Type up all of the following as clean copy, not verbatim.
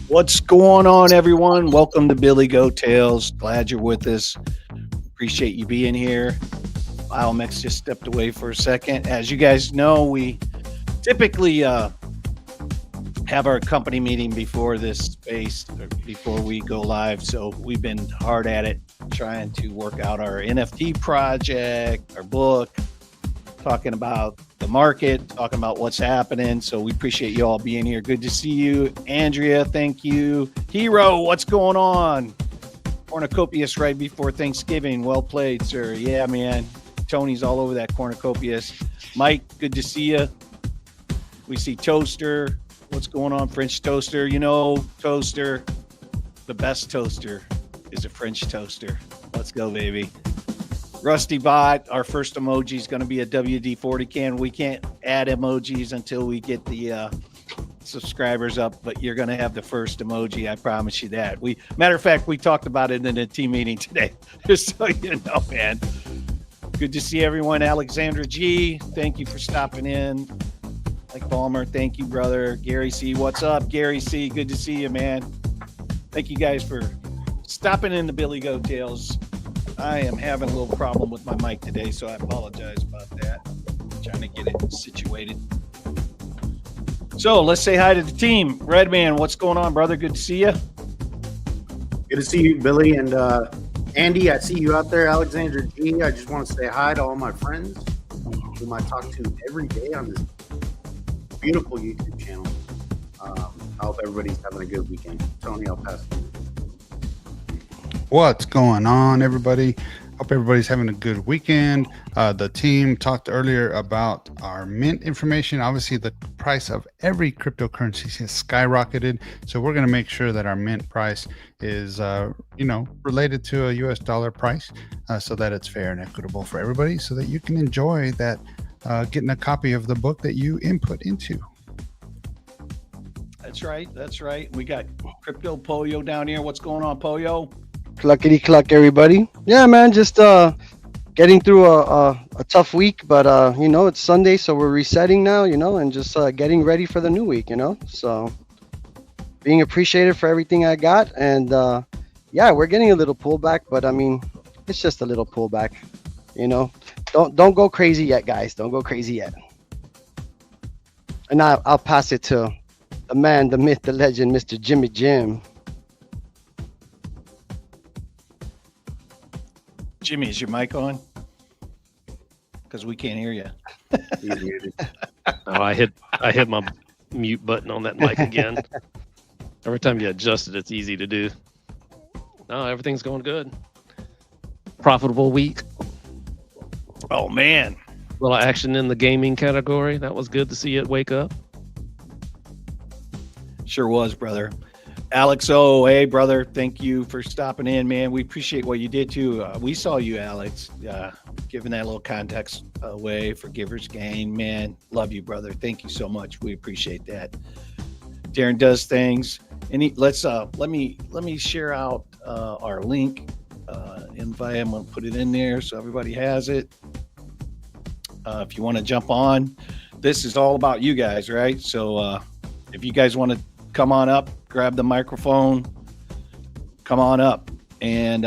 What's going on, everyone? Welcome to Billy Goat Tales. Glad you're with us. Appreciate you being here. Biomex just stepped away for a second. As you guys know, we typically have our company meeting before this space, or before we go live. So we've been hard at it trying to work out our NFT project, our book, talking about the market, talking about what's happening. So we appreciate you all being here. Good to see you. Andrea, thank you. Hero, what's going on? Cornucopias right before Thanksgiving. Well played, sir. Yeah, man. Tony's all over that cornucopias. Mike, good to see you. We see Toaster. What's going on, French Toaster? You know, Toaster, the best toaster is a French toaster. Let's go, baby. Rusty Bot, our first emoji is going to be a WD-40 can. We can't add emojis until we get the subscribers up, but you're going to have the first emoji. I promise you that. Matter of fact, we talked about it in a team meeting today, just so you know, man. Good to see everyone. Alexandra G, thank you for stopping in. Mike Palmer, thank you, brother. Gary C, what's up? Gary C, good to see you, man. Thank you guys for stopping in the Billy Goat Tales. I am having a little problem with my mic today, so I apologize about that. I'm trying to get it situated. So let's say hi to the team. Redman, what's going on, brother? Good to see you. Good to see you, Billy. And Andy, I see you out there. Alexandra G, I just want to say hi to all my friends whom I talk to every day on this beautiful YouTube channel. I hope everybody's having a good weekend. Tony, I'll pass it. What's going on, everybody? Hope everybody's having a good weekend. The team talked earlier about our mint information. Obviously, the price of every cryptocurrency has skyrocketed, so we're going to make sure that our mint price is, related to a US dollar price, so that it's fair and equitable for everybody, so that you can enjoy that, getting a copy of the book that you input into. That's right. That's right. We got Crypto Poyo down here. What's going on, Poyo? Cluckety cluck, everybody. Yeah, man, just getting through a tough week, but it's Sunday, so we're resetting now, and just getting ready for the new week, so being appreciated for everything I got. And we're getting a little pullback, but I mean, it's just a little pullback. Don't go crazy yet, guys. Don't go crazy yet. And I'll pass it to the man, the myth, the legend, Mr. Jimmy Jim. Jimmy, is your mic on? Because we can't hear you. Oh, I hit my mute button on that mic again. Every time you adjust it, it's easy to do. No, everything's going good. Profitable week. Oh, man. A little action in the gaming category. That was good to see it wake up. Sure was, brother. Alex O, hey, brother. Thank you for stopping in, man. We appreciate what you did, too. We saw you, Alex, giving that little context away for Givers Gain. Man, love you, brother. Thank you so much. We appreciate that. Darren does things. And let me share out our link invite. I'm going to put it in there so everybody has it. If you want to jump on, this is all about you guys, right? So if you guys want to come on up, grab the microphone, come on up. And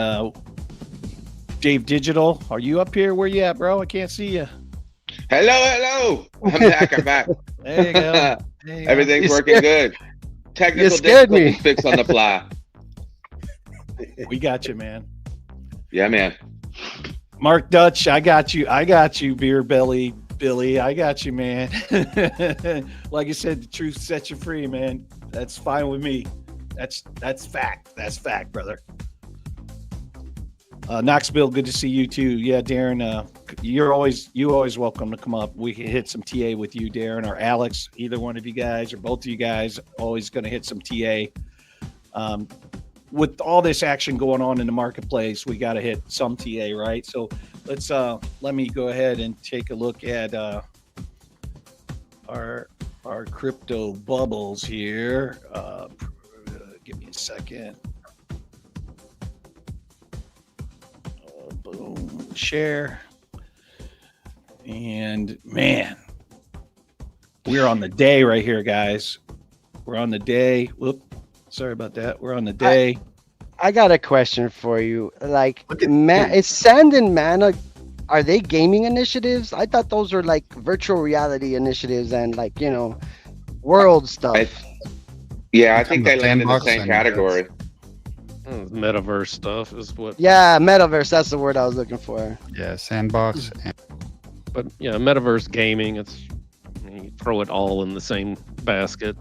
Dave Digital, are you up here? Where you at, bro? I can't see you. Hello. I'm back. There you go. Everything's working good. Technical difficulties fixed on the fly. We got you, man. Yeah, man. Mark Dutch, I got you, Beer Belly Billy. I got you, man. Like I said, the truth sets you free, man. That's fine with me. That's fact. That's fact, brother. Knoxville, good to see you too. Yeah, Darren, you always welcome to come up. We can hit some TA with you, Darren, or Alex. Either one of you guys or both of you guys, always going to hit some TA. With all this action going on in the marketplace, we got to hit some TA, right? So let me go ahead and take a look at our crypto bubbles here. Give me a second. Boom, share. And man, we're on the day right here, guys. We're on the day. Whoop. Sorry about that. We're on the day. I got a question for you. Like, Look at is Sand and Mana, are they gaming initiatives? I thought those were like virtual reality initiatives and like, world stuff. Yeah, I think they land in the Sandbox same and category. Metaverse stuff is what. Yeah, metaverse. That's the word I was looking for. Yeah, Sandbox. And But yeah, metaverse gaming. You throw it all in the same basket.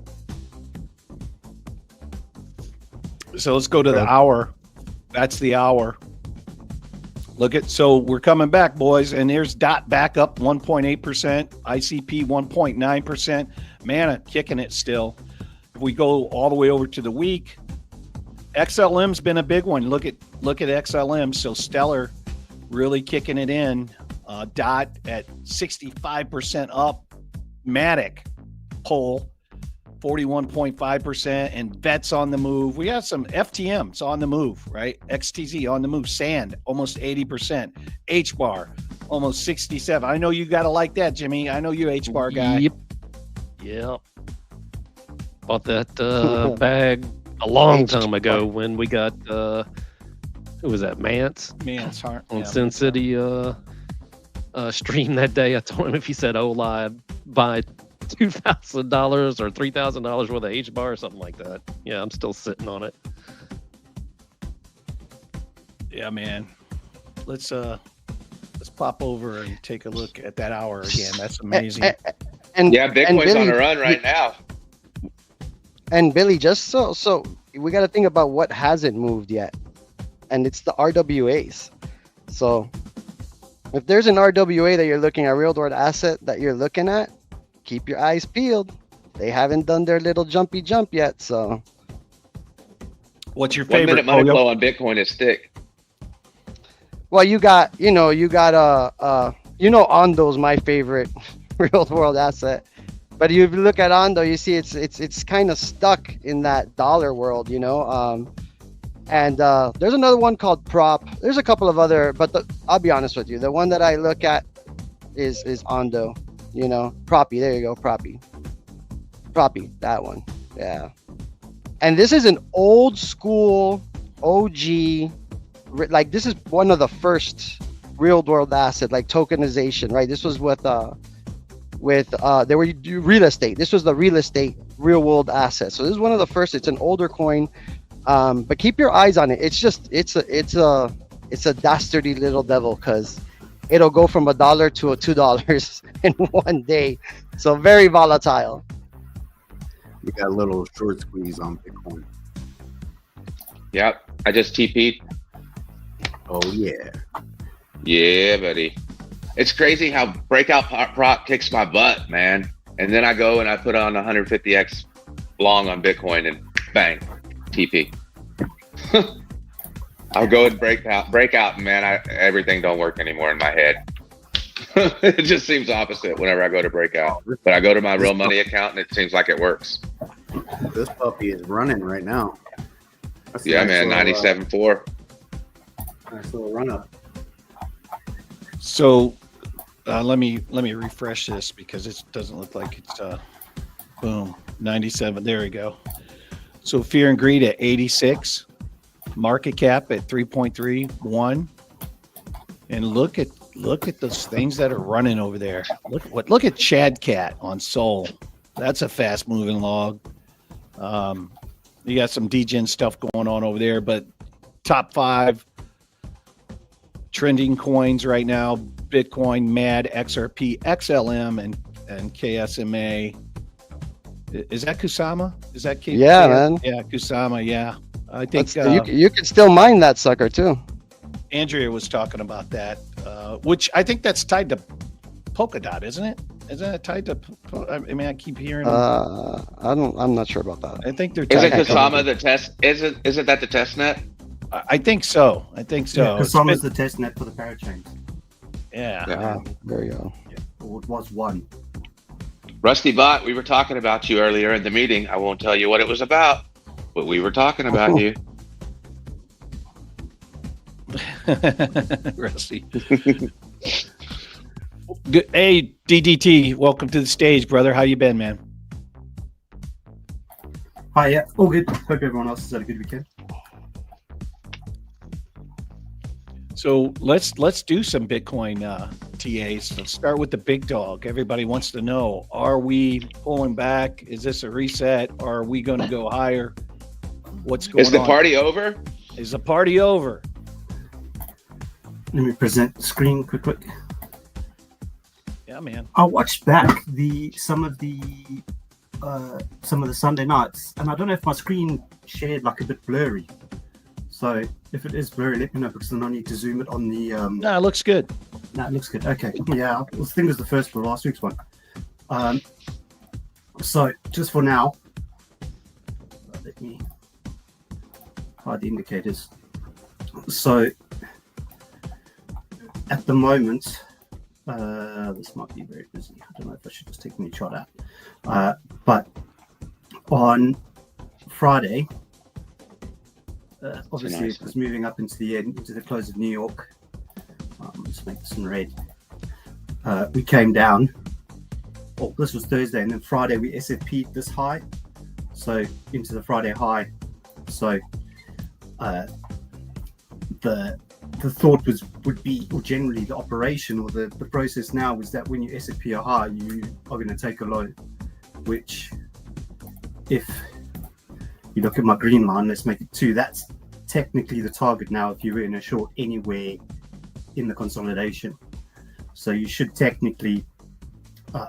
So let's go to the hour. That's the hour. So we're coming back, boys, and there's DOT back up 1.8%, ICP 1.9%, Mana kicking it still. If we go all the way over to the week, XLM's been a big one. Look at XLM. So Stellar really kicking it in. DOT at 65% up. Matic pull 41.5%, and VET's on the move. We have some FTM's on the move, right? XTZ on the move. Sand almost 80%. HBAR almost 67. I know you got to like that, Jimmy. I know you're HBAR guy. Yep. Bought that bag a long time ago when we got who was that? Mance on Sin City stream that day. I told him if he said Ola, I'd buy $2,000 or $3,000 worth of HBAR or something like that. Yeah, I'm still sitting on it. Yeah, man. Let's pop over and take a look at that hour again. That's amazing. And Yeah, Bitcoin's and Billy, on a run right now. And Billy, just so we got to think about what hasn't moved yet, and it's the RWAs. So if there's an RWA that you're looking at, real world asset that you're looking at, keep your eyes peeled. They haven't done their little jumpy jump yet. So What's your 1 favorite? minute money flow on Bitcoin is thick. well, Ondo's my favorite real world asset. But if you look at Ondo, you see it's kind of stuck in that dollar world, And there's another one called Prop. There's a couple of other, but I'll be honest with you. The one that I look at is Ondo. Proppy. There you go, Proppy, that one. Yeah. And this is an old school OG. Like, this is one of the first real world asset, like tokenization, right? This was with they were real estate. This was the real estate real world asset. So this is one of the first. It's an older coin, but keep your eyes on it. It's a dastardly little devil, because it'll go from $1 to $2 in one day. So very volatile. We got a little short squeeze on Bitcoin. Yep, I just TP'd. Oh yeah. Yeah, buddy. It's crazy how breakout prop kicks my butt, man. And then I go and I put on 150x long on Bitcoin and bang, TP. I'll go and break out, man. Everything don't work anymore in my head. It just seems opposite whenever I go to breakout. But I go to my real money account and it seems like it works. This puppy is running right now. That's a Yeah, nice man, little, 97.4. Nice little run up. So let me refresh this, because it doesn't look like it's boom, 97. There we go. So Fear and Greed at 86, market cap at 3.31, and look at those things that are running over there. Look at Chad Cat on Sol. That's a fast moving log. You got some degen stuff going on over there, but top 5 trending coins right now: Bitcoin, MAD, XRP, XLM, and KSMA. Is that Kusama? Is that K? Yeah, man. Yeah, Kusama. Yeah, I think you could still mine that sucker too. Andrea was talking about that, which I think that's tied to Polkadot, isn't it? Isn't it tied to? I mean, I keep hearing. I'm not sure about that. I think they're. Isn't tied to Kusama the test? Isn't that the test net? I think so. Yeah, It's Kusama's the test net for the parachains. Yeah. There you go. Or it was one. Rusty Bot, we were talking about you earlier in the meeting. I won't tell you what it was about, but we were talking about you. Rusty. Good. Hey, DDT, welcome to the stage, brother. How you been, man? Hi, yeah, all good. Hope everyone else has had a good weekend. So let's do some Bitcoin TAs. Let's start with the big dog. Everybody wants to know: are we pulling back? Is this a reset? Are we going to go higher? What's going on? Is the party over? Is the party over? Let me present the screen quick. Yeah, man. I watched back some of the Sunday nights, and I don't know if my screen shared like a bit blurry. So if it is blurry, let me know, because then I need to zoom it on the. No, it looks good. No, it looks good. Okay, yeah, I think it was the first for last week's one. So just for now, let me hide the indicators. So at the moment, this might be very busy. I don't know if I should just take a new shot out. But on Friday, obviously it was moving up into the close of New York. Let's make this in red. We came down. Oh, this was Thursday, and then Friday we SFP'd this high, so into the Friday high. So the thought would be, or generally the operation or the process now was that when you SFP a high, you are going to take a low, which if you look at my green line, let's make it 2. That's technically the target now if you're in a short anywhere in the consolidation. So you should technically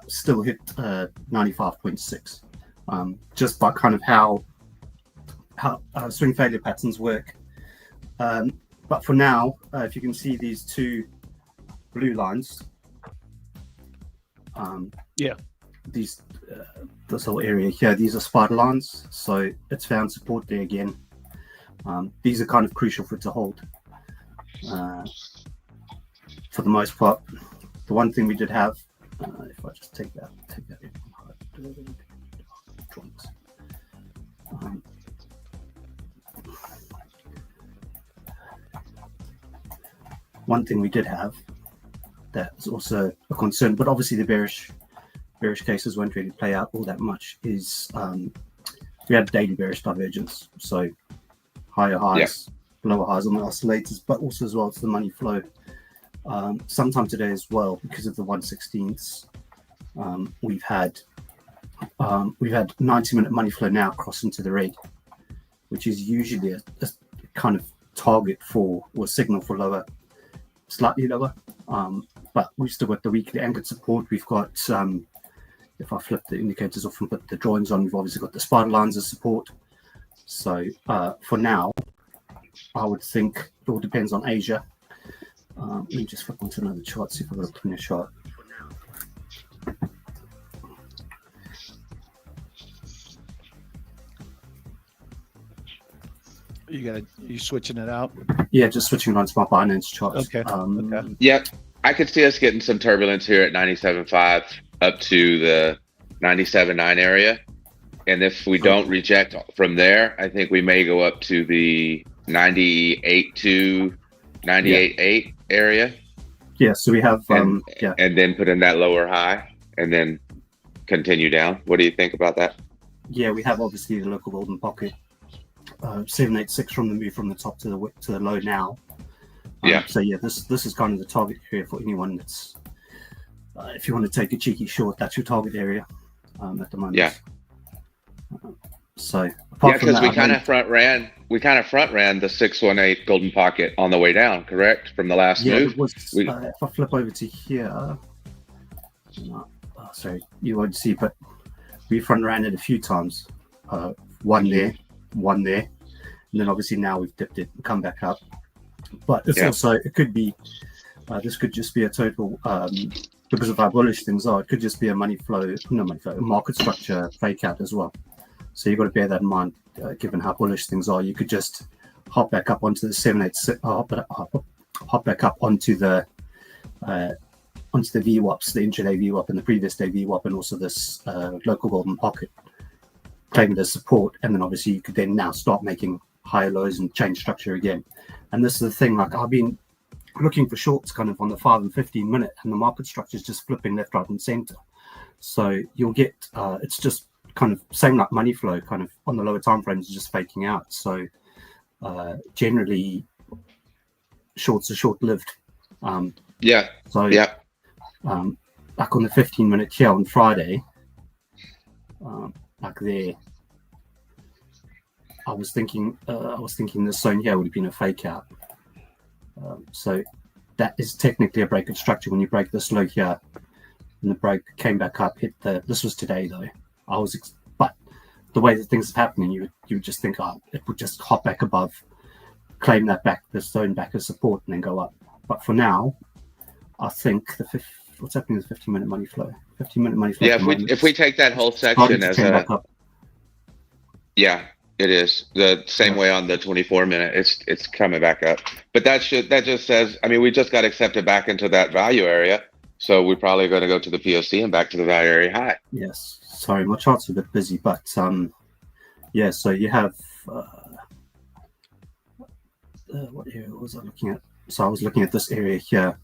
still hit 95.6, just by kind of how swing failure patterns work. But for now, if you can see these 2 blue lines, these this whole area here, these are spider lines, so it's found support there again. These are kind of crucial for it to hold. For the most part, the one thing we did have, if I just take that one thing we did have that is also a concern, but obviously the bearish cases won't really play out all that much, is we had daily bearish divergence, so higher highs, lower highs on the oscillators, but also as well as the money flow. Sometime today as well, because of the 1/16ths, we've had 90-minute money flow now cross into the red, which is usually a kind of target for, or signal for lower, slightly lower. But we've still got the weekly anchored support. We've got, if I flip the indicators off and put the drawings on, we've obviously got the spider lines as support. So for now, I would think it all depends on Asia. Let me just flip onto another chart, see if I've got a cleaner chart. You switching it out? Yeah, just switching it onto my Binance chart. Okay. Okay. Yep. I could see us getting some turbulence here at 97.5 up to the 97.9 area. And if we don't reject from there, I think we may go up to the 98.2, 98.8 area. Yeah, so we have, and then put in that lower high and then continue down. What do you think about that? Yeah, we have obviously the local golden pocket. 786 from the move from the top to the low now. So yeah, this is kind of the target area for anyone that's if you want to take a cheeky short, that's your target area at the moment. Yeah. So because we kind of front ran the 618 golden pocket on the way down, correct? From the last move. It was, if I flip over to here, sorry, you won't see, but we front ran it a few times. One there, and then obviously now we've dipped it and come back up. But it's also, it could be, this could just be a total, because of how bullish things are, it could just be a market structure fake out as well. So you've got to bear that in mind, given how bullish things are. You could just hop back up onto the 786, hop back up onto the VWAPs, the intraday VWAP and the previous day VWAP, and also this local golden pocket, claim it as support, and then obviously you could then now start making higher lows and change structure again. And this is the thing, like I've been looking for shorts kind of on the 5 and 15 minute, and the market structure is just flipping left, right, and center. So you'll get it's just kind of same like money flow, kind of on the lower time frames, is just faking out. So generally, shorts are short-lived. Yeah. So Yeah. like on the 15-minute here on Friday, like there, I was thinking this zone here would have been a fake out. So that is technically a break of structure. When you break this low here, and the break came back up, hit the. This was today though. But the way that things have happened, you would just think, it would just hop back above, claim that back, the zone back as support, and then go up. But for now, I think what's happening with 15-minute money flow? 15-minute money flow. Yeah. If we take that whole section as a. Yeah, it is the same way on the 24-minute. It's coming back up, but that just says. I mean, we just got accepted back into that value area. So we're probably going to go to the POC and back to the value area high. Yes. Sorry, my chart's a bit busy, but yeah. So you have what area was I looking at? So I was looking at this area here.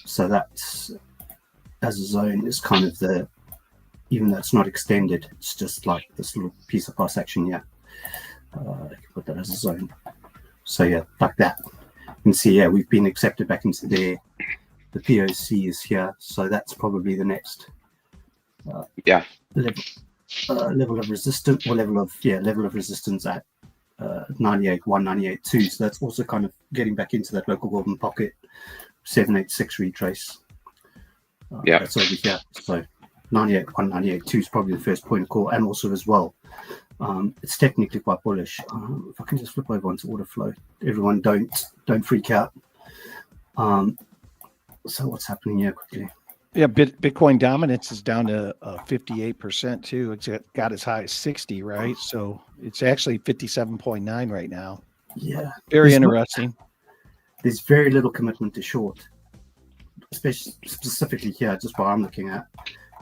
So that's as a zone is kind of even though it's not extended, it's just like this little piece of cross section here. I can put that as a zone. So yeah, like that. You can see, yeah, we've been accepted back into there. The POC is here, so that's probably the next level of resistance, or level of resistance at 98.1, 98.2. So that's also kind of getting back into that local golden pocket 786 retrace. That's over here. So 98.1, 98.2 is probably the first point of call, and also as well, it's technically quite bullish. If I can just flip over onto order flow, everyone don't freak out. So what's happening here quickly? Yeah, Bitcoin dominance is down to 58% too. It's got as high as 60, right? So it's actually 57.9 right now. Yeah, very interesting. There's very little commitment to short, especially specifically here. Just what I'm looking at,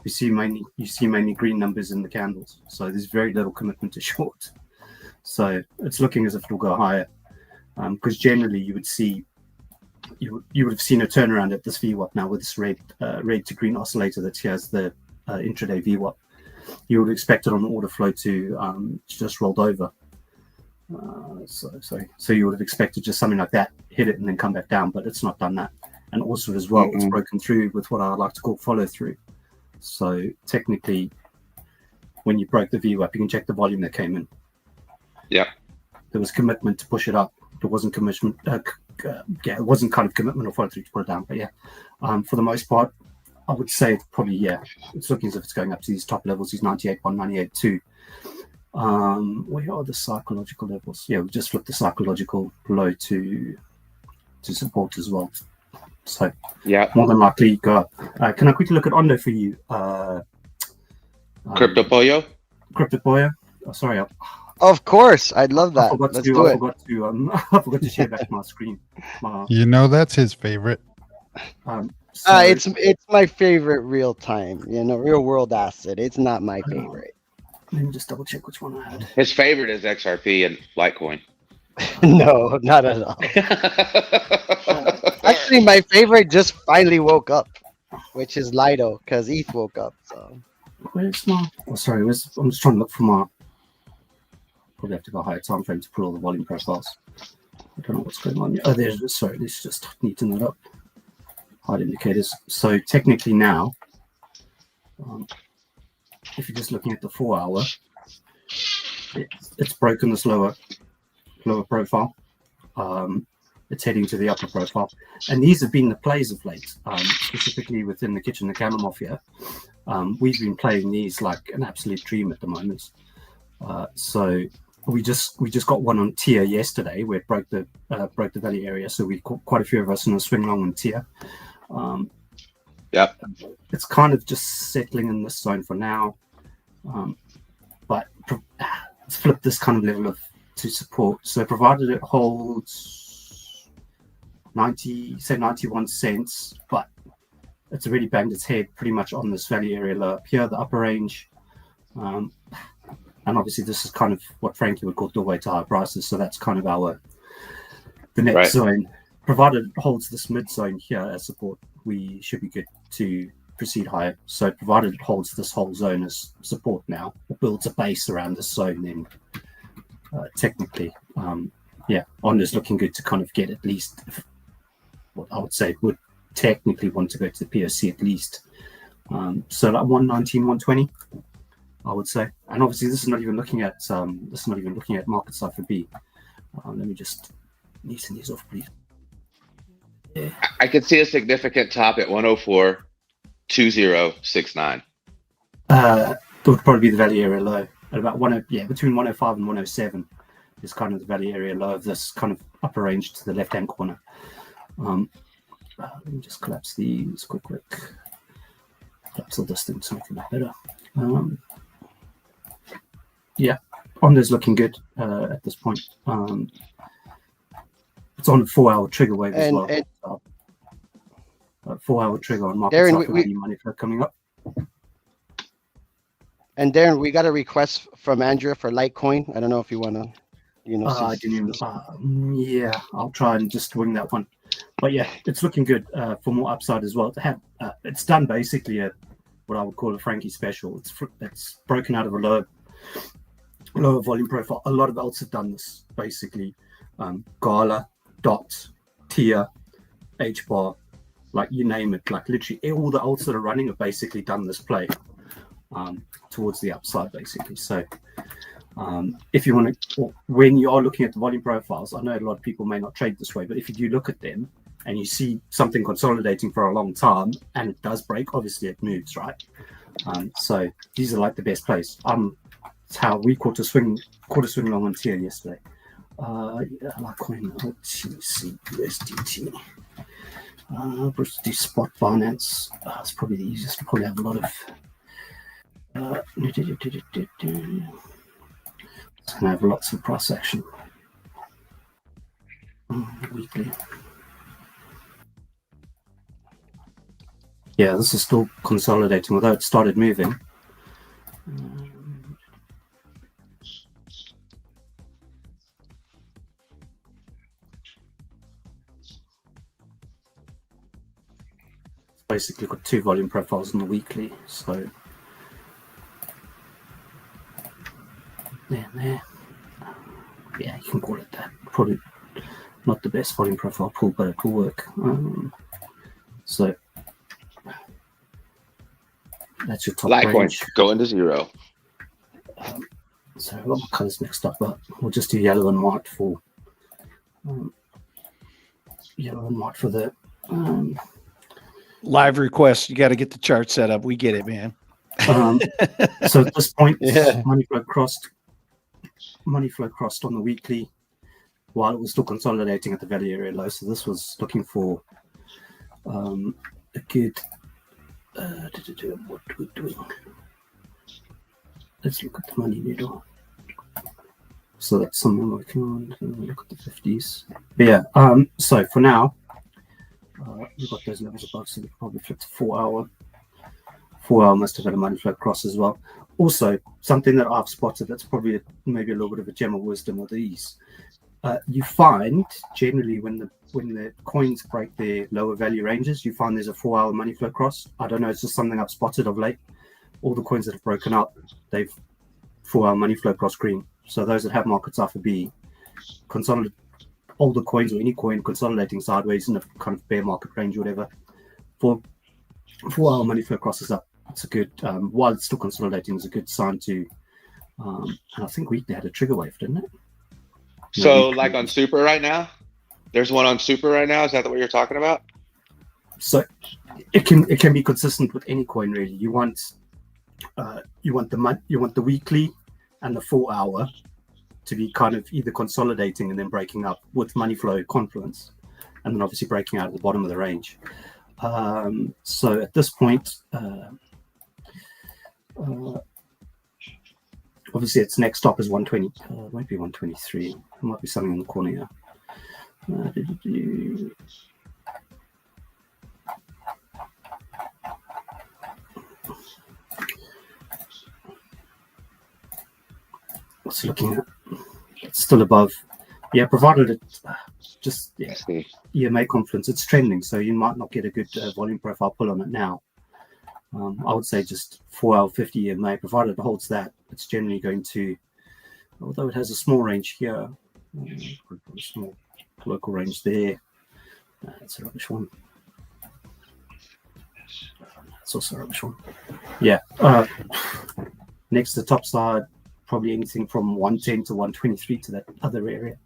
you see mainly green numbers in the candles. So there's very little commitment to short. So it's looking as if it'll go higher, because generally you would have seen a turnaround at this VWAP now with this red to green oscillator that has the intraday VWAP. You would expect it on the order flow to just rolled over. So you would have expected just something like that, hit it and then come back down, but it's not done that. And also as well, it's broken through with what I like to call follow through. So technically, when you broke the VWAP, you can check the volume that came in. Yeah, there was commitment to push it up. There wasn't commitment. It wasn't kind of commitment or follow through to put it down. But yeah, for the most part, I would say it's probably, it's looking as if it's going up to these top levels, these 98.1, 98.2. Where are the psychological levels? Yeah, we just flipped the psychological low to support as well. So yeah, more than likely go up. Can I quickly look at Ondo for you? Crypto Pollo? Oh, sorry. Of course, I'd love that. I forgot to share back my screen. That's his favorite. It's my favorite real time, real world asset. It's not my favorite. Let me just double check which one I had. His favorite is XRP and Litecoin. No, not at all. Actually, my favorite just finally woke up, which is Lido, because ETH woke up. So where's my? Oh, sorry. I'm just trying to look for my. Probably have to go higher time frame to put all the volume profiles. I don't know what's going on. Oh, there's it. Sorry, let's just neaten that up. Hide indicators. So technically now, if you're just looking at the 4 hour, it's broken this lower profile. It's heading to the upper profile, and these have been the plays of late, specifically within the Kitchen and Camel Mafia. We've been playing these like an absolute dream at the moment. So we just got one on tier yesterday where it broke the value area. So we caught quite a few of us in a swing long on tier. It's kind of just settling in this zone for now, but it's flipped this kind of level to support. So provided it holds 91 cents, but it's already banged its head pretty much on this value area low up here, the upper range. And obviously this is kind of what Frankie would call doorway to higher prices. So that's kind of the next zone. Provided it holds this mid zone here as support, we should be good to proceed higher. So provided it holds this whole zone as support now, or builds a base around this zone, then technically, on is looking good to kind of get at least what I would say would technically want to go to the POC at least. So like 119, 120, I would say. And obviously this is not even looking at market cipher B. Let me just loosen these off, please. Yeah. I could see a significant top at 104.2069. That would probably be the value area low at about between 105 and 107 is kind of the value area low of this kind of upper range to the left hand corner. Let me just collapse these quick. Collapse all this thing to make it better. Onda's looking good at this point. It's on a 4-hour trigger wave as well. 4-hour trigger on market money flow coming up. And Darren, we got a request from Andrea for Litecoin. I don't know if you want to, I didn't even. I'll try and just wing that one. But yeah, it's looking good for more upside as well. It's done basically what I would call a Frankie special. It's broken out of a lower volume profile. A lot of alts have done this basically. Gala, Dot, Tia, H-Bar, like you name it. Like literally all the alts that are running have basically done this play towards the upside basically. So if you want to, when you are looking at the volume profiles, I know a lot of people may not trade this way, but if you do look at them and you see something consolidating for a long time and it does break, obviously it moves, right? So these are like the best plays. It's how we caught a swing long on tier yesterday. Litecoin, OTC, USDT. Let's do spot finance. It's probably the easiest. We'll probably have a lot of. It's going to have lots of price action. Weekly. Yeah, this is still consolidating, although it started moving. Basically got two volume profiles on the weekly, so there. Yeah, you can call it that. Probably not the best volume profile pull, but it will work. So that's your top Litecoin range. going to zero. So I've got my colors mixed up, but we'll just do yellow and white for the live request. You got to get the chart set up. We get it, man. So at this point, money flow crossed on the weekly while it was still consolidating at the value area low. So this was looking for a good what we're doing. Let's look at the money needle. So that's something I'm working on. Look at the 50s. But yeah, so for now, we've got those levels above, so we can probably flip to 4-hour. 4-hour must have had a money flow cross as well. Also, something that I've spotted that's probably maybe a little bit of a gem of wisdom of these. You find generally when the coins break their lower value ranges, you find there's a 4-hour money flow cross. I don't know, it's just something I've spotted of late. All the coins that have broken up, they've 4-hour money flow cross green. So those that have markets alpha B, consolidate older coins or any coin consolidating sideways in a kind of bear market range or whatever, for 4-hour money flow crosses up. It's a good, while it's still consolidating, it's a good sign to, and I think weekly had a trigger wave, didn't it? So like on Super right now, there's one on Super right now. Is that what you're talking about? So it can be consistent with any coin really. You want the weekly and the 4-hour to be kind of either consolidating and then breaking up with money flow confluence, and then obviously breaking out at the bottom of the range. So at this point, obviously its next stop is 120. It might be 123. There might be something in the corner here. What's it looking at? It's still above. Yeah, provided it just EMA confluence. It's trending, so you might not get a good volume profile pull on it now. I would say just 4-hour 50 EMA, provided it holds that, it's generally going to, although it has a small range here, a small local range there. That's a rubbish one. That's also a rubbish one. Yeah. Next to the top side, probably anything from 110 to 123 to that other area.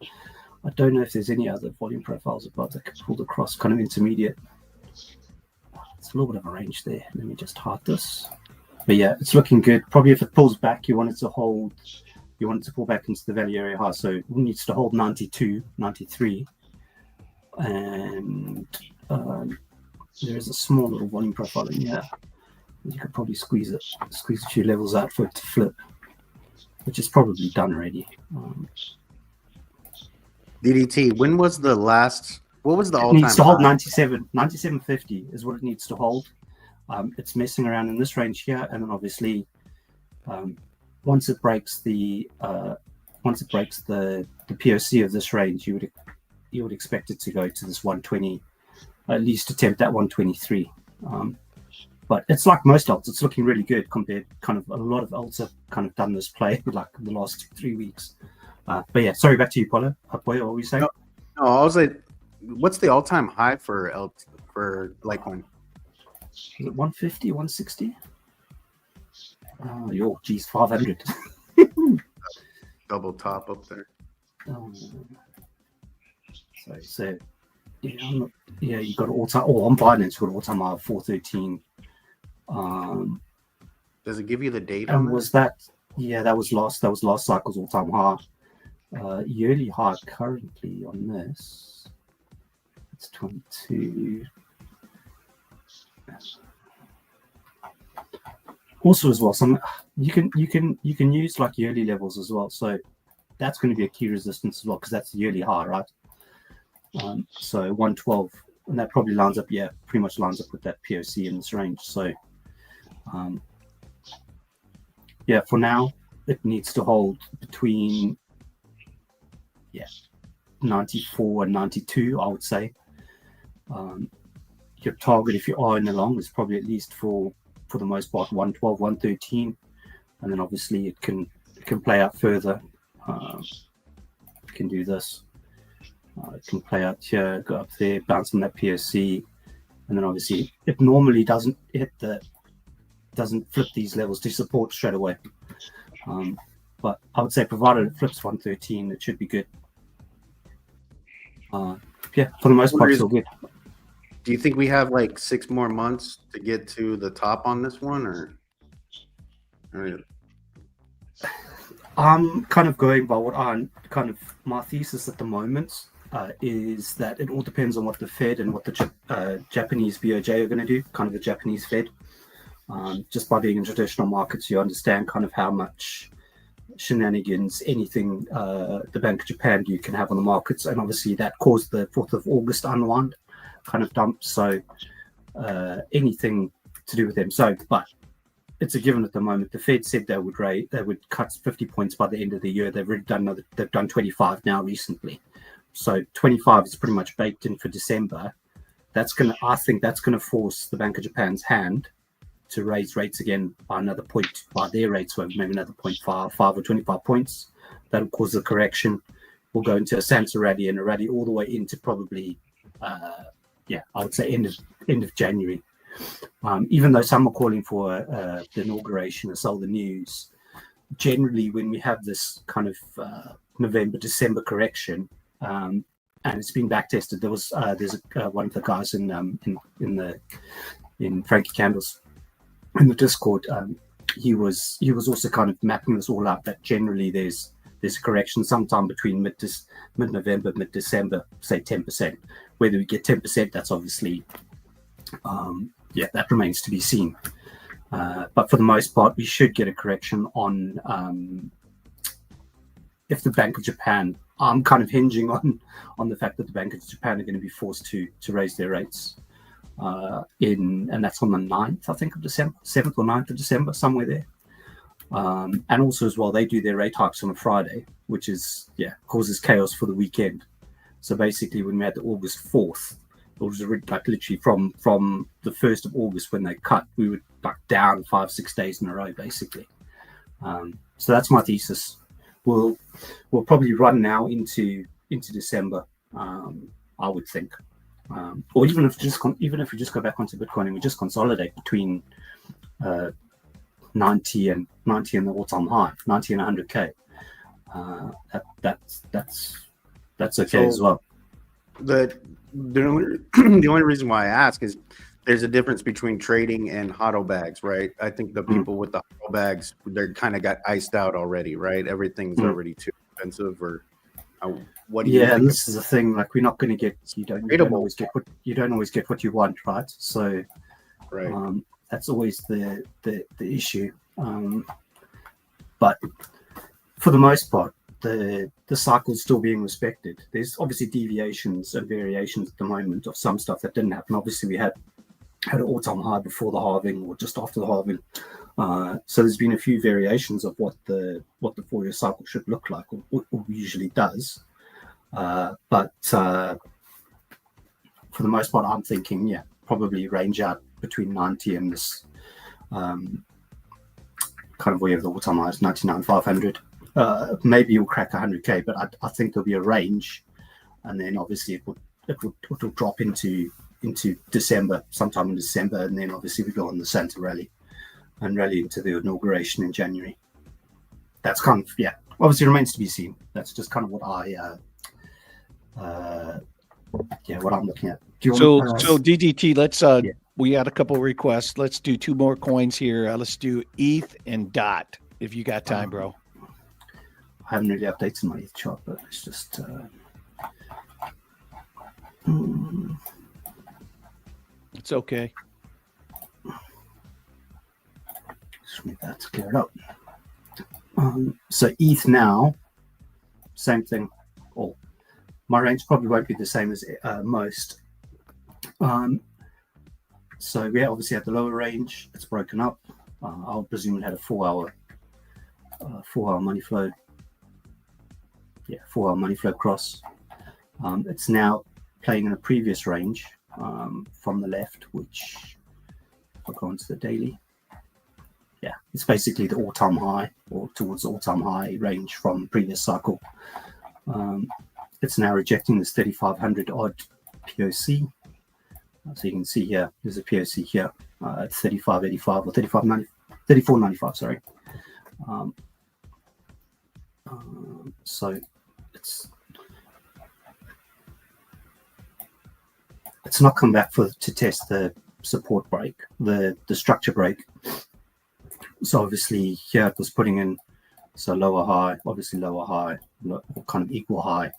I don't know if there's any other volume profiles above that could pull across, kind of intermediate. It's a little bit of a range there. Let me just hide this. But yeah, it's looking good. Probably if it pulls back, you want it to hold, you want it to pull back into the value area high. So it needs to hold 92, 93. And there is a small little volume profile in here. You could probably squeeze a few levels out for it to flip, which is probably done already. DDT, when was the last, what was the all-time It needs to hold high? 97.50 is what it needs to hold. It's messing around in this range here, and then obviously once it breaks the POC of this range, you would expect it to go to this 120, at least attempt at 123. But it's like most alts, it's looking really good compared. Kind of a lot of alts have kind of done this play like the last 3 weeks. But yeah, sorry, back to you, Paulo. What were you saying? No, I was like, what's the all-time high for Litecoin? Is it 150, 160? Oh, geez, 500. Double top up there. So yeah, you got all-time. Oh, on Binance, you got all-time high of 413. Does it give you the date And on was that? Yeah, that was last cycle's all-time high. Yearly high currently on this. It's 22. Also, as well, some you can use like yearly levels as well. So that's going to be a key resistance as well because that's the yearly high, right? So 112, and that probably lines up. Yeah, pretty much lines up with that POC in this range. So yeah, for now, it needs to hold between 94 and 92, I would say. Your target, if you are in the long, is probably at least for the most part 112, 113, and then obviously it can play out further. It can do this. It can play out here, go up there, bounce on that POC, and then obviously it normally doesn't flip these levels to support straight away. But I would say provided it flips 113, it should be good. Yeah, for the most part, it's all good. Do you think we have like 6 more months to get to the top on this one, or? I'm kind of going by what my thesis at the moment is that it all depends on what the Fed and what the Japanese BOJ are going to do, kind of the Japanese Fed. Just by being in traditional markets, you understand kind of how much shenanigans anything the Bank of Japan do can have on the markets, and obviously that caused the 4th of August unwind kind of dump. So anything to do with them. So, but it's a given at the moment. The Fed said they would cut 50 points by the end of the year. They've already done they've done 25 now recently. So 25 is pretty much baked in for December. I think that's gonna force the Bank of Japan's hand to raise rates again by another point, by their rates, so maybe another 0.5 or 25 points. That'll cause a correction. We'll go into a Santa rally and a rally all the way into probably, I would say end of January. Even though some are calling for the inauguration or sell the news, generally when we have this kind of November, December correction, and it's been backtested. There's one of the guys in Frankie Campbell's in the Discord, he was also kind of mapping this all out, that generally there's a correction sometime between mid-November, mid-December, say 10%. Whether we get 10%, that's obviously that remains to be seen. But for the most part, we should get a correction on if the Bank of Japan. I'm kind of hinging on the fact that the Bank of Japan are going to be forced to raise their rates. And that's on the 9th, I think, of December, 7th or 9th of December, somewhere there. And also as well, they do their rate hikes on a Friday, which is, causes chaos for the weekend. So basically when we had the August 4th, it was like literally from the 1st of August when they cut, we would like down 5-6 days in a row, basically. So that's my thesis. We'll probably run now into December, I would think, or even if we just go back onto Bitcoin and we just consolidate between 90 and the all-time high, 90 and 100K. That's okay as well. The only reason why I ask is there's a difference between trading and hodl bags, right? I think the people with the hodl bags, they're kind of got iced out already, right? Everything's already too expensive, or what do you think? And this is the thing, like we're not going to get, you don't always get what you want, right? So right. that's always the issue. But for the most part, the cycle's still being respected. There's obviously deviations and variations at the moment of some stuff that didn't happen. Obviously, we had an all-time high before the halving or just after the halving. So there's been a few variations of what the 4-year cycle should look like, or usually does. But for the most part, I'm thinking, probably range out between 90 and this kind of where the all-time high is 99,500. Maybe you'll crack 100K, but I think there'll be a range, and then obviously it will drop into December, sometime in December, and then obviously we go on the Santa rally and rally into the inauguration in January. That's kind of obviously remains to be seen. That's just kind of what what I'm looking at. So DDT, let's we had a couple of requests. Let's do 2 more coins here. Let's do ETH and DOT if you got time, bro. I haven't really updated my ETH chart, but it's just it's okay. Just need that to clear it up. So ETH now, same thing. My range probably won't be the same as most. So we obviously had the lower range. It's broken up. I'll presume it had a 4-hour money flow. 4-hour money flow cross. It's now playing in a previous range from the left, which I'll go into the daily. It's basically the all-time high, or towards the all-time high range from the previous cycle. It's now rejecting this 3,500 odd POC. So you can see here, there's a POC here at 35.85 or 34.95, sorry. So it's not come back to test the support break, the structure break. So obviously here it was putting in lower high, obviously lower high, kind of equal high,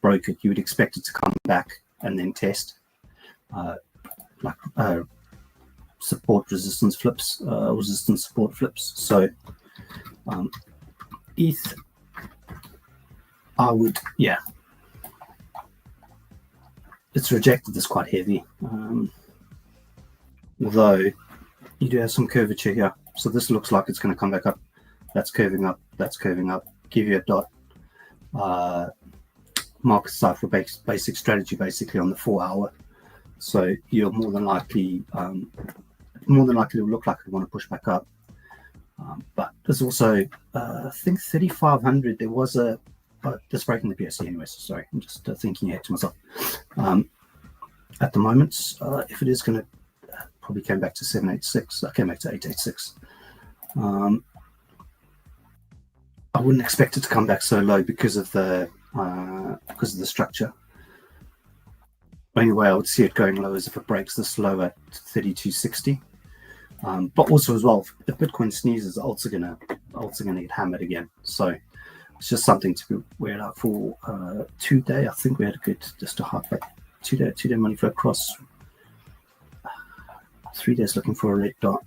broke it. You would expect it to come back and then test support resistance flips, resistance support flips. So ETH, I would it's rejected this quite heavy, although you do have some curvature here. So this looks like it's going to come back up. That's curving up. That's curving up. Give you a dot. Market cipher basic strategy basically on the 4-hour. So you're more than likely will look like you want to push back up. But there's also I think 3,500. There was that's breaking the PSC anyway. So sorry, I'm just thinking ahead to myself. At the moment, if it is going to probably came back to 786. I came back to 886. I wouldn't expect it to come back so low because of the structure. Only way I would see it going low is if it breaks this low at 3260. But also as well, if Bitcoin sneezes, alts are gonna get hammered again. So it's just something to be aware of for 2 day. I think we had a good just a hard like 2 day money flow across. 3 days looking for a red dot.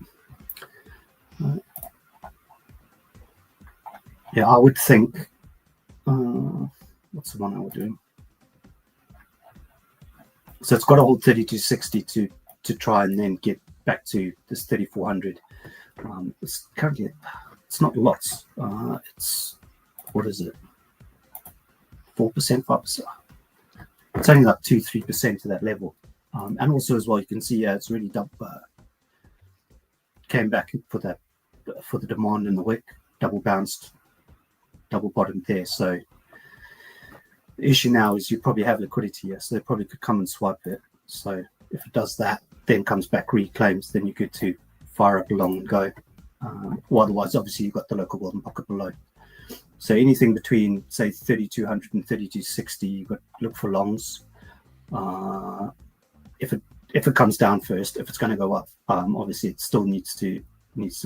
I would think. What's the one I was doing? So it's got to hold 3260 to try and then get back to this 3400. It's currently it's not lots. It's what is it? 4%, 5%. It's only like 2-3% to that level. And also as well, you can see it's really came back for the demand in the wick, double bounced, double bottomed there. So the issue now is you probably have liquidity here, so they probably could come and swipe it. So if it does that, then comes back, reclaims, then you're good to fire up along and go. Or otherwise, obviously, you've got the local golden pocket below. So anything between, say, 3,200 and 3,260, you've got to look for longs. If it comes down first, if it's going to go up, obviously it still needs to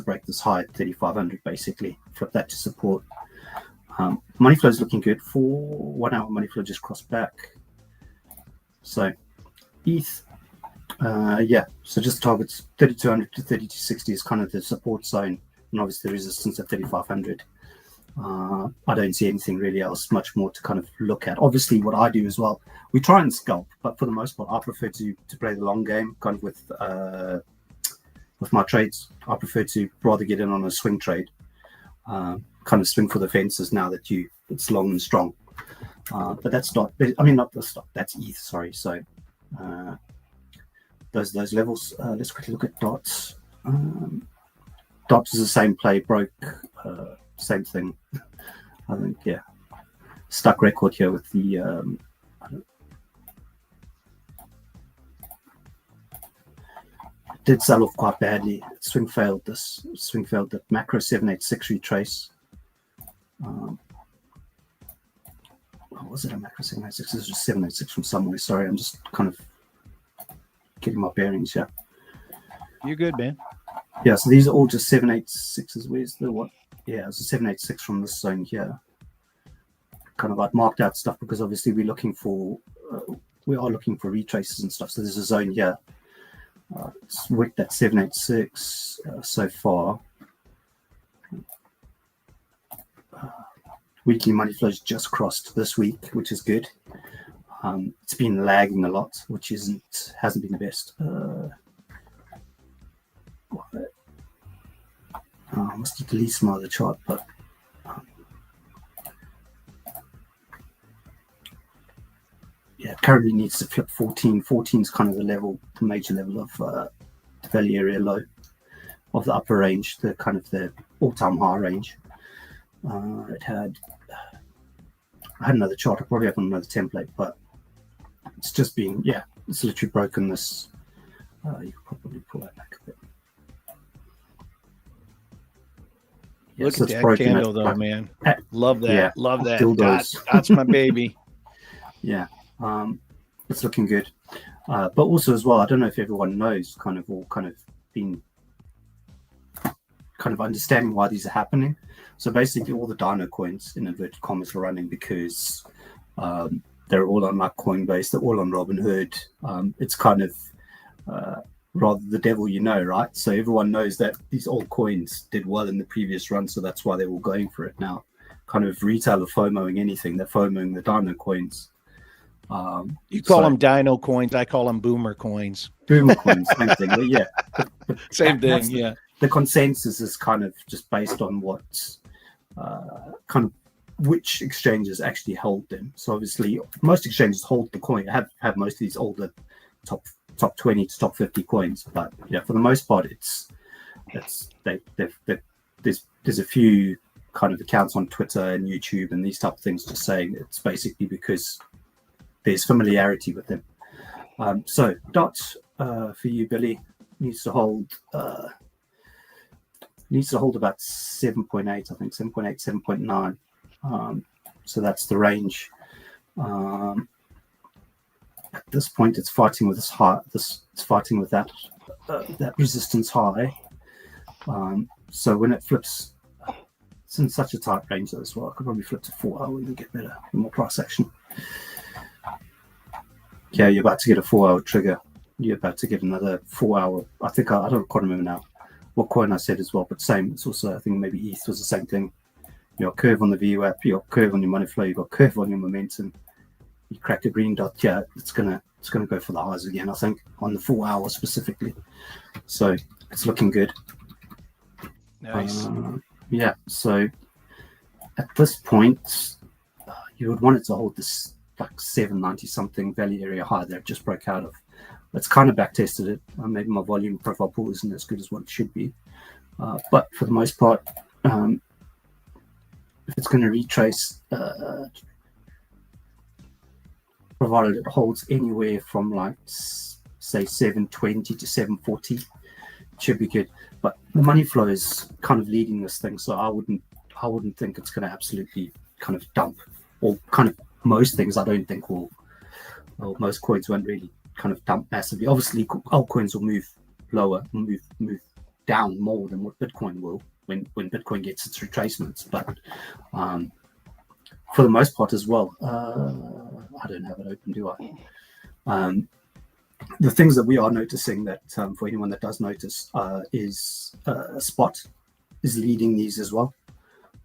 break this high at 3,500, basically, flip that to support. Money flow is looking good. For 1 hour, money flow just crossed back. So ETH, so just targets 3,200 to 3,260 is kind of the support zone, and obviously the resistance at 3,500. I don't see anything really else much more to kind of look at. Obviously, what I do as well, we try and scalp, but for the most part, I prefer to play the long game, kind of with my trades. I prefer to rather get in on a swing trade, kind of swing for the fences now that it's long and strong. But that's not the stock, that's ETH, sorry. So those levels, let's quickly look at DOTS. DOTS is the same play, broke, same thing. I think, yeah. Stuck record here with the did sell off quite badly. Swing failed that macro 786 retrace. Was it a macro 786? This was 786 from somewhere. Sorry, I'm just kind of getting my bearings here. You're good, man. Yeah, so these are all just 786s. Where's the what? Yeah, it's a 786 from this zone here. Kind of like marked out stuff because obviously we are looking for retraces and stuff. So there's a zone here. It's wicked at 786 so far. Weekly money flows just crossed this week, which is good. It's been lagging a lot, which hasn't been the best. I must delete some other chart, but yeah, currently needs to flip 14. 14 is kind of the major level of the value area low of the upper range, the kind of the all-time high range. I had another chart. I probably have another template, but it's just been, it's literally broken this. You could probably pull that back a bit. Look at that candle, though, man. Love that. Yeah, love that. That's my baby. Yeah, it's looking good. But also as well, I don't know if everyone knows, kind of been kind of understanding why these are happening. So basically, all the Dino coins in inverted commas are running because they're all on like Coinbase, they're all on Robinhood. It's kind of rather the devil you know, right? So everyone knows that these old coins did well in the previous run, so that's why they're all going for it now. Kind of retail are FOMOing anything, they're FOMOing the Dino coins. You call them Dino coins, I call them Boomer coins. Boomer coins, same thing. But yeah, same thing. Yeah. The consensus is kind of just based on what kind of which exchanges actually hold them. So obviously, most exchanges hold the coin, have most of these older top 20 to top 50 coins, but yeah, for the most part, there's a few kind of accounts on Twitter and YouTube and these type of things just saying it's basically because there's familiarity with them. So DOT for you, Billy, needs to hold about 7.8, I think 7.8, 7.9. So that's the range. At this point, it's fighting with this high. It's fighting with that resistance high. So when it flips, it's in such a tight range as well. I could probably flip to 4 hour and get more price action. Yeah, you're about to get a 4 hour trigger. You're about to get another 4 hour. I think I don't quite remember now what coin I said as well, but same. It's also, I think maybe ETH was the same thing. You got curve on the VWAP, you got curve on your money flow, you got curve on your momentum. You crack a green dot, yeah, it's gonna go for the highs again, I think, on the 4 hour specifically. So it's looking good. Nice. Yeah, so at this point, you would want it to hold this like 790 something value area high that it just broke out of. It's kind of back tested it. Maybe my volume profile pool isn't as good as what it should be, but for the most part, if it's going to retrace, provided it holds anywhere from like say 720 to 740, it should be good. But the money flow is kind of leading this thing, so I wouldn't think it's going to absolutely kind of dump, or kind of most things I don't think will. Well, most coins won't really kind of dump massively. Obviously, altcoins will move lower, move down more than what Bitcoin will when Bitcoin gets its retracements. But for the most part as well, I don't have it open, do I? The things that we are noticing that for anyone that does notice is Spot is leading these as well.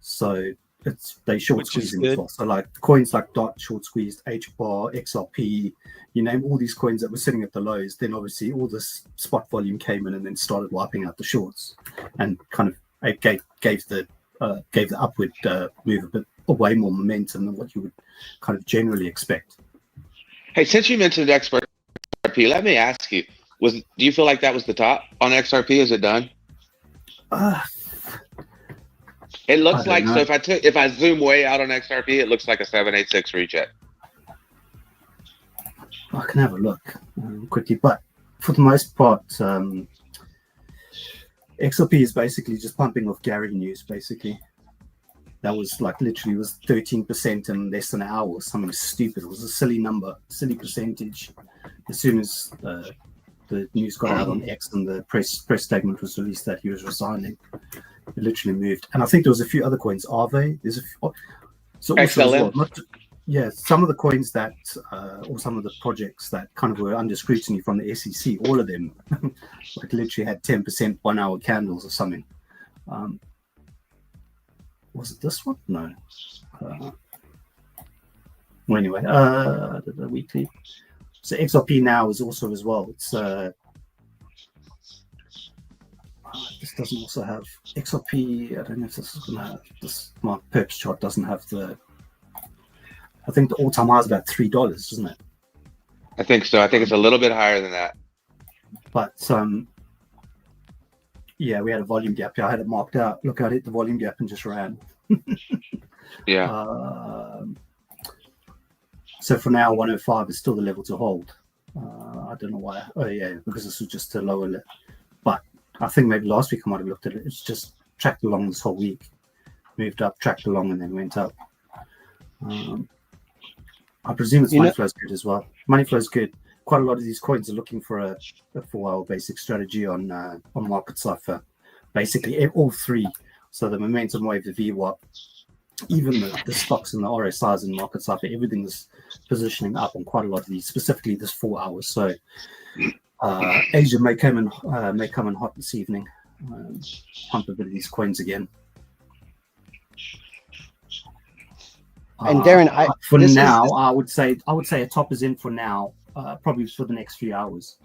So they short squeezing as well. So like coins like DOT short squeezed, HBAR, XRP, you name all these coins that were sitting at the lows. Then obviously all this spot volume came in and then started wiping out the shorts, and kind of it gave the upward move a bit way more momentum than what you would kind of generally expect. Hey, since you mentioned XRP, let me ask you: do you feel like that was the top on XRP? Is it done? It looks like so. If I zoom way out on XRP, it looks like a 786 recheck. I can have a look quickly, but for the most part, XRP is basically just pumping off Gary news. Basically, that was like literally was 13% in less than an hour or something stupid. It was a silly number, silly percentage. As soon as the news got out on X and the press statement was released that he was resigning, it literally moved. And I think there was a few other coins. There's a few, so also XLM. Some of the coins that or some of the projects that kind of were under scrutiny from the SEC, all of them like literally had 10% 1 hour candles or something. Was it this one? No. Well, anyway, the weekly. So XRP now is also as well. It's this doesn't also have XRP. I don't know if this is going to have this. My perps chart doesn't have the. I think the all-time high is about $3, isn't it? I think so. I think it's a little bit higher than that. But yeah, we had a volume gap. I had it marked out. Look, I hit the volume gap and just ran. Yeah. So for now, 105 is still the level to hold. I don't know why. Oh yeah, because this was just a lower level. But I think maybe last week I might have looked at it. It's just tracked along this whole week, moved up, tracked along, and then went up. I presume its money flow is good as well. Money flow is good. Quite a lot of these coins are looking for a 4-hour basic strategy on Market Cipher. Basically, all three. So the momentum wave, the VWAP, even the stocks and the RSIs and Market Cipher, everything is positioning up on quite a lot of these, specifically this 4 hours. So Asia may come in hot this evening. Pump a bit of these coins again. And Darren, I would say a top is in for now, probably for the next few hours.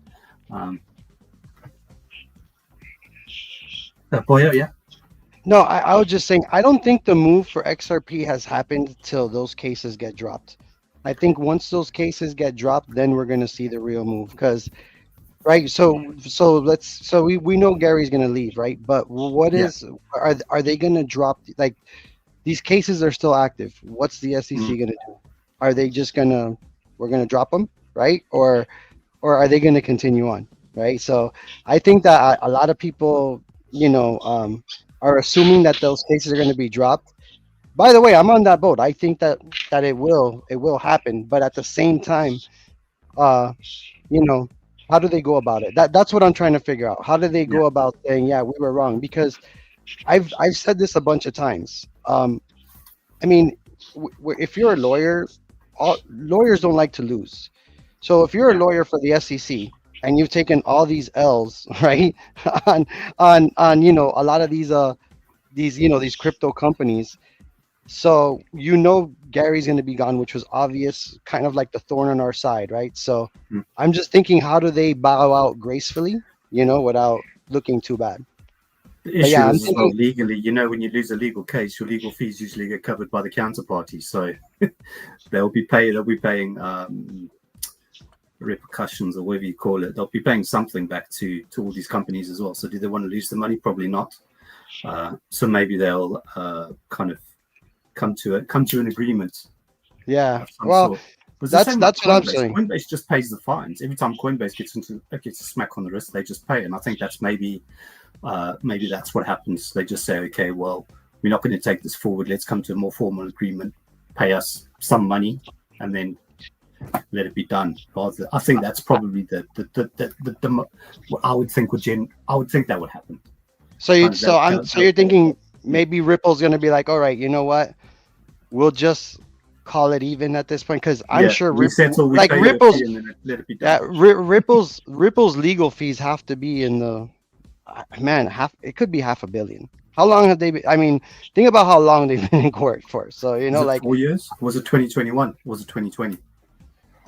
Yeah. No, I was just saying, I don't think the move for XRP has happened till those cases get dropped. I think once those cases get dropped, then we're going to see the real move. Because, right, so we know Gary's going to leave, right? But what is, are they going to drop, like, these cases are still active. What's the SEC going to do? Are they just we're going to drop them, right? Or are they going to continue on, right? So I think that a lot of people, are assuming that those cases are going to be dropped. By the way, I'm on that boat. I think that it will happen. But at the same time, how do they go about it? That's what I'm trying to figure out. How do they go about saying, yeah, we were wrong? Because I've said this a bunch of times. I mean, if you're a lawyer, lawyers don't like to lose. So if you're a lawyer for the SEC and you've taken all these L's, right, on a lot of these crypto companies, so Gary's going to be gone, which was obvious, kind of like the thorn on our side, right? So I'm just thinking, how do they bow out gracefully, without looking too bad? The issue is as well legally, when you lose a legal case, your legal fees usually get covered by the counterparty. So they'll be paying repercussions or whatever you call it. They'll be paying something back to all these companies as well. So do they want to lose the money? Probably not. So maybe they'll kind of come to an agreement. Yeah. Well, that's what I'm saying. Coinbase just pays the fines every time Coinbase gets a smack on the wrist. They just pay, and I think that's maybe that's what happens. They just say, okay, well, we're not going to take this forward. Let's come to a more formal agreement. Pay us some money, and then let it be done. I think that's probably the I would think that would happen. So you're thinking maybe Ripple's going to be like, all right, you know what? We'll just call it even at this point, because I'm sure Ripple's legal fees have to be in the it could be $500 million. How long have they been? I mean, think about how long they've been in court for. So like 4 years. Was it 2021? Was it 2020?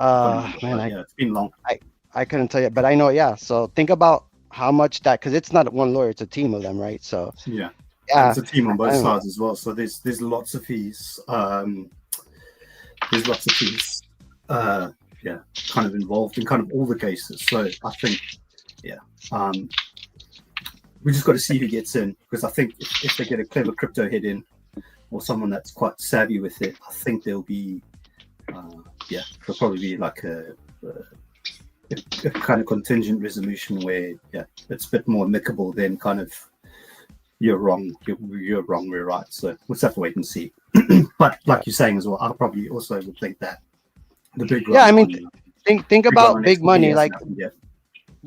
It's been long. I couldn't tell you, but I know. Yeah. So think about how much that, because it's not one lawyer; it's a team of them, right? So yeah, it's a team on both sides as well. So there's lots of fees. There's lots of fees. Kind of involved in kind of all the cases. So I think, we just got to see who gets in, because I think if they get a clever crypto head in, or someone that's quite savvy with it, I think there'll be, there'll probably be like a kind of contingent resolution where, it's a bit more amicable than kind of you're wrong, we're right. So we'll just have to wait and see. But like you're saying as well, I probably also would think that the big think about big money, like.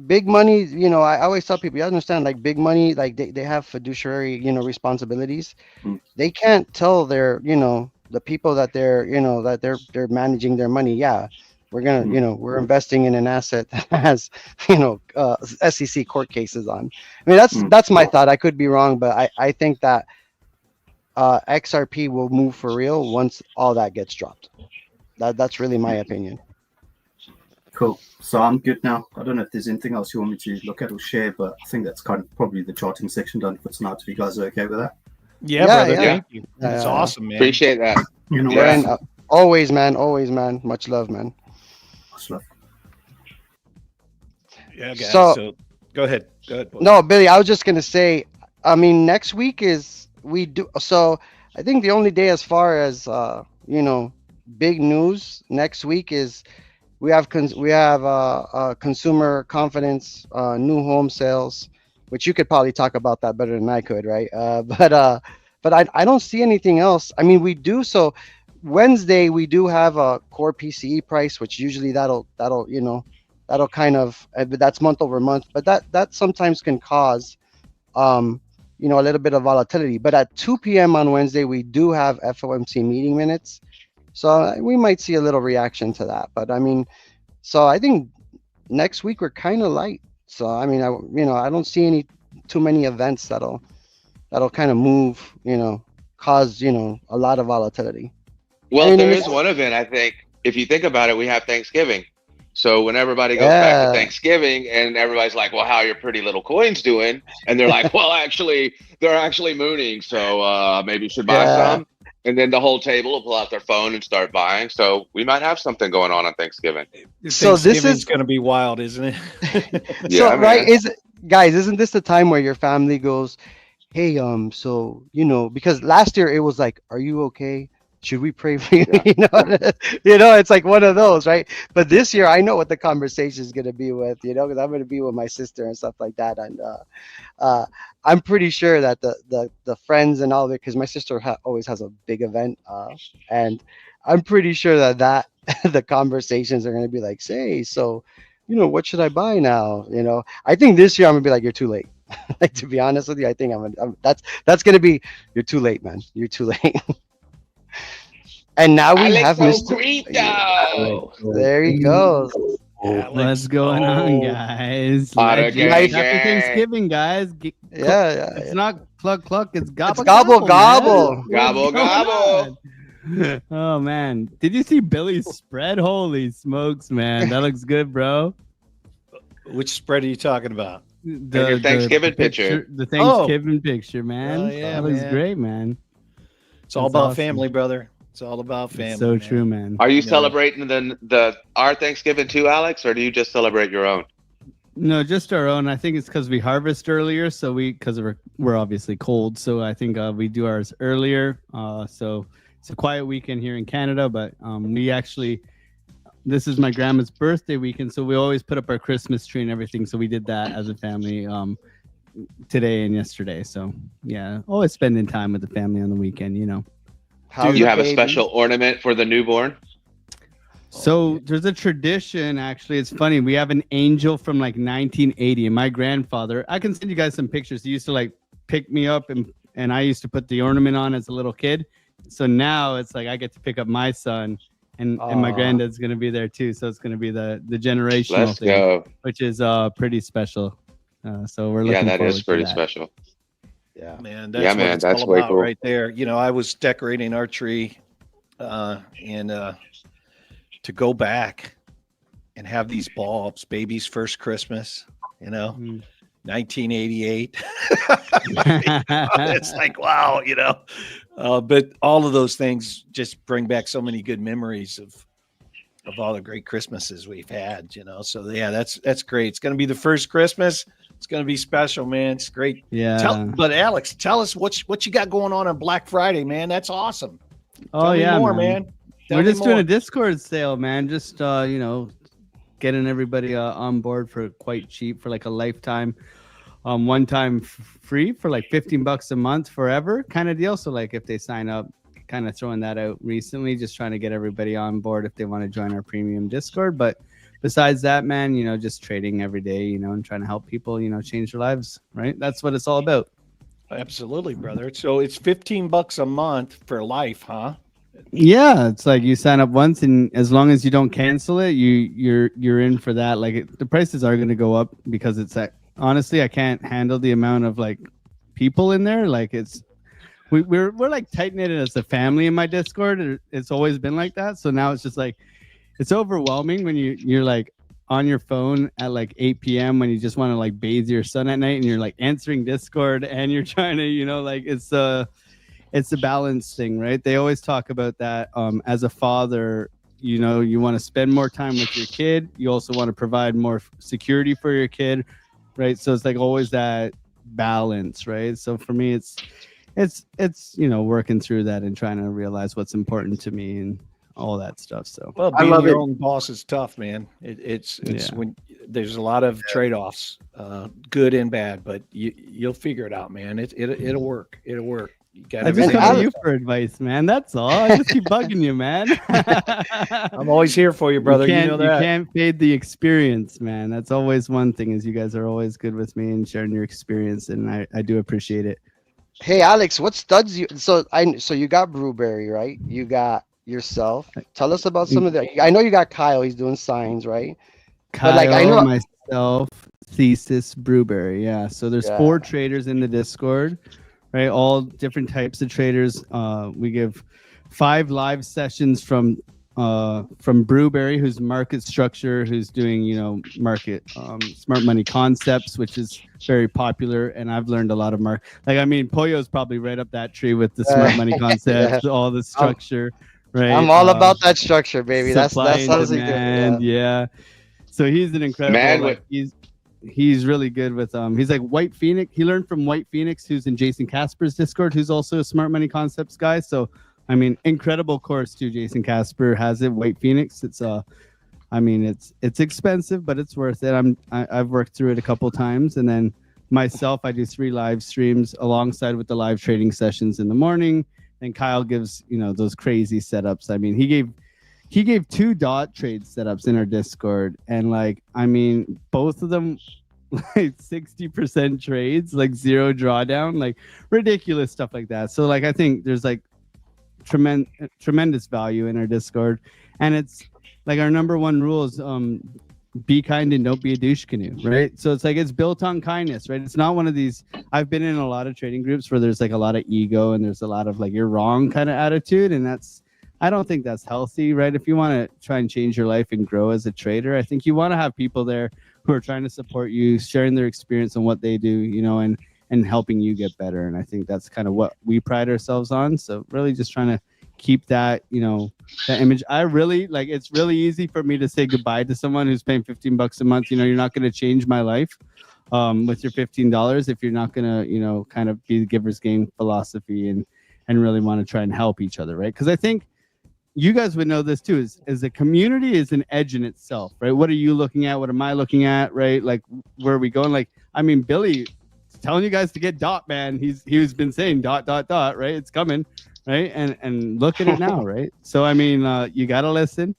Big money, I always tell people, you understand, like big money, like they have fiduciary, responsibilities. They can't tell their, the people that they're, that they're managing their money. Yeah, we're gonna, we're investing in an asset that has, SEC court cases on. I mean, that's my thought. I could be wrong, but I think that XRP will move for real once all that gets dropped. That's really my opinion. Cool. So I'm good now. I don't know if there's anything else you want me to look at or share, but I think that's kind of probably the charting section done for tonight. If you guys are okay with that. Yeah, brother. Thank you. That's awesome, man. Appreciate that. And, always, man. Much love, man. Much love. Yeah, guys. So go ahead. Boy. No, Billy, I was just gonna say, I mean, next week so I think the only day as far as big news next week is we have consumer confidence, new home sales, which you could probably talk about that better than I could, right? But I don't see anything else. I mean, we do. So Wednesday we do have a core PCE price, which usually that'll kind of, that's month over month, but that sometimes can cause a little bit of volatility. But at 2 p.m. on Wednesday we do have FOMC meeting minutes. So we might see a little reaction to that, but I mean, so I think next week we're kind of light. So I mean, I don't see too many events that'll kind of move, cause a lot of volatility. Well, there is one event, I think. If you think about it, we have Thanksgiving. So when everybody goes back to Thanksgiving, and everybody's like, "Well, how are your pretty little coins doing?" And they're like, "Well, actually, they're actually mooning, so maybe you should buy some." And then the whole table will pull out their phone and start buying. So we might have something going on Thanksgiving. So this is going to be wild, isn't it? Right? Isn't this the time where your family goes, "Hey, so because last year it was like, are you okay? Should we pray for you?" It's like one of those, right? But this year I know what the conversation is going to be with, because I'm going to be with my sister and stuff like that. And I'm pretty sure that the friends and all of it, because my sister always has a big event, and I'm pretty sure that the conversations are going to be like, "Say, so, what should I buy now?" I think this year I'm gonna be like, "You're too late." Like, to be honest with you, I think that's gonna be, "You're too late, man. You're too late." And now we have Mr. There he goes. What's going on, guys? Happy Thanksgiving, guys. It's not cluck, it's gobble. It's gobble. Gobble. Oh man, did you see Billy's spread? Holy smokes, man, that looks good, bro. Which spread are you talking about? The Thanksgiving picture. The Thanksgiving picture, man. Oh, yeah, that looks great, man. It's all about family, brother. It's all about family. It's so man. true, man. Are you No. celebrating our Thanksgiving too, Alex, or do you just celebrate your own? No, just our own. I think it's because we harvest earlier, so because we're obviously cold, so I think we do ours earlier. So it's a quiet weekend here in Canada, but we actually, this is my grandma's birthday weekend, so we always put up our Christmas tree and everything. So we did that as a family today and yesterday. So yeah, always spending time with the family on the weekend, you know. Do you have a special ornament for the newborn? So there's a tradition, actually. It's funny. We have an angel from like 1980, and my grandfather, I can send you guys some pictures. He used to like pick me up, and I used to put the ornament on as a little kid. So now it's like I get to pick up my son, and my granddad's going to be there too. So it's going to be the generational thing, which is pretty special. So we're looking forward to that. Yeah, that is pretty special. Yeah, man. That's all way about cool right there. You know, I was decorating our tree, and to go back and have these bulbs, baby's first Christmas, you know, 1988. It's like, wow, you know. But all of those things just bring back so many good memories of all the great Christmases we've had, you know. So yeah, that's great. It's going to be the first Christmas. It's going to be special, man. It's great. Yeah. But Alex, tell us what you got going on Black Friday, man. That's awesome. Tell me more, man. We're just doing a Discord sale, man. Just you know, getting everybody on board for quite cheap for like a lifetime, one-time free for like $15 a month forever kind of deal. So like if they sign up, kind of throwing that out recently, just trying to get everybody on board if they want to join our premium Discord. But besides that, man, you know, just trading every day, you know, and trying to help people, you know, change their lives, right? That's what it's all about. Absolutely, brother. So it's $15 a month for life, huh? Yeah, it's like you sign up once, and as long as you don't cancel it, you're in for that. Like the prices are going to go up because it's that. Honestly, I can't handle the amount of like people in there. Like we're like tight knit as a family in my Discord. It's always been like that. So now it's just like it's overwhelming when you're like on your phone at like 8 p.m. when you just want to like bathe your son at night, and you're like answering Discord and you're trying to, you know, like it's a balance thing, right? They always talk about that. As a father, you know, you want to spend more time with your kid. You also want to provide more security for your kid, right? So it's like always that balance, right? So for me, it's you know, working through that and trying to realize what's important to me and all that stuff. So well, being your own boss is tough, man. It's when there's a lot of trade-offs, good and bad, but you'll figure it out, man. It'll work. It'll work. I just come to you for advice, man. That's all. I just keep bugging you, man. I'm always here for you, brother. You know that. You can't fade the experience, man. That's always one thing, is you guys are always good with me and sharing your experience, and I do appreciate it. Hey, Alex, what studs you? So you got Brewberry, right? You got yourself. Tell us about some of the. I know you got Kyle. He's doing signs, right? Kyle, but like, I know myself, Thesis, Brewberry. Yeah. So there's 4 traders in the Discord. Right, all different types of traders. We give 5 live sessions from Brewberry, who's market structure, who's doing, you know, market smart money concepts, which is very popular. And I've learned a lot of like, I mean, Pollo's probably right up that tree with the smart money concepts, all the structure. Right, I'm all about that structure, baby. That's how demand. Yeah. So he's an incredible. Man, like, he's really good with he's like White Phoenix. He learned from White Phoenix, who's in Jason Casper's Discord, who's also a smart money concepts guy. So I mean, incredible course too. Jason Casper has it. White Phoenix. It's I mean, it's expensive, but it's worth it. I've worked through it a couple times, and then myself, I do 3 live streams alongside with the live trading sessions in the morning. And Kyle gives, you know, those crazy setups. I mean, he gave 2 dot trade setups in our Discord, and like, I mean, both of them like 60% trades, like 0 drawdown, like ridiculous stuff like that. So like, I think there's like tremendous value in our Discord, and it's like our number 1 rule is be kind and don't be a douche canoe, right? So it's like, it's built on kindness, right? It's not one of these. I've been in a lot of trading groups where there's like a lot of ego and there's a lot of like you're wrong kind of attitude, and I don't think that's healthy, right? If you want to try and change your life and grow as a trader, I think you want to have people there who are trying to support you, sharing their experience and what they do, you know, and helping you get better. And I think that's kind of what we pride ourselves on. So really just trying to keep that, that image. I really like, it's really easy for me to say goodbye to someone who's paying $15 a month. You're not going to change my life with your $15 if you're not going to, kind of be the giver's gain philosophy and really want to try and help each other. Right. Because I think you guys would know this too, is a community is an edge in itself, right? What are you looking at? What am I looking at? Right. Like, where are we going? Like, I mean, Billy telling you guys to get DOT, man. He's been saying DOT, right? It's coming. Right. And look at it now. Right. So, I mean, you got to listen.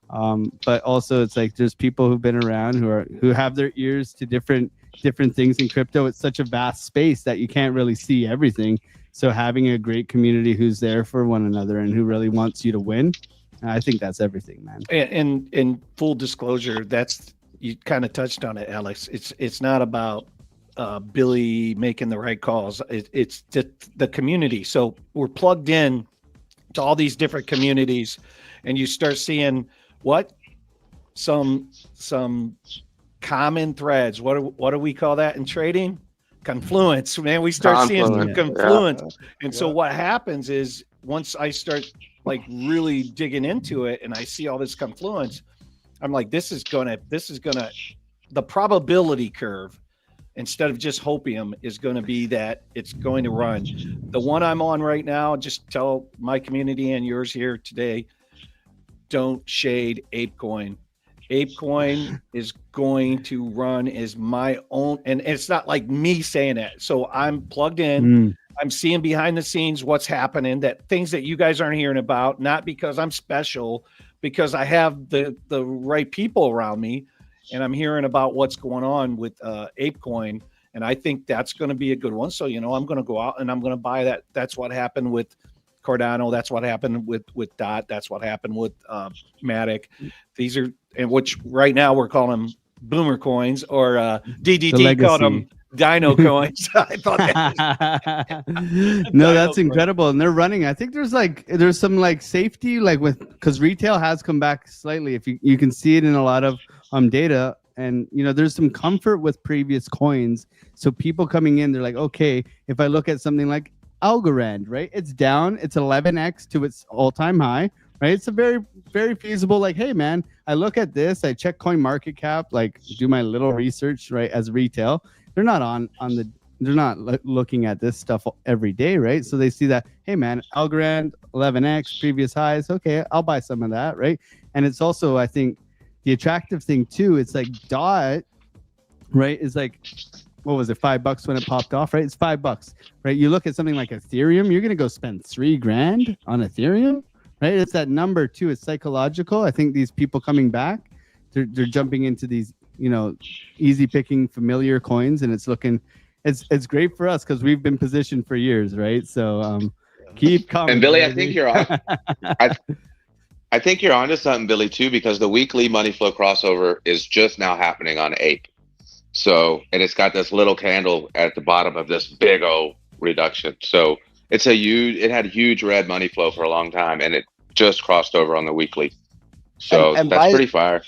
But also it's like, there's people who've been around who have their ears to different things in crypto. It's such a vast space that you can't really see everything. So having a great community who's there for one another and who really wants you to win, I think that's everything, man. And in full disclosure, that's, you kind of touched on it, Alex. It's not about Billy making the right calls. It's the community. So we're plugged in to all these different communities, and you start seeing some common threads. What do we call that in trading? Confluence, man. We start seeing some confluence. And so what happens is, once I start like really digging into it and I see all this confluence, I'm like, this is gonna the probability curve, instead of just hopium, is going to be that it's going to run. The one I'm on right now, just tell my community and yours here today, don't shade ApeCoin. ApeCoin is going to run as my own, and it's not like me saying that. So I'm plugged in. I'm seeing behind the scenes what's happening, that things that you guys aren't hearing about, not because I'm special, because I have the right people around me, and I'm hearing about what's going on with ApeCoin. And I think that's going to be a good one. So, I'm going to go out and I'm going to buy that. That's what happened with Cardano. That's what happened with DOT. That's what happened with Matic. These are, and which right now we're calling them boomer coins, or DDT called them Dino coins. I thought that no, that's incredible. And they're running. I think there's some like safety, like because retail has come back slightly. If you can see it in a lot of data, and there's some comfort with previous coins. So people coming in, they're like, okay, if I look at something like Algorand, right? It's down. It's 11x to its all-time high, right? It's a very, very feasible. Like, hey, man, I look at this. I check Coin Market Cap, like do my little research, right? As retail, they're not they're not looking at this stuff every day, right? So they see that, hey, man, Algorand 11x previous highs. Okay, I'll buy some of that, right? And it's also, I think, the attractive thing too. It's like DOT, right? Is like, what was it, $5 when it popped off, right? It's $5, right? You look at something like Ethereum, you're gonna go spend $3,000 on Ethereum, right? It's that number too. It's psychological. I think these people coming back, they're jumping into these, easy picking familiar coins, and it's it's great for us because we've been positioned for years, right? So keep coming. And Billy, baby. I think you're on. I think you're onto something, Billy, too, because the weekly money flow crossover is just now happening on Ape. So, and it's got this little candle at the bottom of this big O reduction. So it had huge red money flow for a long time, and it just crossed over on the weekly. So that's pretty fire.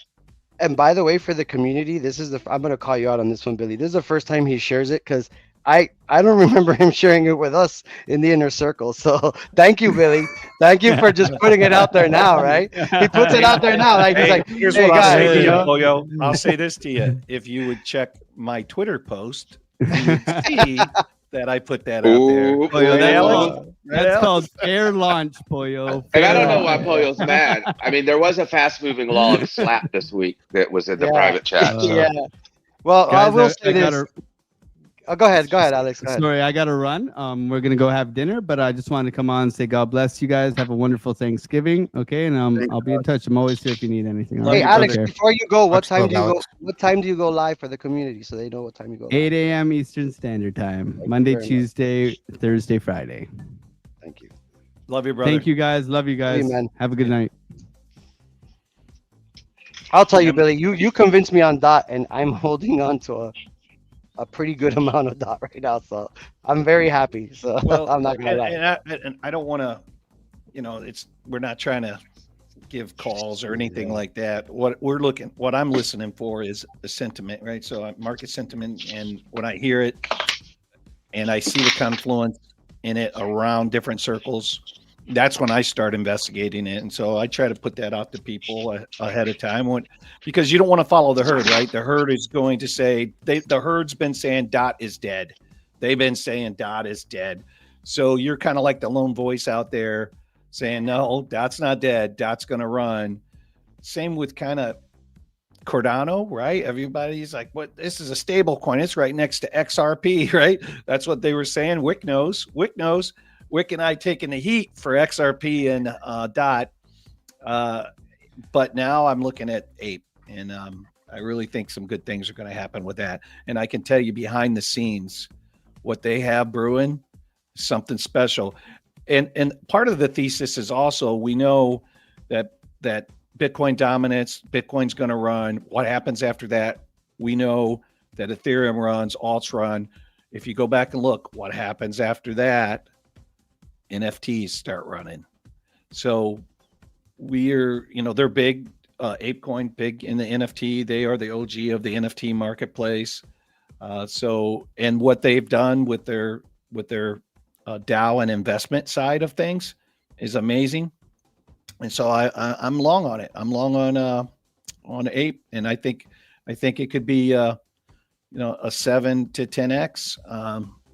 And by the way, for the community, I'm going to call you out on this one, Billy. This is the first time he shares it, because I don't remember him sharing it with us in the inner circle. So thank you, Billy. Thank you for just putting it out there now, right? He puts it out there now. Like, he's like, here's hey, what I'll say guys, to you, Pollo. I'll say this to you. If you would check my Twitter post, you would see that I put that out there. Pollo, that's called fair launch, Pollo. And I don't know why Pollo's mad. I mean, there was a fast-moving log slap this week that was in the private chat. So. Yeah. Well, guys, I will say this. Go ahead, Alex. Go ahead. Sorry, I got to run. We're gonna go have dinner, but I just wanted to come on and say God bless you guys. Have a wonderful Thanksgiving, okay? And I'll be in touch. I'm always here if you need anything. Hey, Alex, before you go, what time do you go? What time do you go live for the community so they know what time you go? 8 a.m. Eastern Standard Time, Monday, Tuesday, Thursday, Friday. Thank you. Love you, brother. Thank you, guys. Love you guys. Hey, man. Have a good night. I'll tell you, Billy. You convinced me on DOT, and I'm holding on to a pretty good amount of DOT right now, so I'm very happy. So I'm not gonna lie. And I don't want to, we're not trying to give calls or anything like that. What I'm listening for is the sentiment, right? So market sentiment, and when I hear it and I see the confluence in it around different circles, that's when I start investigating it. And so I try to put that out to people ahead of time because you don't want to follow the herd, right? The herd is going to say the herd's been saying DOT is dead. They've been saying DOT is dead. So you're kind of like the lone voice out there saying, no, DOT's not dead. DOT's going to run. Same with kind of Cardano, right? Everybody's like, what? This is a stable coin. It's right next to XRP, right? That's what they were saying. Wick knows. Wick and I taking the heat for XRP and DOT. But now I'm looking at Ape, and I really think some good things are going to happen with that. And I can tell you behind the scenes, what they have brewing, something special. And part of the thesis is also we know that Bitcoin dominates, Bitcoin's going to run. What happens after that? We know that Ethereum runs, alts run. If you go back and look, what happens after that? NFTs start running. So they're big, ApeCoin, big in the NFT. They are the OG of the NFT marketplace. And what they've done with their DAO and investment side of things is amazing. And so I'm long on it. I'm long on Ape, and I think it could be a 7 to 10x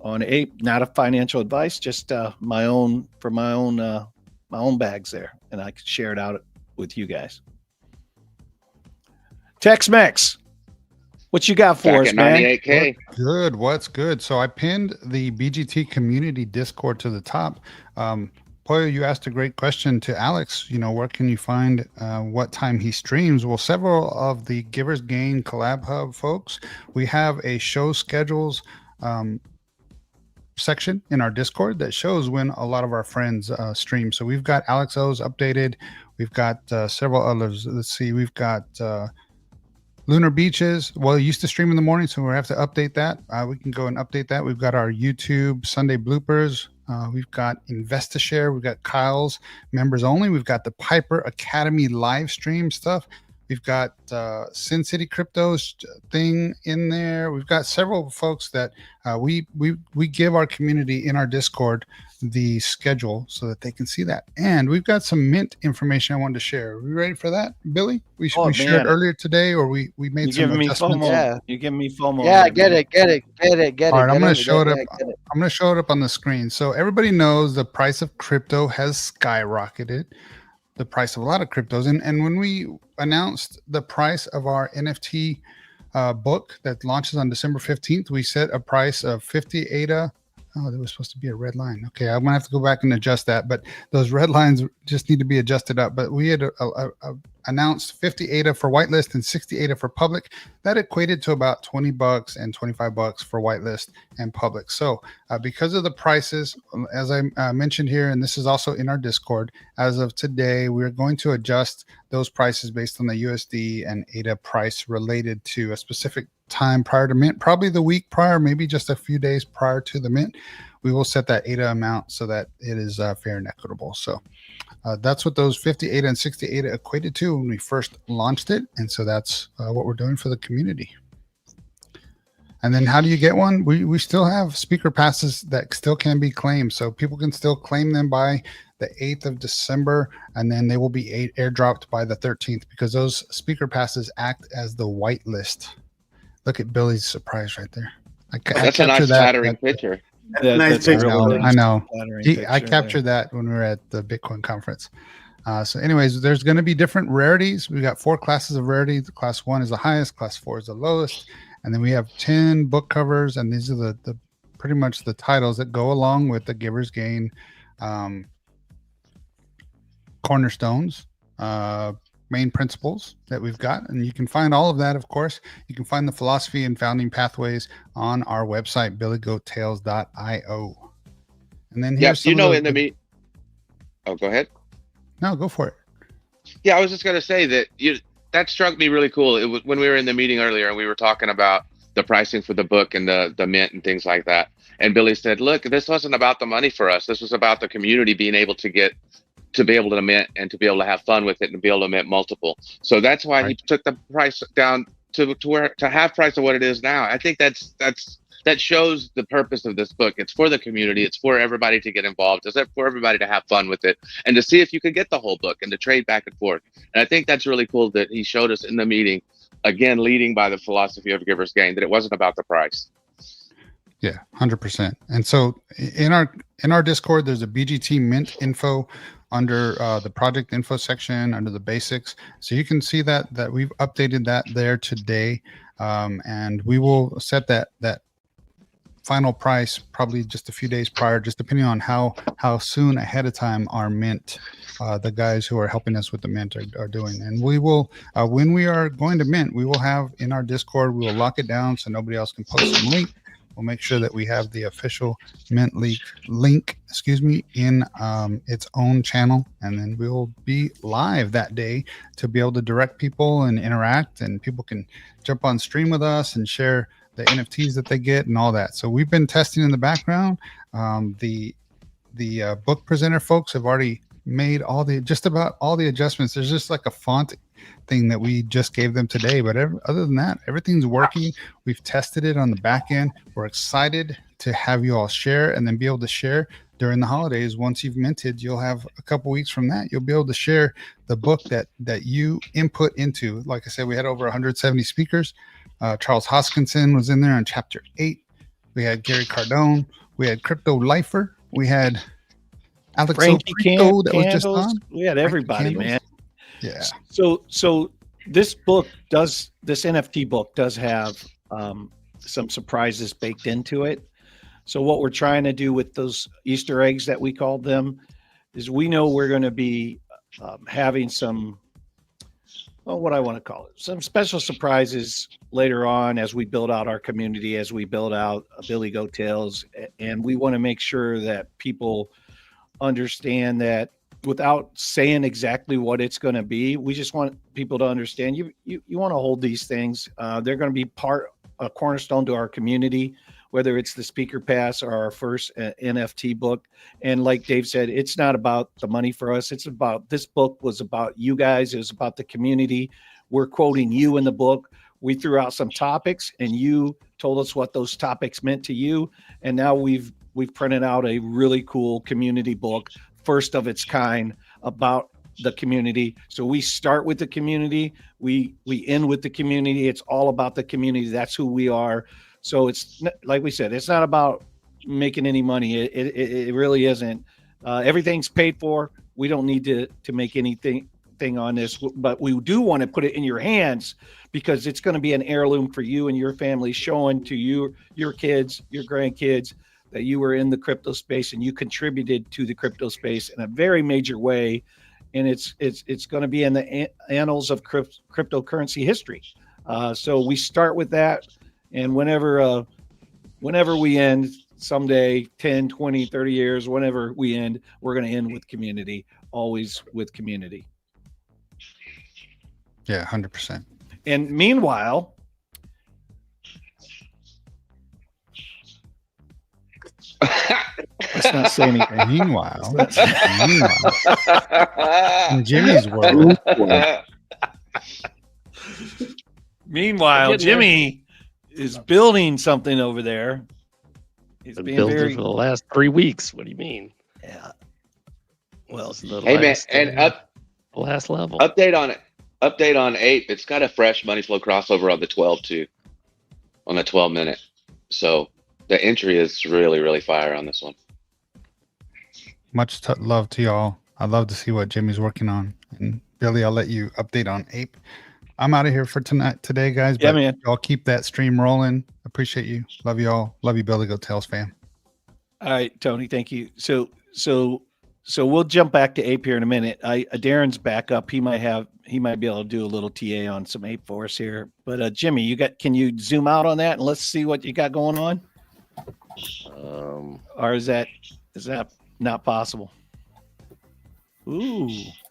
on Ape. Not a financial advice, just my own bags there, and I could share it out with you guys. Tex-Mex, what you got for us, man? 98K. What's good? So I pinned the BGT community Discord to the top. Pollo, you asked a great question to Alex. Where can you find what time he streams? Well, several of the Givers Gain Collab Hub folks, we have a show schedules section in our Discord that shows when a lot of our friends stream. So we've got Alex O's updated. We've got several others. Let's see. We've got Lunar Beaches. Well, it used to stream in the morning, so we'll have to update that. We can go and update that. We've got our YouTube Sunday bloopers. We've got InvestaShare. We've got Kyle's members only. We've got the Piper Academy live stream stuff. We've got Sin City Crypto's thing in there. We've got several folks that we give our community in our Discord the schedule so that they can see that. And we've got some mint information I wanted to share. Are we ready for that, Billy? We shared earlier today, or we made some adjustments. Yeah. You're giving me FOMO. Yeah, get it. All right, I'm going to show it up. I'm going to show it up on the screen. So everybody knows the price of crypto has skyrocketed. The price of a lot of cryptos. And when we announced the price of our NFT book that launches on December 15th, we set a price of 50 ADA. Oh, there was supposed to be a red line. Okay, I'm gonna have to go back and adjust that, but those red lines just need to be adjusted up. But we had announced 50 ADA for whitelist and 60 ADA for public. That equated to about $20 and $25 for whitelist and public. So because of the prices, as I mentioned here, and this is also in our Discord, as of today, we're going to adjust those prices based on the USD and ADA price related to a specific time prior to mint, probably the week prior, maybe just a few days prior to the mint. We will set that ADA amount so that it is fair and equitable. So that's what those 50 ADA and 60 ADA equated to when we first launched it. And so that's what we're doing for the community. And then how do you get one? We still have speaker passes that still can be claimed. So people can still claim them by the 8th of December, and then they will be airdropped by the 13th because those speaker passes act as the whitelist. Look at Billy's surprise right there. That's a nice flattering picture. Nice picture. I know. I captured that when we were at the Bitcoin conference. So anyways, there's going to be different rarities. We got 4 classes of rarity. Class 1 is the highest. Class 4 is the lowest. And then we have 10 book covers. And these are the pretty much the titles that go along with the Giver's Gain cornerstones, main principles that we've got. And you can find all of that, of course. You can find the philosophy and founding pathways on our website, billygoattails.io. And then here's in the meet. Oh, go ahead. No, go for it. Yeah, I was just going to say that struck me really cool. It was when we were in the meeting earlier and we were talking about the pricing for the book and the mint and things like that. And Billy said, look, this wasn't about the money for us. This was about the community being able to be able to mint and to be able to have fun with it and be able to mint multiple. So that's why he took the price down to half price of what it is now. I think that's that shows the purpose of this book. It's for the community. It's for everybody to get involved. It's for everybody to have fun with it and to see if you could get the whole book and to trade back and forth. And I think that's really cool that he showed us in the meeting, again, leading by the philosophy of giver's gain, that it wasn't about the price. Yeah, 100%. And so in our Discord, there's a BGT Mint info under the project info section under the basics. So you can see that we've updated that there today. And we will set that final price probably just a few days prior, just depending on how soon ahead of time our mint, the guys who are helping us with the mint are doing. And we will, when we are going to mint, we will have in our Discord, we will lock it down so nobody else can post some link. We'll make sure that we have the official mint link, in its own channel, and then we'll be live that day to be able to direct people and interact, and people can jump on stream with us and share the NFTs that they get and all that. So we've been testing in the background. The book presenter folks have already made just about all the adjustments. There's just like a font thing that we just gave them today, but other than that, everything's working. We've tested it on the back end. We're excited to have you all share and then be able to share during the holidays. Once you've minted, you'll have a couple weeks from that, you'll be able to share the book that you input into. Like I said, we had over 170 speakers. Charles Hoskinson was in there on chapter 8. We had Gary Cardone. We had Crypto Lifer. We had Alex Frankie O'Crypto that was just Candles. on. We had everybody, man. Yeah. So this NFT book does have some surprises baked into it. So what we're trying to do with those Easter eggs that we called them is we know we're going to be having some, what I want to call it, some special surprises later on as we build out our community, as we build out Billy Goat Tales. And we want to make sure that people understand that without saying exactly what it's going to be, we just want people to understand you want to hold these things. They're going to be a cornerstone to our community, whether it's the speaker pass or our first NFT book. And like Dave said, it's not about the money for us. This book was about you guys. It was about the community. We're quoting you in the book. We threw out some topics and you told us what those topics meant to you. And now we've printed out a really cool community book, first of its kind, about the community. So we start with the community, we end with the community. It's all about the community. That's who we are. So it's like we said, it's not about making any money. It really isn't. Everything's paid for. We don't need to make anything on this, but we do want to put it in your hands because it's going to be an heirloom for you and your family, showing to your kids, your grandkids, that you were in the crypto space and you contributed to the crypto space in a very major way. And it's going to be in the annals of cryptocurrency history. So we start with that. And whenever we end someday, 10, 20, 30 years, whenever we end, we're going to end with community, always with community. Yeah, 100%. And meanwhile, let's not say anything. Meanwhile, in Jimmy's world. Meanwhile, Jimmy is building something over there. He's Been being building very for the last 3 weeks. What do you mean? Yeah. Well, Hey man, and last level. Update on Ape. It's got a fresh money flow crossover on the 12 too, on the 12 minute. So the entry is really, really fire on this one. Much love to y'all. I'd love to see what Jimmy's working on. And Billy, I'll let you update on Ape. I'm out of here for today, guys. Yeah, but man. Y'all keep that stream rolling. Appreciate you. Love you all. Love you, Billy Goat Tales fam. All right, Tony, thank you. So we'll jump back to Ape here in a minute. Darren's back up. He might be able to do a little TA on some Ape for us here. But Jimmy, can you zoom out on that and let's see what you got going on? Or is that not possible? Ooh.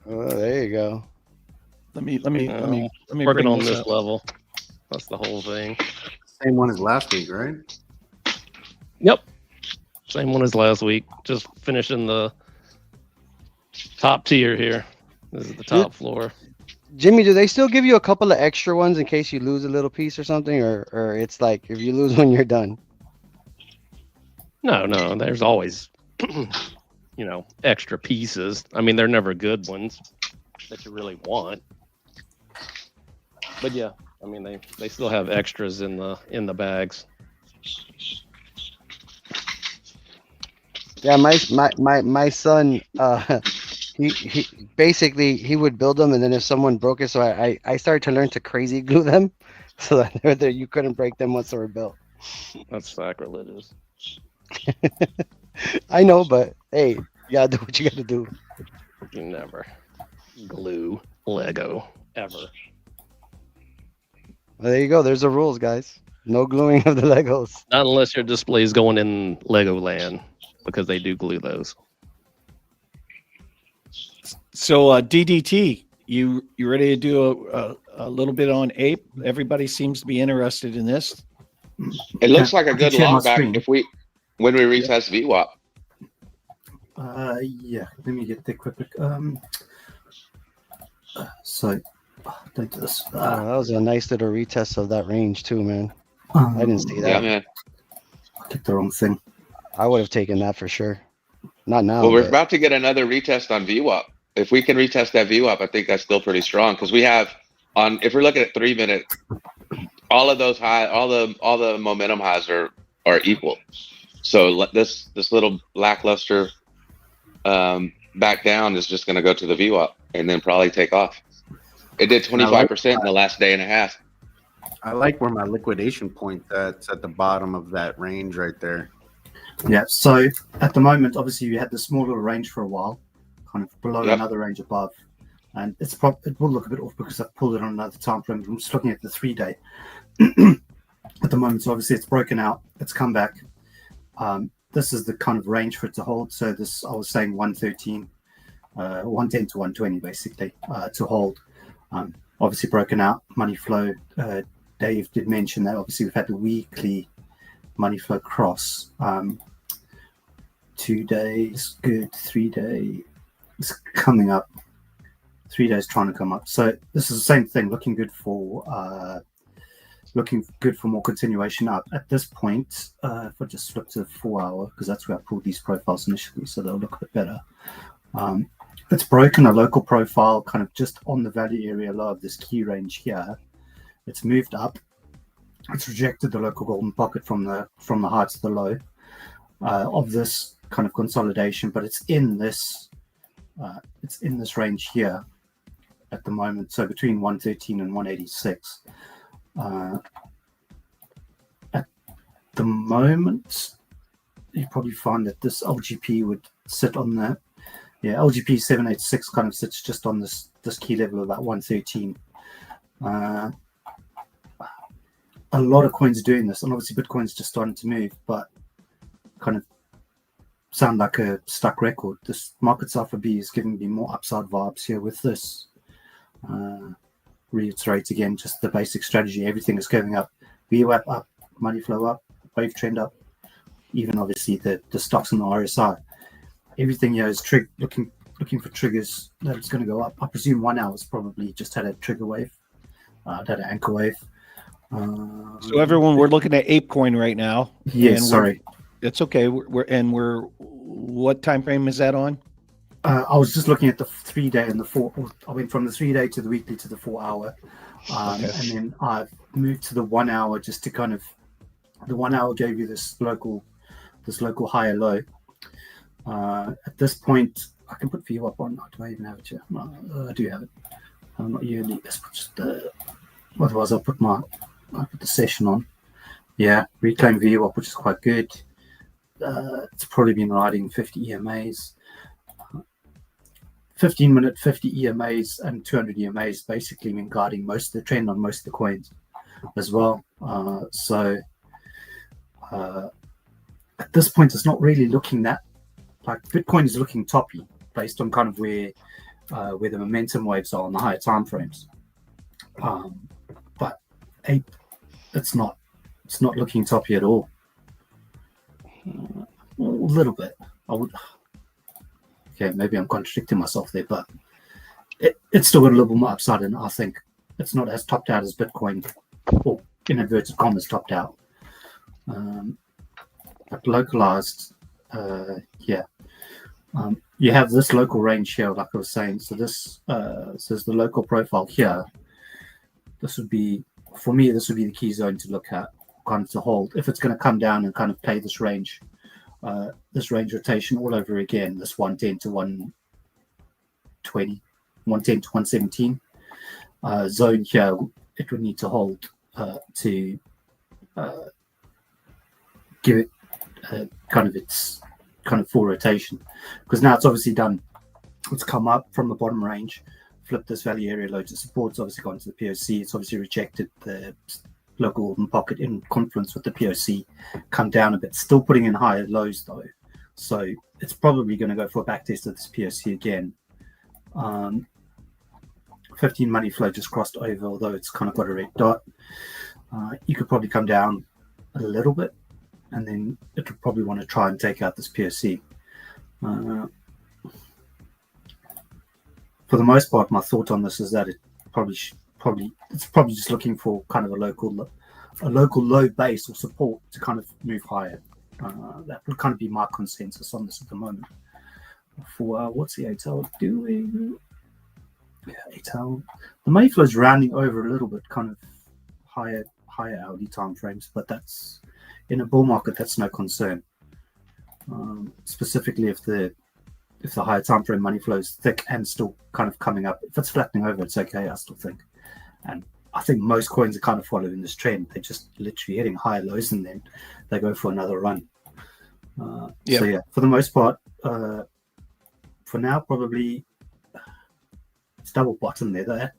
Oh, there you go. Let me working on this level. That's the whole thing. Same one as last week, right? Yep. Same one as last week. Just finishing the top tier here. This is the top floor. Jimmy, do they still give you a couple of extra ones in case you lose a little piece or something, or it's like if you lose one, you're done? No, there's always, extra pieces. I mean, they're never good ones that you really want. But yeah, I mean, they still have extras in the bags. Yeah, my son, he basically he would build them, and then if someone broke it, so I started to learn to crazy glue them, so that they're there, you couldn't break them once they were built. That's sacrilegious. I know, but hey, you gotta do what you gotta do. You never glue Lego ever. Well, there you go. There's the rules, guys. No gluing of the Legos. Not unless your display is going in Legoland, because they do glue those. So DDT, you ready to do a little bit on ape? Everybody seems to be interested in this. It looks like a I can good share my long back screen. when we retest VWAP. Yeah, let me get the quick. So, don't do this. Oh, that was a nice little retest of that range too, man. I didn't see that. Yeah, man. I clicked the wrong thing. I would have taken that for sure. Not now. Well, we're but- about to get another retest on VWAP. If we can retest that VWAP, I think that's still pretty strong because we have if we're looking at 3 minute, all of those high, all the momentum highs are equal. So this little lackluster back down is just going to go to the VWAP and then probably take off. It did 25% in the last day and a half. I like where my liquidation point that's at the bottom of that range right there. Yeah, so at the moment, obviously, you had the small little range for a while, kind of below Yep. another range above. And it will look a bit off because I've pulled it on another time frame. I'm just looking at the 3-day. At the moment, so obviously, it's broken out. It's come back. This is the kind of range for it to hold. So this, I was saying 113, 110 to 120, basically, to hold. Obviously, broken out. Money flow. Dave did mention that. Obviously, we've had the weekly money flow cross. 2 days, good. 3 day is coming up. 3 days trying to come up. So this is the same thing, looking good for more continuation up. At this point, if I just flip to the 4 hour, because that's where I pulled these profiles initially, so they'll look a bit better. It's broken a local profile kind of just on the value area low of this key range here. It's moved up. It's rejected the local golden pocket from the high to the low of this kind of consolidation, but it's in this range here at the moment. So between 113 and 186. At the moment, you probably find that this LGP would sit on that. Yeah, LGP 786 kind of sits just on this key level of about 113. A lot of coins doing this, and obviously Bitcoin's just starting to move, but kind of sound like a stuck record. This market alpha B is giving me more upside vibes here with this. Reiterate again, just the basic strategy. Everything is going up. VWAP up, money flow up, wave trend up. Even obviously the stocks on the RSI. Everything here is looking for triggers that it's going to go up. I presume 1 hour's probably just had a trigger wave, had an anchor wave. So everyone, we're looking at ApeCoin right now. Yes, and sorry. It's okay. We're what time frame is that on? I was just looking at the 3 day and the 4. I went from the 3 day to the weekly to the 4 hour, and then I've moved to the 1 hour just to kind of. The 1 hour gave you this local higher low. At this point, I can put VWAP on. Do I even have it here? No, I do have it. I'm not yearly. Let's put just otherwise I'll put the session on. Yeah, reclaim VWAP, which is quite good. It's probably been riding 50 EMAs. 15-minute 50 EMAs and 200 EMAs basically been guiding most of the trend on most of the coins as well. So at this point, it's not really looking that like Bitcoin is looking toppy based on kind of where the momentum waves are on the higher time frames. But Ape, it's not looking toppy at all. A little bit. Okay, maybe I'm contradicting myself there, but it's still got a little bit more upside, and I think it's not as topped out as Bitcoin, or in inverted commas topped out. but localized, yeah. You have this local range here, like I was saying. So this says the local profile here. This would be, for me, this would be the key zone to look at, kind of to hold. If it's going to come down and kind of play this range rotation all over again, this 110 to 120, 110 to 117 zone here, it would need to hold to give it kind of its kind of full rotation, because now it's obviously done. It's come up from the bottom range, flipped this value area low to support. It's obviously gone to the POC. It's obviously rejected the local golden pocket in confluence with the POC, come down a bit, still putting in higher lows though. So it's probably going to go for a back test of this POC again. 15 money flow just crossed over, although it's kind of got a red dot. You could probably come down a little bit, and then it would probably want to try and take out this POC. For the most part, my thought on this is that it it's probably just looking for kind of a local low base or support to kind of move higher. That would kind of be my consensus on this at the moment. For what's the ATL doing? Yeah, ATL. The Mayflow is rounding over a little bit, kind of higher hourly time frames, but that's in a bull market. That's no concern. Specifically, if the higher time frame money flow is thick and still kind of coming up. If it's flattening over, it's okay, I still think. And I think most coins are kind of following this trend. They're just literally hitting higher lows and then they go for another run. So yeah, for the most part, for now, probably it's double bottom there.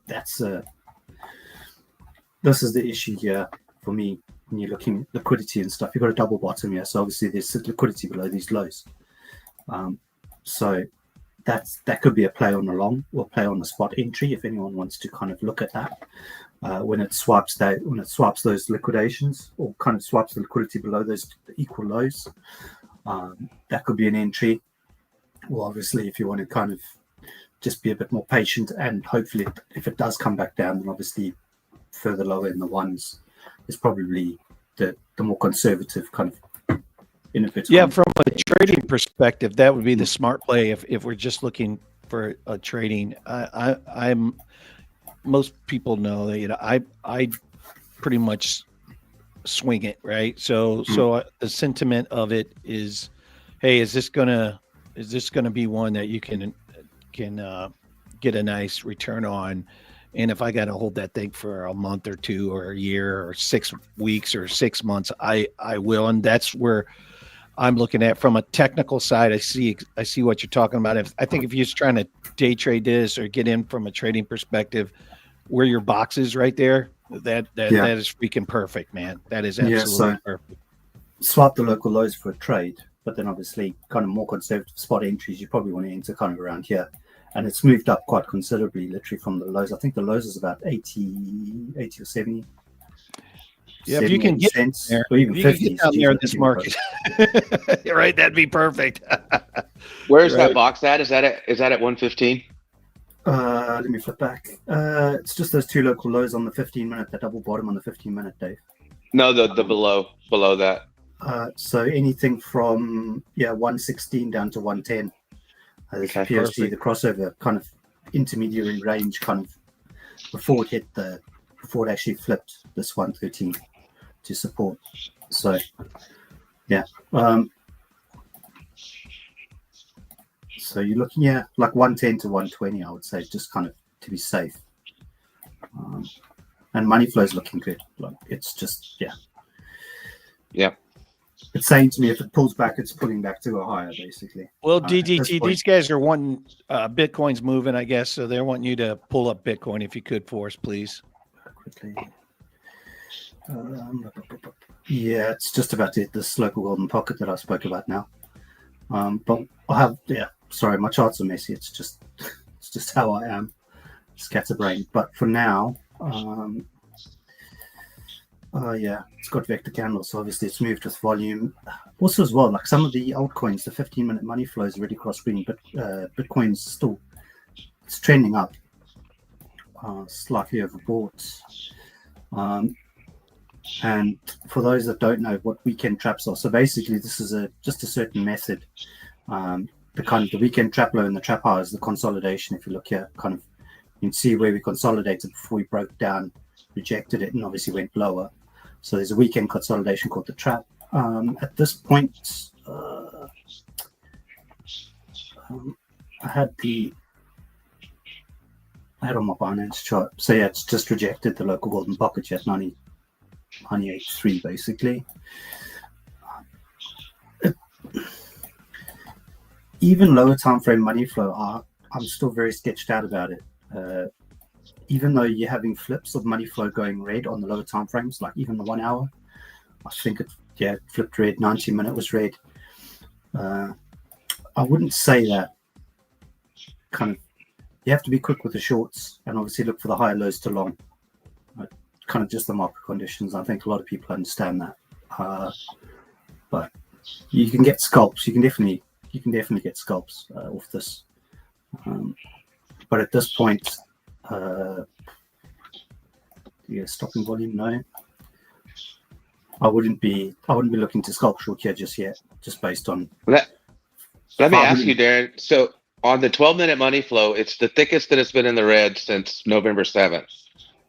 This is the issue here for me when you're looking at liquidity and stuff. You've got a double bottom here, so obviously there's liquidity below these lows. So that could be a play on the long or play on the spot entry if anyone wants to kind of look at that when it swaps those liquidations or kind of swaps the liquidity below those equal lows. That could be an entry. Well, obviously, if you want to kind of just be a bit more patient and hopefully, if it does come back down, then obviously further lower in the ones is probably the more conservative kind of. Yeah, from a trading perspective, that would be the smart play if we're just looking for a trading. I'm most people know that I pretty much swing it, right? So the sentiment of it is, hey, is this gonna be one that you can get a nice return on? And if I got to hold that thing for a month or two or a year or 6 weeks or 6 months, I will, and that's where I'm looking at from a technical side. I see what you're talking about. I think if you're just trying to day trade this or get in from a trading perspective, where your box is right there, that is freaking perfect, man. That is absolutely perfect. Swap the local lows for a trade, but then obviously kind of more conservative spot entries, you probably want to enter kind of around here. And it's moved up quite considerably, literally from the lows. I think the lows is about 80 or 70. Yeah, if you can get there, or even 50 get down there in this market, right? That'd be perfect. Where's that box at? Is that at 115? Let me flip back. It's just those two local lows on the 15-minute, the double bottom on the 15-minute, Dave. No, the below that. So anything from 116 down to 110. There's POC, perfect. The crossover kind of intermediary range, kind of before it actually flipped this 113 to support. So yeah. So you're looking at like 110 to 120, I would say, just kind of to be safe. And money flow is looking good. Like it's just yeah. It's saying to me if it pulls back, it's pulling back to a higher, basically. Well, DDT, these guys are wanting Bitcoin's moving, I guess, so they're wanting you to pull up Bitcoin if you could for us, please. Quickly. Yeah, it's just about to hit this local golden pocket that I spoke about now. But I have, sorry, my charts are messy. It's just how I am, scatterbrained. But for now, it's got vector candles, so obviously it's moved with volume. Also as well, like some of the altcoins, the 15-minute money flow is already cross green, but Bitcoin's still, it's trending up, slightly overbought. And for those that don't know what weekend traps are, so basically this is just a certain method. The weekend trap low and the trap high is the consolidation. If you look here, kind of you can see where we consolidated before we broke down, rejected it, and obviously went lower. So there's a weekend consolidation called the trap. At this point, I had on my Binance chart. So yeah, it's just rejected the local golden pocket at 98.3 basically. Even lower time frame money flow, I'm still very sketched out about it. Even though you're having flips of money flow going red on the lower time frames, like even the 1 hour, I think it flipped red. 90-minute was red. I wouldn't say that. Kind of, you have to be quick with the shorts and obviously look for the high lows to long. Kind of just the market conditions. I think a lot of people understand that. But you can get scalps. You can definitely get scalps off this. But at this point, stopping volume, no. I wouldn't be looking to scalp short here just yet, just based on. Let me ask you, Darren. So on the 12-minute money flow, it's the thickest that it's been in the red since November 7th.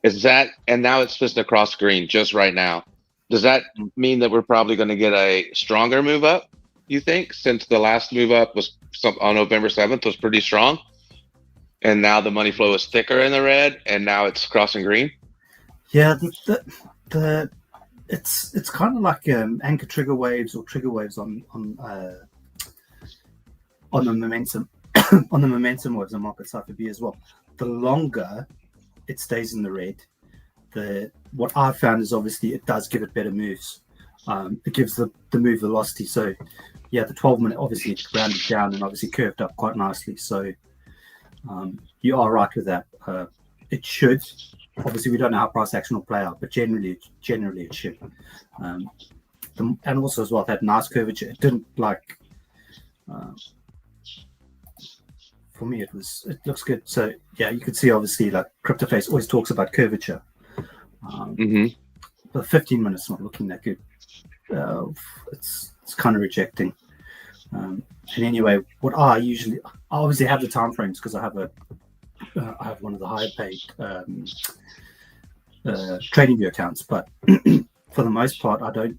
Is that, and now it's just across green just right now. Does that mean that we're probably going to get a stronger move up, you think, since the last move up was on November 7th was pretty strong? And now the money flow is thicker in the red, and now it's crossing green? Yeah, it's kind of like anchor trigger waves or trigger waves on the momentum on the momentum waves on market cypher B as well. The longer it stays in the red, what I've found is obviously it does give it better moves. It gives the move velocity. So yeah, the 12-minute obviously it's rounded down and obviously curved up quite nicely. So you are right with that. It should. Obviously, we don't know how price action will play out, but generally it should. And also as well, it had nice curvature. It didn't like. For me, it looks good. So yeah, you could see obviously like CryptoFace always talks about curvature. But 15 minutes not looking that good. It's kind of rejecting. And anyway, what I obviously have the time frames because I have one of the higher paid trading view accounts, but for the most part, I don't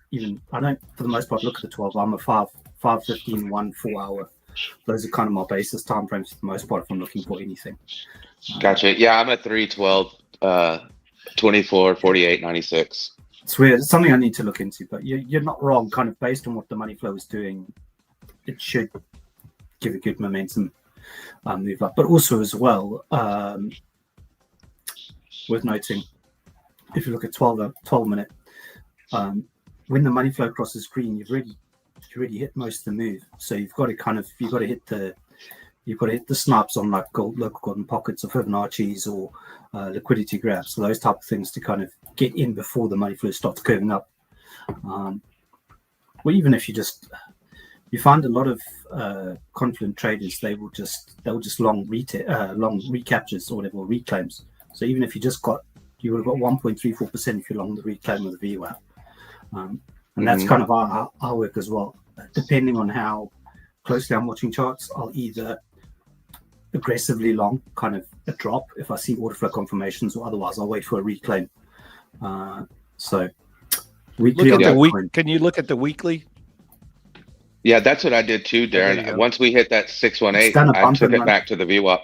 for the most part look at the 12. I'm a 5, 15, 1, 4 hour. Those are kind of my basis time frames for the most part if I'm looking for anything. Gotcha. Yeah, I'm at 3, 12, 24, 48, 96. It's weird. It's something I need to look into, but you're not wrong. Kind of based on what the money flow is doing, it should give a good momentum move up. But also as well, worth noting, if you look at 12-minute, when the money flow crosses green, you've already hit most of the move. So you've got to hit the snipes on like local golden pockets or Fibonacci's or liquidity grabs. So those type of things to kind of get in before the money flow starts curving up. Or even if you find a lot of confident traders, they will just long recaptures or whatever, or reclaims. So even if you would have got 1.34% if you're long the reclaim of the VWAP. And that's kind of our work as well. Depending on how closely I'm watching charts, I'll either aggressively long kind of a drop if I see order flow confirmations, or otherwise I'll wait for a reclaim. So weekly. Look at the week. Can you look at the weekly? Yeah, that's what I did too, Darren. Once we hit that 618, I took it back to the VWAP.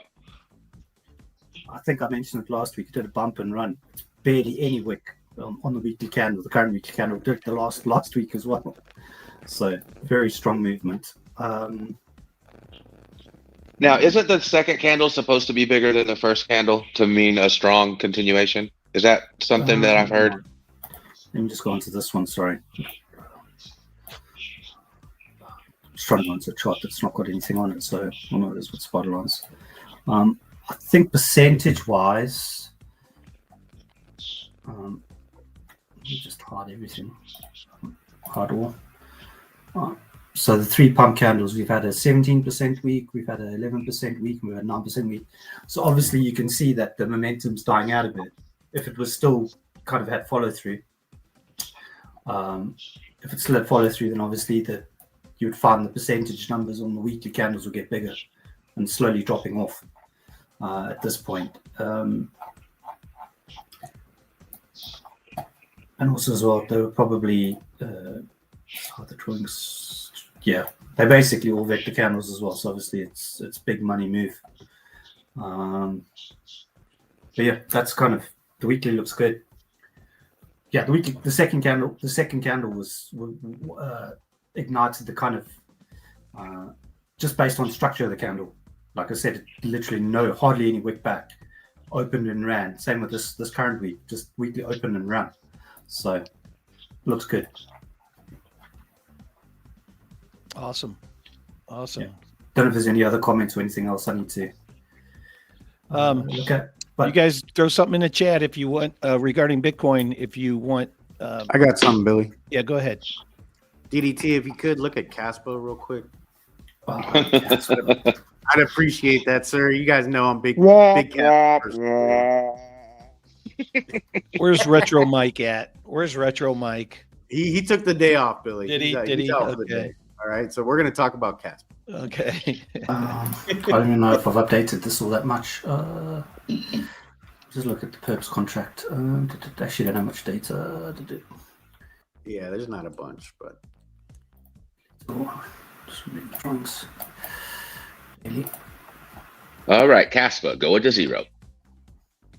I think I mentioned it last week. It did a bump and run. It's barely any wick on the weekly candle. The current weekly candle did the last week as well. So very strong movement. Now, isn't the second candle supposed to be bigger than the first candle to mean a strong continuation? Is that something that I've heard? Let me just go on to this one. Sorry. Just trying to go into a chart that's not got anything on it, so I know it is with spider lines. I think percentage-wise, let me just hide everything. Hide all. So the 3 pump candles, we've had a 17% week, we've had an 11% week, and we've had 9% week. So obviously you can see that the momentum's dying out a bit. If it was still kind of had follow through, If it's still at follow through, then obviously you would find the percentage numbers on the weekly candles will get bigger and slowly dropping off at this point. And also as well, they were probably the drawings. Yeah, they're basically all vector candles as well. So obviously it's big money move. But yeah, that's kind of the weekly looks good. Yeah, the second candle was ignited the kind of just based on structure of the candle. Like I said, literally hardly any wick back, opened and ran. Same with this current week, just weekly open and run. So looks good. Awesome. Yeah. Don't know if there's any other comments or anything else I need to look at. But you guys throw something in the chat if you want regarding Bitcoin. If you want, I got something, Billy. Yeah, go ahead. DDT, if you could look at Caspa real quick. I'd appreciate that, sir. You guys know I'm big cap. Where's Retro Mike at? Where's Retro Mike? He took the day off, Billy. Did he? He's out for the day. All right, so we're going to talk about Caspa. Okay. I don't even know if I've updated this all that much. Just look at the perps contract. Actually, don't have much data. Yeah, there's not a bunch, but. Drawings. All right, Caspa, go into 0.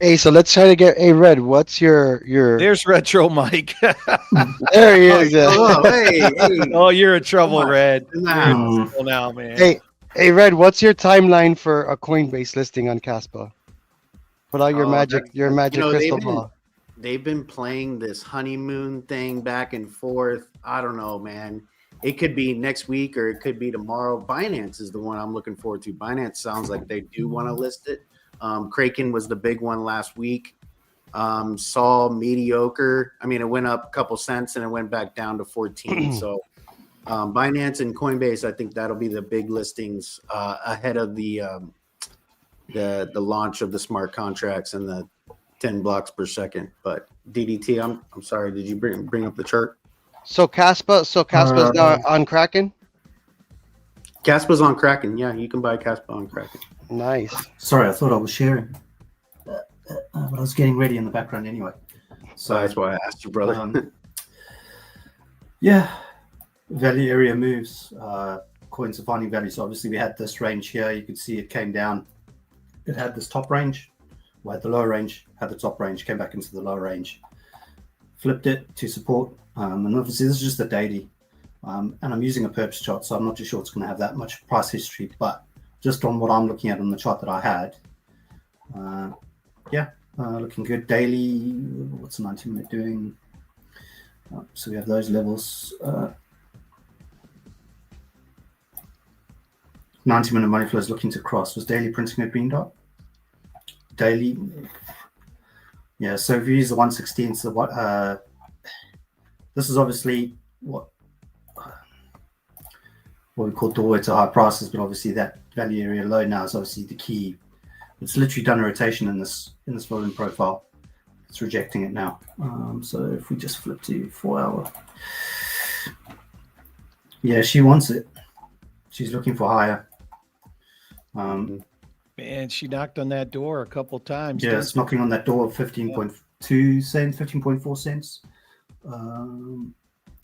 Hey, so let's try to get Red. What's your? There's Retro Mike. There he is. Oh, hey. Oh, you're in trouble, Red. Nah. Now, man. Hey, Red. What's your timeline for a Coinbase listing on Caspa? Put out your magic crystal ball. They've been playing this honeymoon thing back and forth. I don't know, man. It could be next week or it could be tomorrow. Binance is the one I'm looking forward to. Binance sounds like they do want to list it. Kraken was the big one last week. Saw mediocre. I mean, it went up a couple cents and it went back down to 14. So Binance and Coinbase, I think that'll be the big listings ahead of the launch of the smart contracts and the 10 blocks per second. But DDT, I'm sorry. Did you bring up the chart? So Caspa's now on Kraken? Caspa's on Kraken. Yeah, you can buy Caspa on Kraken. Nice. Sorry, I thought I was sharing. But I was getting ready in the background anyway. So that's why I asked you, brother. Yeah. Value area moves. Coins are finding value. So obviously we had this range here. You could see it came down. It had this top range. We had the lower range, had the top range, came back into the lower range. Flipped it to support. And obviously this is just a daily. And I'm using a perps chart, so I'm not too sure it's going to have that much price history. But just on what I'm looking at on the chart that I had, looking good. Daily, what's the 90-minute doing? So we have those levels. 90-minute money flow is looking to cross. Was daily printing a green dot? Daily, yeah. So if you use the 116, so what? This is obviously what we call doorway to high prices, but obviously that value area low now is obviously the key. It's literally done a rotation in this volume profile. It's rejecting it now. So if we just flip to 4 hour, yeah, she wants it. She's looking for higher. Man, she knocked on that door a couple times. Yeah, it's knocking on that door of 15.2 cents, 15.4 cents.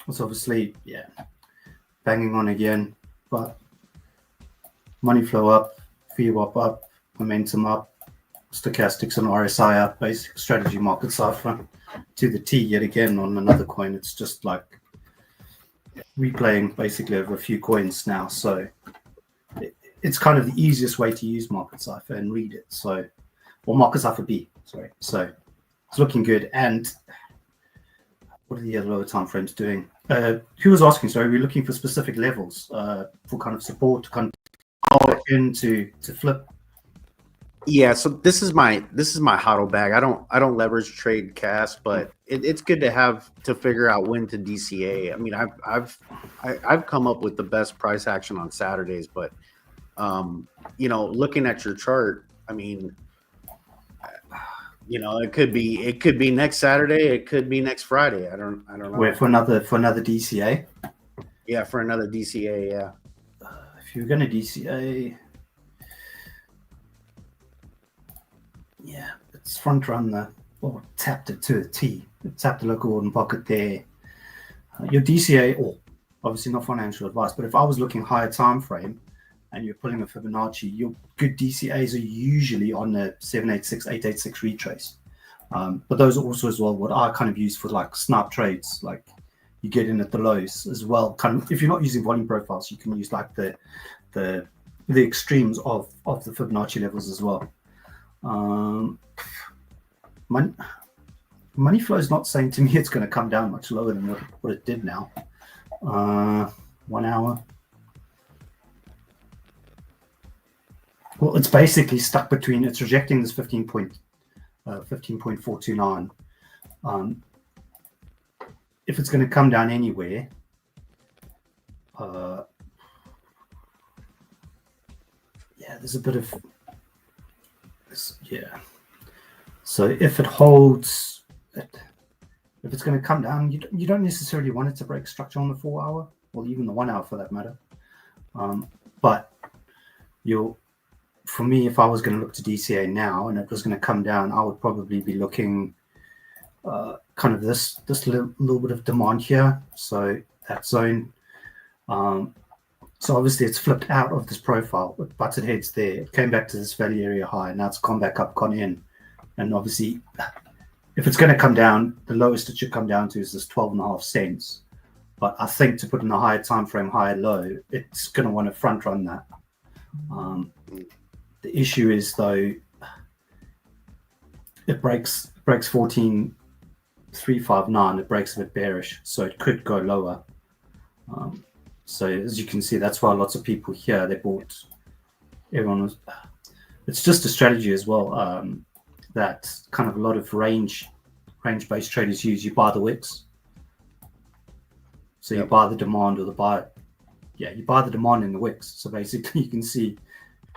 It's obviously, banging on again, but money flow up, VWAP up, momentum up, stochastics and RSI up, basic strategy market cipher to the T yet again on another coin. It's just like replaying basically over a few coins now. So it's kind of the easiest way to use market cipher and read it. So, or market cipher B, sorry. So it's looking good. And what are the other lower time frames doing? Who was asking? Sorry, we're looking for specific levels for kind of support to kind of to flip. Yeah, so this is my hodl bag. I don't leverage trade CAS, but it's good to have to figure out when to DCA. I mean, I've come up with the best price action on Saturdays, but looking at your chart, I mean, it could be next Saturday, it could be next Friday. I don't know. Wait for another DCA. Yeah, for another DCA. Yeah. If you're going to DCA, yeah, it's front run or tapped it to a T. Tap the local order pocket there. Your DCA, or obviously not financial advice, but if I was looking higher time frame and you're pulling a Fibonacci, your good DCAs are usually on the 786, 886 retrace. But those are also as well what I kind of use for like snap trades, like you get in at the lows as well. Kind of, if you're not using volume profiles, you can use like the extremes of the Fibonacci levels as well. Money flow is not saying to me it's going to come down much lower than what it did now. 1 hour. Well, it's basically stuck between, it's rejecting this 15.429. If it's going to come down anywhere, there's a bit of this, So if it holds, if it's going to come down, you don't necessarily want it to break structure on the 4 hour, or even the 1 hour for that matter. But for me, if I was going to look to DCA now and it was going to come down, I would probably be looking kind of this little bit of demand here. So that zone. So obviously it's flipped out of this profile. It butted heads there. It came back to this value area high. Now it's gone back up, gone in. And obviously, if it's going to come down, the lowest it should come down to is this 12.5 cents. But I think to put in a higher time frame, higher low, it's going to want to front run that. The issue is though, it breaks 14.359. It breaks a bit bearish, so it could go lower. So as you can see, that's why lots of people here, they bought. It's just a strategy as well. That kind of a lot of range-based traders use. You buy the wicks, so you buy the demand or you buy the demand in the wicks. So basically, you can see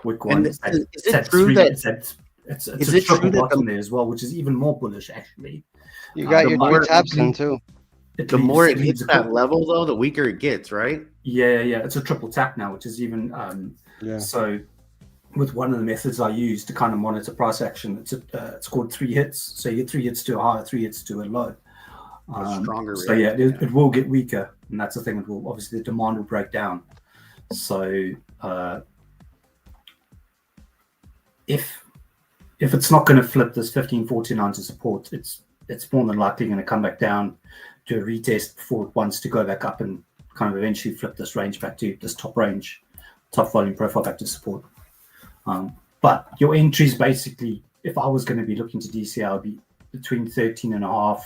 wick one. Is it true that it's a triple bottom there as well, which is even more bullish actually. You got your two taps in too. The more it hits that level, though, the weaker it gets, right? Yeah. It's a triple tap now, which is even so. With one of the methods I use to kind of monitor price action, it's called 3 hits. So you get 3 hits to a high, 3 hits to a low. Stronger. So it will get weaker, and that's the thing. It will obviously the demand will break down. So if it's not going to flip this 15.49 to support, it's more than likely going to come back down to a retest before it wants to go back up and kind of eventually flip this range back to this top volume profile back to support. But your entries basically, if I was going to be looking to DC, I would be between 13.5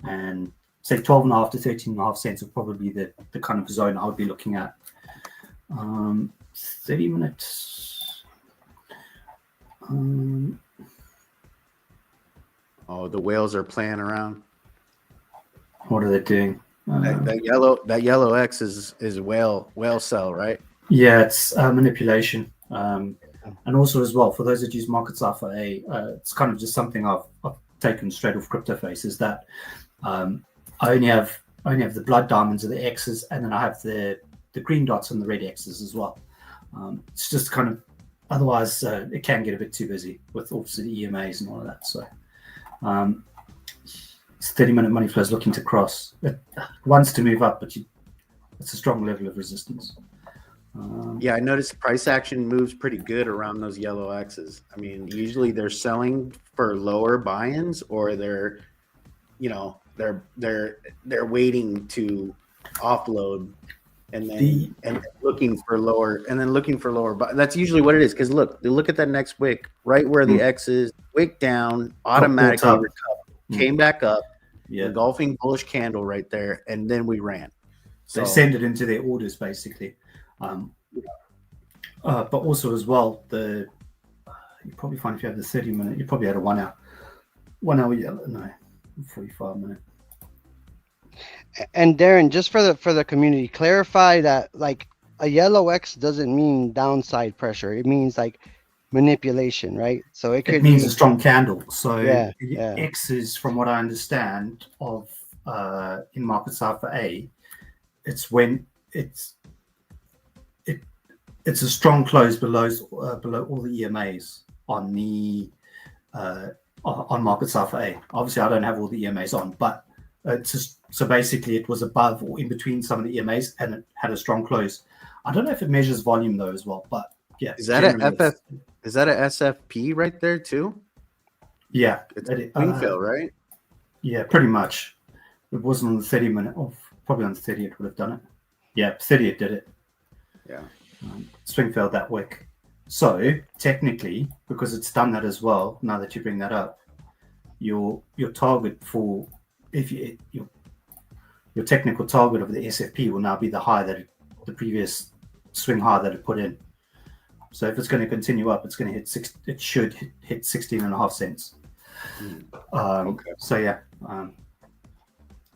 and say 12.5 to 13.5 cents would probably be the kind of zone I would be looking at. 30 minutes. The whales are playing around. What are they doing? That yellow X is whale sell, right? Yeah, it's manipulation. And also as well, for those that use Market Cipher A, it's kind of just something I've taken straight off CryptoFace, is that I only have the blood diamonds or the X's, and then I have the green dots and the red X's as well. It's just kind of, otherwise it can get a bit too busy with obviously the EMAs and all of that. So it's 30-minute money flow is looking to cross. It wants to move up, but it's a strong level of resistance. I noticed price action moves pretty good around those yellow X's. I mean, usually they're selling for lower buy-ins, or they're waiting to offload and then looking for lower, but that's usually what it is. Because look at that next wick right where the X is, wick down, automatically recovered, came back up, engulfing bullish candle right there, and then we ran. They send it into their orders basically. But also as well, you probably find if you have the 30-minute, you probably had a 1 hour yellow, 45-minute. And Darren, just for the community, clarify that like a yellow X doesn't mean downside pressure. It means like manipulation, right? So it could It means be, a strong candle. So yeah, yeah. X is, from what I understand of in market cipher A, it's when it's a strong close below all the EMAs on the on market cipher A. Obviously, I don't have all the EMAs on, but it's just, so basically it was above or in between some of the EMAs, and it had a strong close. I don't know if it measures volume though as well, but yeah. Is that a FF? Is that a SFP right there too? Yeah, It's swing fail, right? Yeah, pretty much. It wasn't on the 30-minute, or probably on the 30 it would have done it. Yeah, 30 it did it. Yeah. Swing failed that wick. So technically, because it's done that as well, now that you bring that up, your target for your technical target of the SFP will now be the high that the previous swing high that it put in. So if it's going to continue up, it's going to hit it should hit 16.5 cents. Okay. So yeah,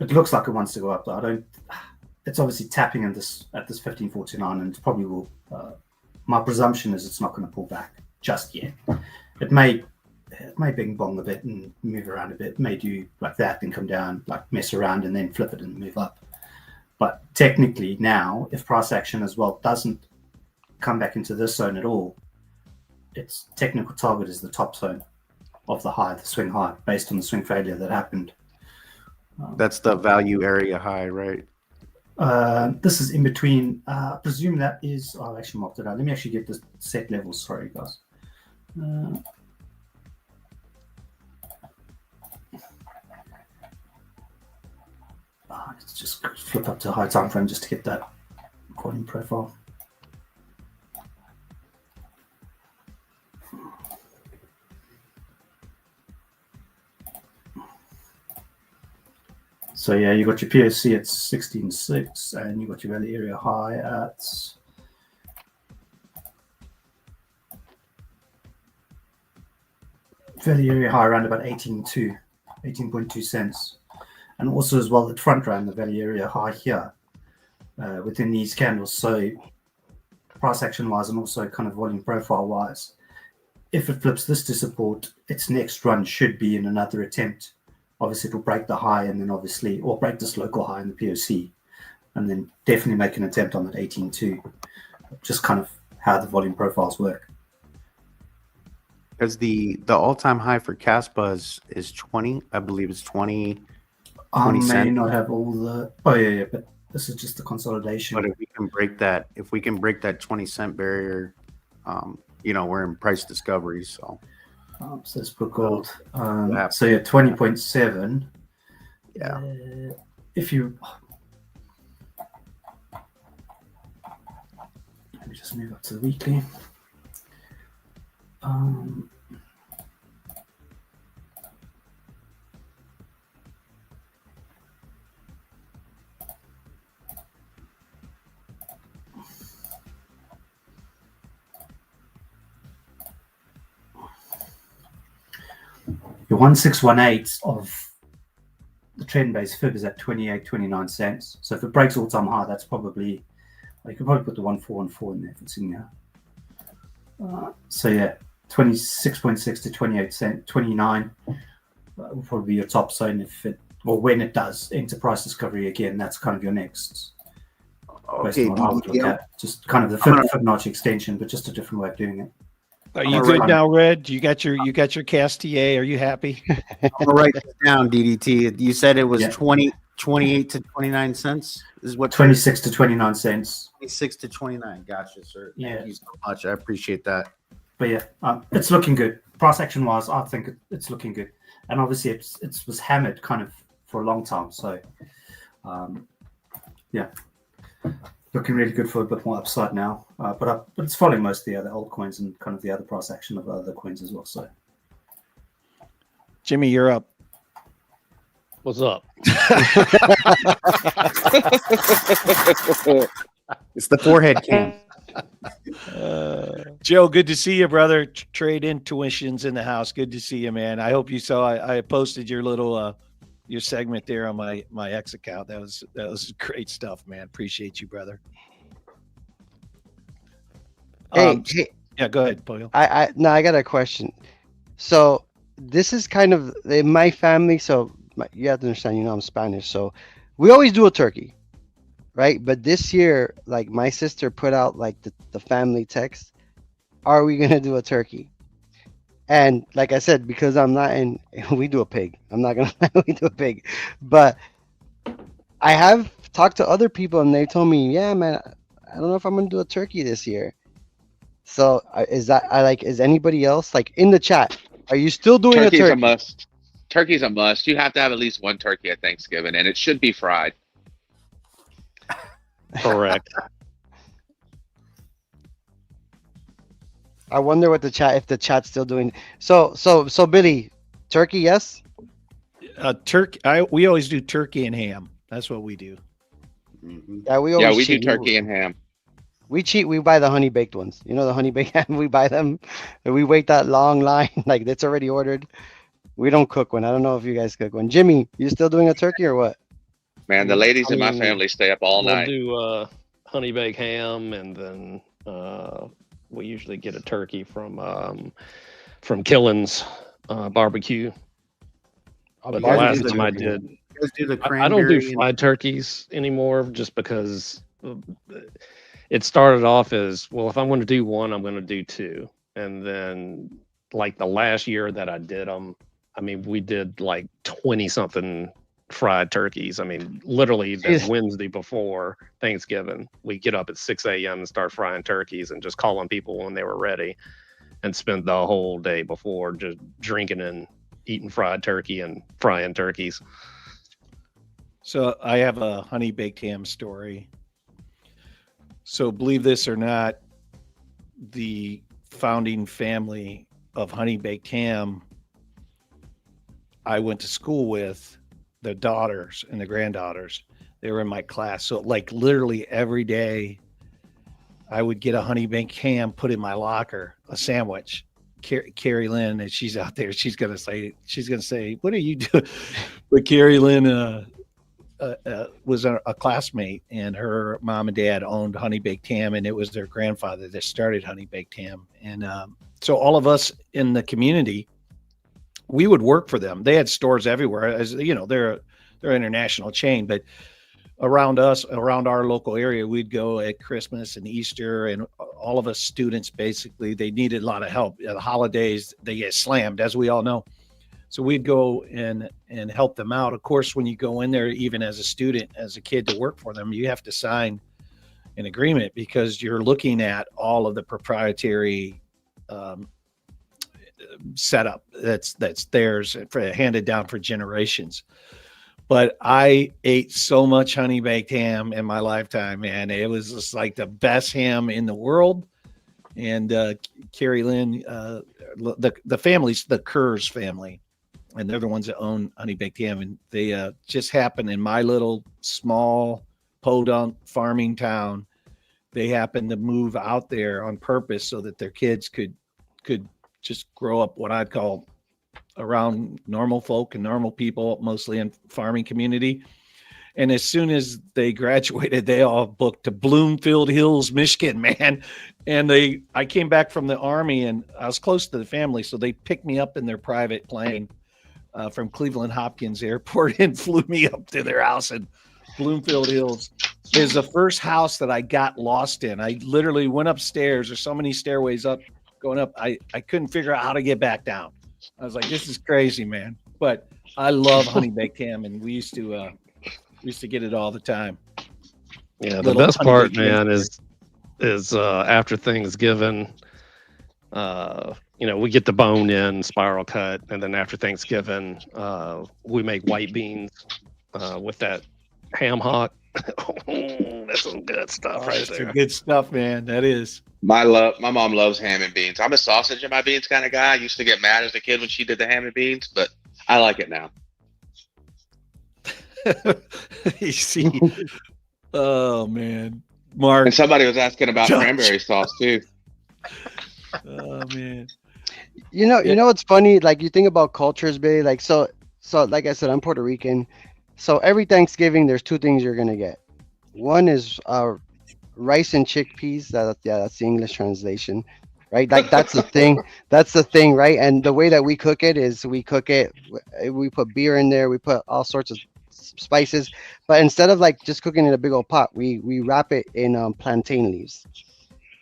it looks like it wants to go up. Though it's obviously tapping at this 15.49, and it probably will. My presumption is it's not going to pull back just yet. It may bing bong a bit and move around a bit. It may do like that and come down, like mess around and then flip it and move up. But technically now, if price action as well doesn't come back into this zone at all, its technical target is the top zone of the high, the swing high, based on the swing failure that happened. That's the value area high, right? This is in between. I presume that is. I've actually marked it out. Let me actually get the set levels. Sorry, guys. Let's just flip up to high time frame just to get that recording profile. So yeah, you got your POC at 16.6, and you got your value area high at around about 18.2 cents. And also as well, the front ran the value area high here within these candles. So price action wise, and also kind of volume profile wise, if it flips this to support, its next run should be in another attempt. Obviously, it'll break the high, and then obviously, or break this local high in the POC, and then definitely make an attempt on that 18.2. Just kind of how the volume profiles work. Because the all-time high for Caspa is 20. I believe it's 20. I may not have all the. Oh yeah, but this is just the consolidation. But if we can break that 20-cent barrier, we're in price discovery. So. So let's put gold. So yeah, 20.7. Yeah. If you, let me just move up to the weekly. Your 1618 of the trend base fib is at 28.29 cents. So if it breaks all time high, that's probably, you could probably put the 1414 in there if it's in there. So yeah, 26.6 to 29 will probably be your top zone if it, or when it does enter price discovery again. That's kind of your next. Okay, I would look at just kind of the Fibonacci extension, but just a different way of doing it. Are you good now, Red? You got your CAS TA. Are you happy? I'm gonna write this down, DDT. You said it was 28 to 29 cents. This is what 26 to 29 cents. 26 to 29. Gotcha, sir. Yeah. Thank you so much. I appreciate that. But yeah, it's looking good. Price action wise, I think it's looking good. And obviously it was hammered kind of for a long time. So yeah, looking really good for a bit more upside now. But it's following most of the other altcoins and kind of the other price action of other coins as well. So Jimmy, you're up. What's up? It's the forehead cam. Joe, good to see you, brother. Trade intuitions in the house. Good to see you, man. I hope you saw. I posted your little your segment there on my X account. That was great stuff, man. Appreciate you, brother. Hey, Yeah, go ahead, Boyle. I got a question. So this is kind of in my family. So you have to understand, I'm Spanish. So we always do a turkey, right? But this year, like my sister put out like the family text, are we gonna do a turkey? And like I said, because I'm not in, we do a pig. I'm not gonna lie, we do a pig. But I have talked to other people and they told me, yeah, man, I don't know if I'm gonna do a turkey this year. So is anybody else like in the chat? Are you still doing a Turkey's a turkey? must. Turkey's a must. You have to have at least one turkey at Thanksgiving, and it should be fried. Correct. I wonder what if the chat's still doing. So Billy, turkey, yes? Turkey. We always do turkey and ham. That's what we do. Mhm. Yeah, we Yeah, always we cheat. do turkey and ham. We cheat. We buy the honey baked ones. You know the honey baked ham. We buy them. And we wait that long line, like it's already ordered. We don't cook one. I don't know if you guys cook one. Jimmy, you still doing a turkey or what? Man, the ladies I in my mean, family stay up all we'll night. do honey baked ham, and then we usually get a turkey from Killen's barbecue. But the guys last do the time I turkey. did, You guys do the I don't do cranberry and- fried turkeys anymore, just because it started off as, well, if I'm going to do one, I'm going to do two, and then like the last year that I did them, I mean, we did like 20 something fried turkeys. I mean, literally the Jeez. Wednesday before Thanksgiving, we get up at 6 a.m. and start frying turkeys and just calling people when they were ready, and spent the whole day before just drinking and eating fried turkey and frying turkeys. So I have a honey baked ham story. So believe this or not, the founding family of honey baked ham I went to school with, the daughters and the granddaughters, they were in my class. So like literally every day I would get a honey baked ham put in my locker, a sandwich. Carrie Lynn, and she's out there, she's gonna say, what are you doing? But Carrie Lynn was a classmate, and her mom and dad owned honey baked ham, and it was their grandfather that started honey baked ham. And so all of us in the community, we would work for them. They had stores everywhere. As you know, they're an international chain, but around our local area, we'd go at Christmas and Easter, and all of us students, basically, they needed a lot of help. The holidays, they get slammed, as we all know. So we'd go and help them out. Of course, when you go in there, even as a student, as a kid, to work for them, you have to sign an agreement, because you're looking at all of the proprietary setup that's theirs, handed down for generations. But I ate so much honey baked ham in my lifetime, man. It was just like the best ham in the world. And Carrie Lynn, the family's the Kerrs family, and they're the ones that own honey baked ham. And they just happened in my little small podunk farming town. They happened to move out there on purpose so that their kids could just grow up what I'd call around normal folk and normal people, mostly in farming community. And as soon as they graduated, they all booked to Bloomfield Hills, Michigan, man. And I came back from the Army, and I was close to the family, so they picked me up in their private plane from Cleveland Hopkins Airport and flew me up to their house in Bloomfield Hills. It was the first house that I got lost in. I literally went upstairs. There's so many stairways up going up. I couldn't figure out how to get back down. I was like, this is crazy, man. But I love honey baked ham, and we used to get it all the time. Yeah, the Little best honey part, baked ham. man, is after Thanksgiving, we get the bone in spiral cut, and then after Thanksgiving, we make white beans with that ham hock. That's some good stuff right That's there. some good stuff, man. That is. My mom loves ham and beans. I'm a sausage and my beans kind of guy. I used to get mad as a kid when she did the ham and beans, but I like it now. You see, oh man, Mark. And somebody was asking about cranberry sauce too. Oh man. You know what's funny? Like you think about cultures, babe. Like so like I said, I'm Puerto Rican. So every Thanksgiving, there's two things you're gonna get. One is rice and chickpeas. That's the English translation. right? Like that's the thing. That's the thing, right? And the way that we cook it is we cook it. We put beer in there. We put all sorts of spices, but instead of like just cooking in a big old pot, we wrap it in plantain leaves,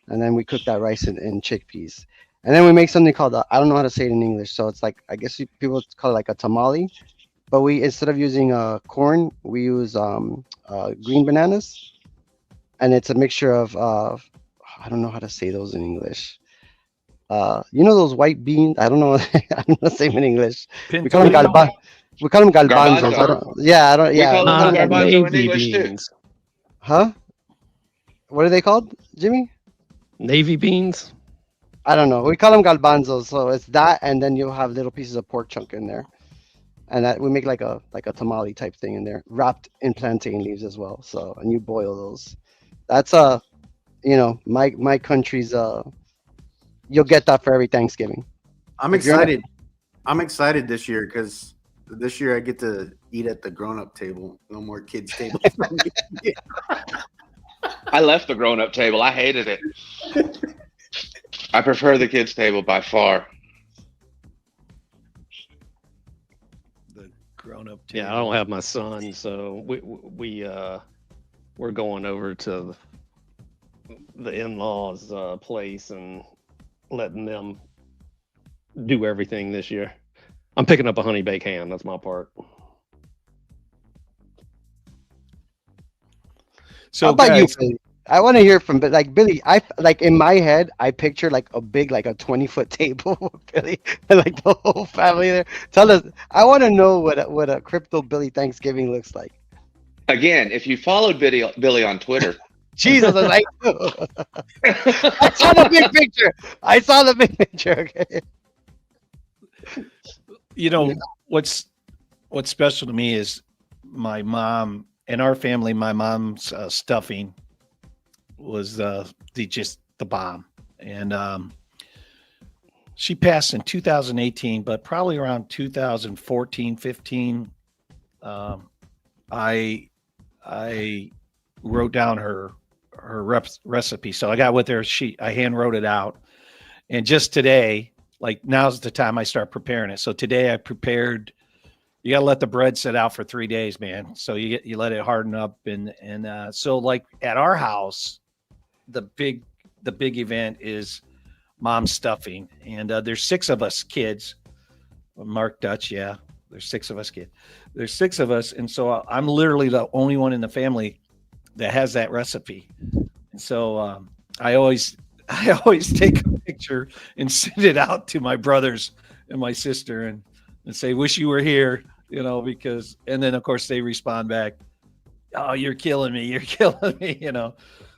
and then we cook that rice in chickpeas, and then we make something called I don't know how to say it in English, so it's like I guess people call it like a tamale, but we instead of using corn, we use green bananas, and it's a mixture of I don't know how to say those in English. You know those white beans? I don't know. I don't know the same in English. We call them Pinto. we call them galbanzos. Garbanzo. I don't. Yeah, I don't. We Yeah, call we them call them garbanzo in Navy English too. beans. Huh? What are they called, Jimmy? Navy beans. I don't know. We call them galbanzos. So it's that, and then you'll have little pieces of pork chunk in there, and that we make like a tamale type thing in there, wrapped in plantain leaves as well. So and you boil those. That's my country's you'll get that for every Thanksgiving. I'm If you're not- excited. I'm excited this year because this year I get to eat at the grown-up table. No more kids' table. I left the grown-up table. I hated it. I prefer the kids' table by far. The grown-up. Yeah, I don't have my son, so we're going over to the in-laws' place and letting them do everything this year. I'm picking up a honey baked ham. That's my part. So How about guys, you, Billy? I want to hear from, but like Billy, I like in my head, I picture like a big, like a 20-foot table, with Billy, and like the whole family there. Tell us, I want to know what a crypto Billy Thanksgiving looks like. Again, if you followed Billy on Twitter, Jesus, I like. I saw the big picture. I saw the big picture. Okay. you know what's special to me is my mom and our family. My mom's stuffing was the bomb, and she passed in 2018, but probably around 2014, 15. I wrote down her recipe, so I got with her. I hand wrote it out, and just today, like now's the time I start preparing it. So today I prepared. You got to let the bread sit out for 3 days, man. So you let it harden up, and so like at our house, the big event is mom's stuffing, and there's 6 of us kids. Mark Dutch, yeah, there's 6 of us kids. There's 6 of us, and so I'm literally the only one in the family that has that recipe. And so I always take a picture and send it out to my brothers and my sister and say, "Wish you were here," because, and then of course they respond back, "Oh, you're killing me, you're killing me,"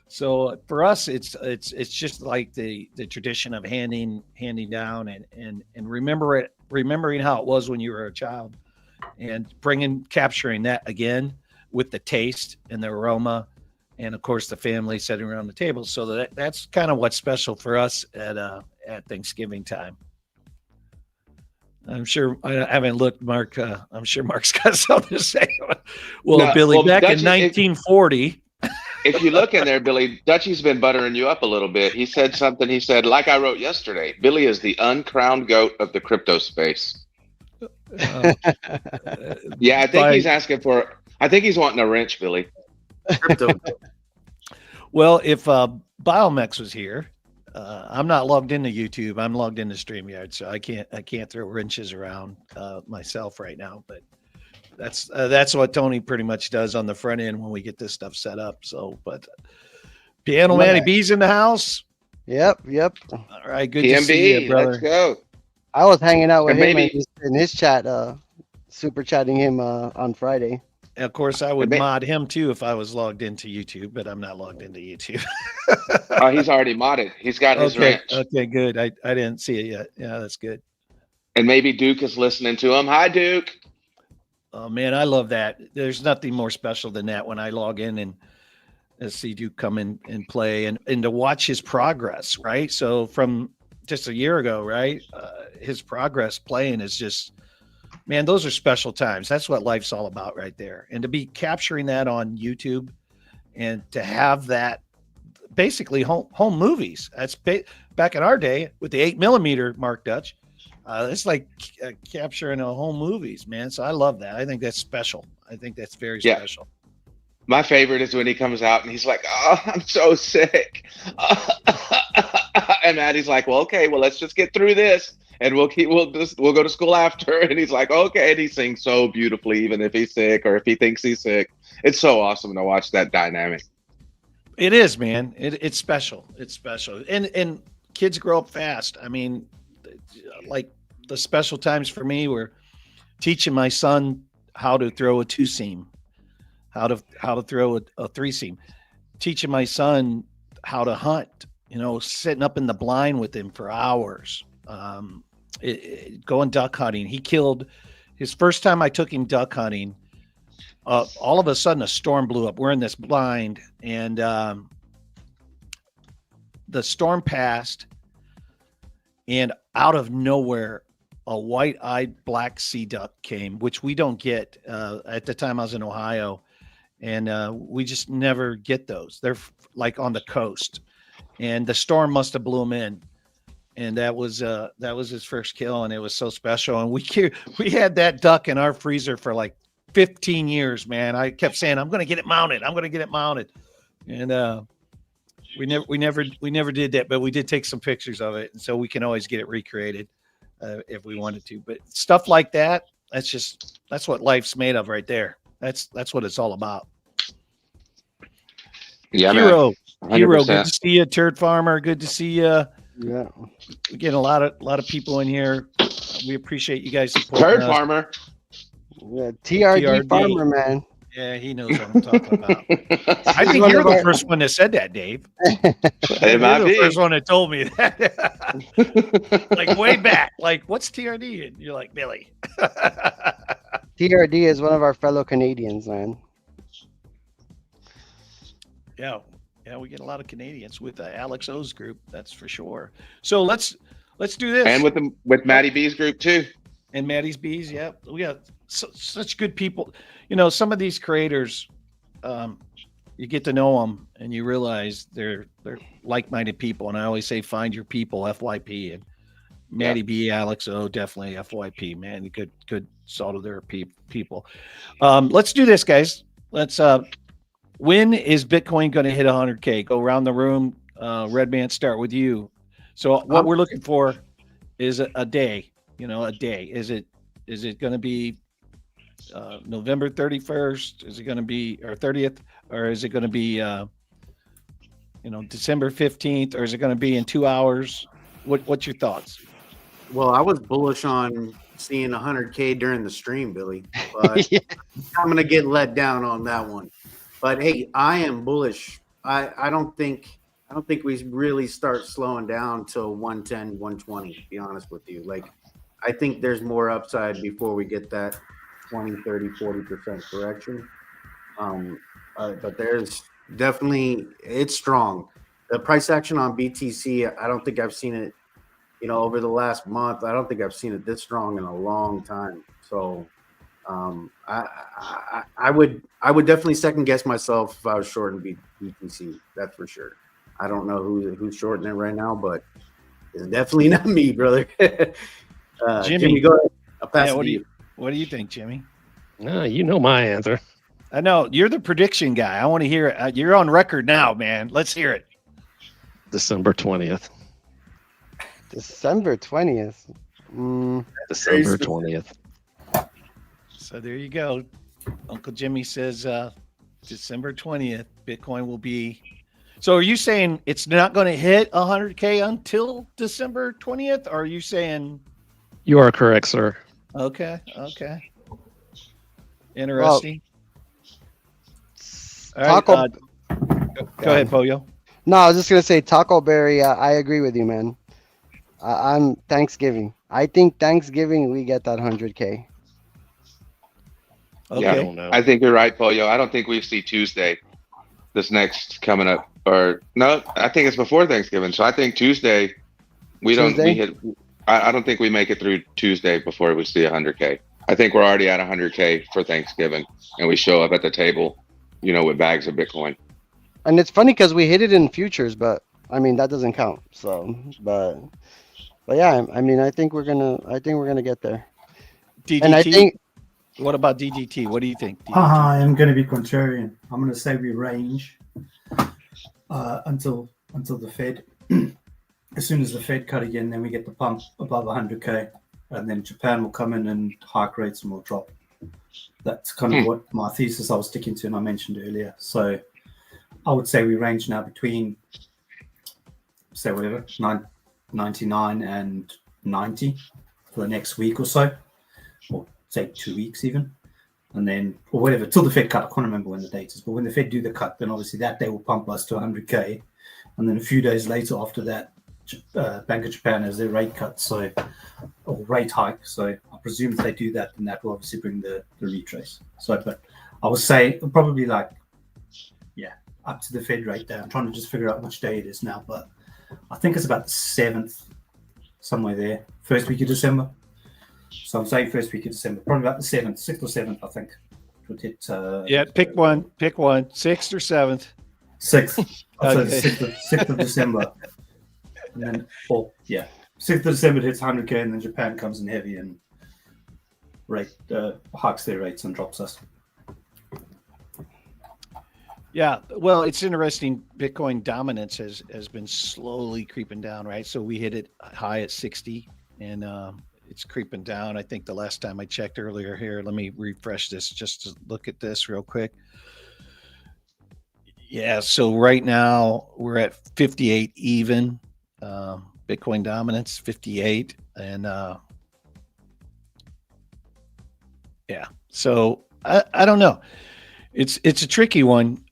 So for us, it's just like the tradition of handing down and remembering how it was when you were a child, and capturing that again with the taste and the aroma, and of course the family sitting around the table. So that's kind of what's special for us at Thanksgiving time. I'm sure I haven't looked, Mark. I'm sure Mark's got something to say. Well, Billy, back in 1940. If you look in there, Billy, Dutchie's been buttering you up a little bit. He said something. He said, like I wrote yesterday, Billy is the uncrowned goat of the crypto space. Yeah, I think he's asking for. I think he's wanting a wrench, Billy. Crypto. Well, if Biomex was here, I'm not logged into YouTube. I'm logged into StreamYard, so I can't throw wrenches around myself right now. But that's what Tony pretty much does on the front end when we get this stuff set up. So, but Piano Manny B's in the house. Yep. All right, good PMB, to see you, brother. let's go. I was hanging out with And him maybe- in his chat, super chatting him on Friday. And of course, I would mod him too if I was logged into YouTube, but I'm not logged into YouTube. Oh, he's already modded. He's got his wrench. Okay, good. I didn't see it yet. Yeah, that's good. And maybe Duke is listening to him. Hi, Duke. Oh man, I love that. There's nothing more special than that when I log in and see Duke come in and play and to watch his progress, right? So from just a year ago, right? His progress playing is just, man, those are special times. That's what life's all about right there. And to be capturing that on YouTube and to have that basically home movies. That's back in our day with the 8mm Mark Dutch. It's like capturing a home movies, man. So I love that. I think that's special. I think that's very special. My favorite is when he comes out and he's like, "Oh, I'm so sick," and Maddie's like, "Well, okay, well, let's just get through this, and we'll go to school after." And he's like, "Okay," and he sings so beautifully, even if he's sick or if he thinks he's sick. It's so awesome to watch that dynamic. It is, man. It's special. It's special, and kids grow up fast. I mean, like the special times for me were teaching my son how to throw a 2-seam. How to throw a 3-seam, teaching my son how to hunt, sitting up in the blind with him for hours, going duck hunting. He killed his first time I took him duck hunting. All of a sudden a storm blew up. We're in this blind and the storm passed, and out of nowhere, a white-eyed black sea duck came, which we don't get. At the time I was in Ohio. And we just never get those. They're like on the coast, and the storm must have blew them in. And that was his first kill, and it was so special. And we had that duck in our freezer for like 15 years, man. I kept saying, "I'm going to get it mounted. I'm going to get it mounted." And we never did that, but we did take some pictures of it, and so we can always get it recreated if we wanted to. But stuff like that, that's what life's made of, right there. That's what it's all about. Yeah, Hero, man. Hero, good to see you, Turd Farmer. Good to see you. Yeah, We get a lot of people in here. We appreciate you guys supporting Turd us. Farmer. yeah. TRD Farmer, man. Yeah, he knows what I'm talking about. I think you're the first one that said that, Dave. It might You're the be. first one that told me that. Like way back. Like, what's TRD? And you're like, Billy. TRD is one of our fellow Canadians, man. Yeah, we get a lot of Canadians with Alex O's group, that's for sure. So let's do this. And with Maddie B's group too. And Maddie's Bees, yeah, we got such good people. Some of these creators, you get to know them and you realize they're like-minded people. And I always say, find your people, FYP. And Maddie B, Alex O, definitely FYP, man. Good salt of their people. Let's do this, guys. Let's. When is Bitcoin going to hit 100K? Go around the room. Redman, start with you. So what we're looking for is a day. A day. Is it going to be November 31st? Is it going to be or 30th? Or is it going to be December 15th? Or is it going to be in 2 hours? What's your thoughts? Well, I was bullish on seeing 100K during the stream, Billy, but I'm going to get let down on that one. But hey, I am bullish. I don't think we really start slowing down till 110, 120, to be honest with you. Like, I think there's more upside before we get that 20, 30, 40% correction. But there's definitely, it's strong. The price action on BTC, I don't think I've seen it, over the last month. I don't think I've seen it this strong in a long time. So I would definitely second guess myself if I was shorting BTC. That's for sure. I don't know who's shorting it right now, but it's definitely not me, brother. Jimmy, go ahead. I'll pass it to you. What do you think, Jimmy? No, you know my answer. I know you're the prediction guy. I want to hear it. You're on record now, man. Let's hear it. December 20th. December 20th. December 20th. So there you go. Uncle Jimmy says December 20th, Bitcoin will be. So are you saying it's not going to hit 100K until December 20th? Or are you saying? You are correct, sir. Okay. Interesting. All right, go ahead, Poyo. No, I was just going to say Tacoberry. I agree with you, man. I'm Thanksgiving. I think Thanksgiving we get that 100K. Okay. Yeah, I think you're right, Pollo. I don't think we see Tuesday this next coming up. Or no, I think it's before Thanksgiving. So I think Tuesday we don't hit. I don't think we make it through Tuesday before we see 100K. I think we're already at 100K for Thanksgiving, and we show up at the table, with bags of Bitcoin. And it's funny because we hit it in futures, but I mean that doesn't count. So, but yeah, I mean I think we're gonna get there. And I DDT. think What about DDT? What do you think? DDT? I am going to be contrarian. I'm going to say we range until the Fed. As soon as the Fed cut again, then we get the pump above 100k, and then Japan will come in and hike rates and will drop. That's kind of what my thesis I was sticking to, and I mentioned earlier. So I would say we range now between, say, whatever, 99 and 90 for the next week or so, or say 2 weeks even. And then, or whatever, till the Fed cut. I can't remember when the date is, but when the Fed do the cut, then obviously that day will pump us to 100k. And then a few days later after that, Bank of Japan has their rate cut, or rate hike. So I presume if they do that, then that will obviously bring the retrace. So, but I would say probably like, up to the Fed rate there. I'm trying to just figure out which day it is now, but I think it's about the 7th, somewhere there, first week of December. So I'm saying first week of December, probably about the 7th, 6th or 7th, I think. Would hit, pick one, 6th or 7th. 6th. I'd Okay. say 6th of December. And then, 6th of December hits 100k, and then Japan comes in heavy and hikes their rates and drops us. Yeah, well, it's interesting. Bitcoin dominance has been slowly creeping down, right? So we hit it high at 60, and it's creeping down. I think the last time I checked earlier here, let me refresh this just to look at this real quick. Yeah, so right now we're at 58 even. Bitcoin dominance 58, and so I don't know. It's a tricky one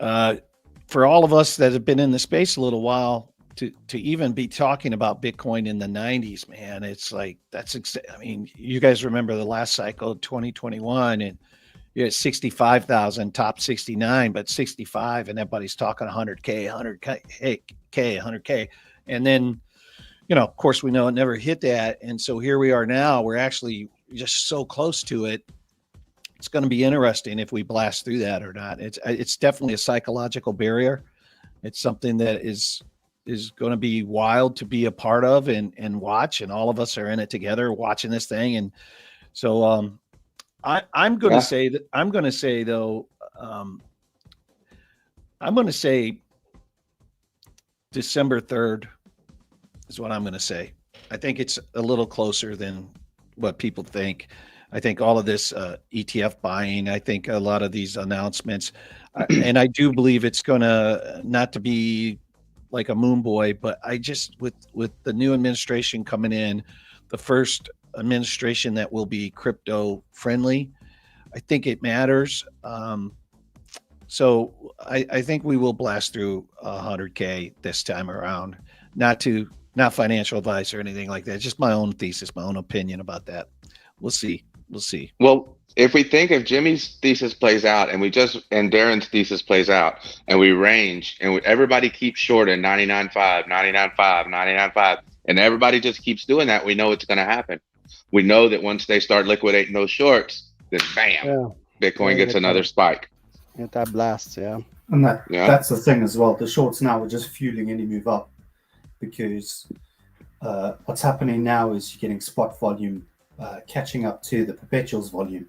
for all of us that have been in the space a little while to even be talking about Bitcoin in the 90s, man. It's like I mean, you guys remember the last cycle, 2021, and you're at 65,000, top 69, but 65, and everybody's talking 100K, and then, of course, we know it never hit that, and so here we are now. We're actually just so close to it. It's going to be interesting if we blast through that or not. It's definitely a psychological barrier. It's something that is going to be wild to be a part of and watch, and all of us are in it together watching this thing. And so I'm going to say that I'm going to say December 3rd is what I'm going to say. I think it's a little closer than what people think. I think all of this ETF buying, I think a lot of these announcements, and I do believe it's going to not to be like a moon boy, but I just, with the new administration coming in, the first administration that will be crypto friendly, I think it matters. So I think we will blast through 100K this time around. Not financial advice or anything like that. Just my own thesis, my own opinion about that. We'll see. Well, if Jimmy's thesis plays out and Darren's thesis plays out and we range and everybody keeps short in 99.5, 99.5, 99.5, and everybody just keeps doing that, we know it's going to happen. We know that once they start liquidating those shorts, then bam, Bitcoin gets another spike. Get that blast, yeah. And that's the thing as well. The shorts now are just fueling any move up, because what's happening now is you're getting spot volume catching up to the perpetuals volume.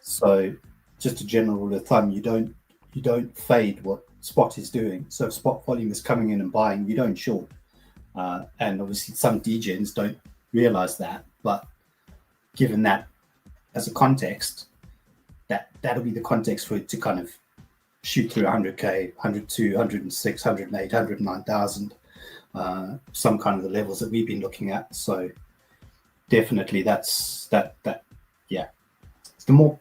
So just a general rule of thumb, you don't fade what spot is doing. So if spot volume is coming in and buying, you don't short. And obviously some degens don't realize that, but given that as a context, that'll be the context for it to kind of shoot through 100K, 102, 106, 108, 109,000, some kind of the levels that we've been looking at. So definitely that's that. Yeah, the more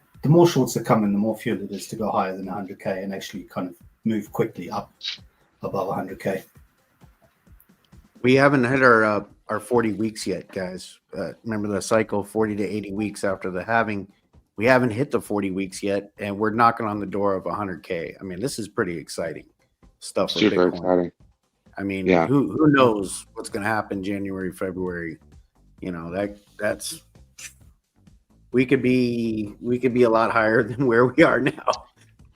shorts that come in, the more fuel it is to go higher than 100K and actually kind of move quickly up above 100K. We haven't hit our 40 weeks yet, guys. Remember the cycle, 40 to 80 weeks after the halving. We haven't hit the 40 weeks yet, and we're knocking on the door of 100K. I mean, this is pretty exciting stuff. Super Bitcoin. exciting. I mean, who knows what's going to happen January, February? That's we could be a lot higher than where we are now.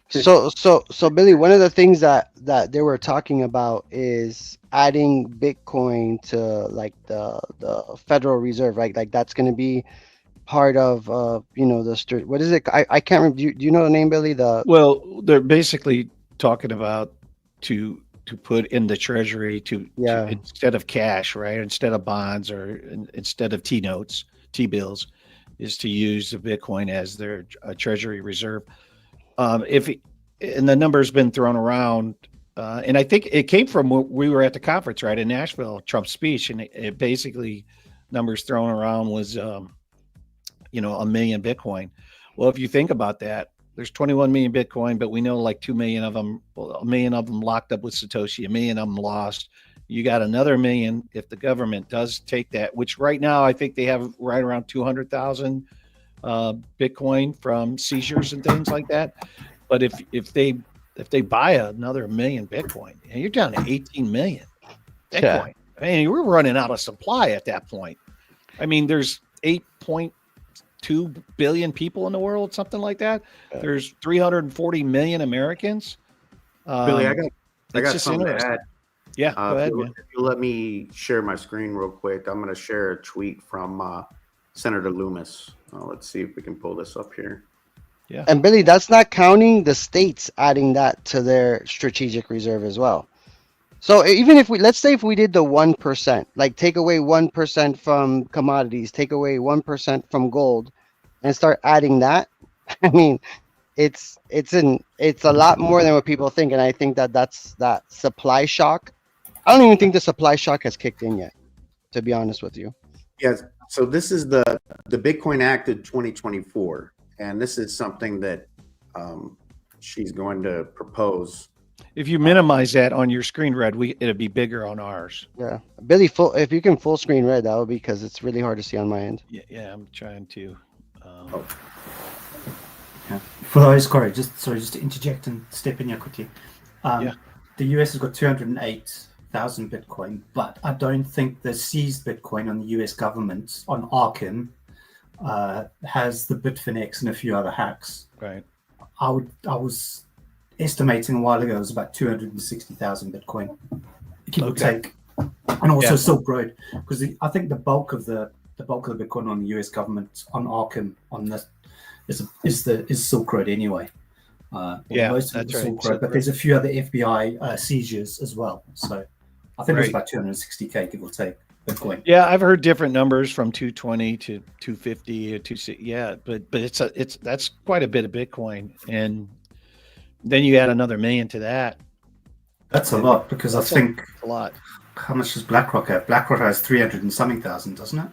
So Billy, one of the things that they were talking about is adding Bitcoin to like the Federal Reserve, right? Like that's going to be part of what is it? I can't remember. Do you know the name, Billy? Well, they're basically talking about to put in the treasury to instead of cash, right? Instead of bonds or instead of T notes, T bills, is to use the Bitcoin as their treasury reserve. And the number's been thrown around, and I think it came from we were at the conference, right, in Nashville, Trump's speech, and it basically numbers thrown around was, 1 million Bitcoin. Well, if you think about that, there's 21 million Bitcoin, but we know like 2 million of them, 1 million of them locked up with Satoshi, 1 million of them lost. You got another million if the government does take that, which right now I think they have right around 200,000 Bitcoin from seizures and things like that. But if they buy another 1 million Bitcoin, and you're down to 18 million Bitcoin. I mean, we're running out of supply at that point. I mean, there's 8.2 billion people in the world, something like that. There's 340 million Americans. Billy, I got something to add. Yeah, go ahead, man. If you'll let me share my screen real quick, I'm going to share a tweet from Senator Loomis. Let's see if we can pull this up here. Yeah. And Billy, that's not counting the states adding that to their strategic reserve as well. So even if let's say if we did the 1%, like take away 1% from commodities, take away 1% from gold, and start adding that, I mean, it's a lot more than what people think. And I think that's that supply shock. I don't even think the supply shock has kicked in yet, to be honest with you. Yes. So this is the Bitcoin Act of 2024. And this is something that she's going to propose. If you minimize that on your screen, Red, it'll be bigger on ours. Yeah, Billy, if you can full screen Red, that would be because it's really hard to see on my end. Yeah, I'm trying to. For those, Corey, just to interject and step in here quickly. The US has got 208,000 Bitcoin, but I don't think the seized Bitcoin on the US government on Arkham has the Bitfinex and a few other hacks. Right. I was estimating a while ago it was about 260,000 Bitcoin, give or take, and also Silk Road, because I think the bulk of the Bitcoin on the US government on Arkham on this is Silk Road anyway. Most of it is Silk Road, but there's a few other FBI seizures as well. So I think it was about 260K, give or take. Bitcoin. Yeah, I've heard different numbers from 220 to 250 or 260. Yeah, but that's quite a bit of Bitcoin, and then you add another million to that. That's a lot because I think a lot. How much does BlackRock have? BlackRock has 300 and something thousand, doesn't it?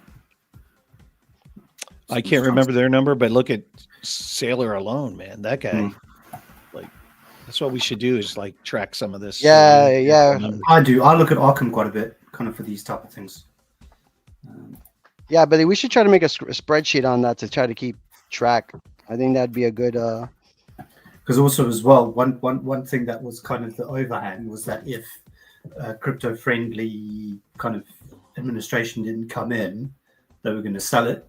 I can't remember their number, but look at Saylor alone, man. That guy, like, that's what we should do is like track some of this. Yeah. I do. I look at Arkham quite a bit, kind of for these type of things. Yeah, but we should try to make a spreadsheet on that to try to keep track. I think that'd be a good. Because also as well, one thing that was kind of the overhang was that if crypto-friendly kind of administration didn't come in, they were going to sell it.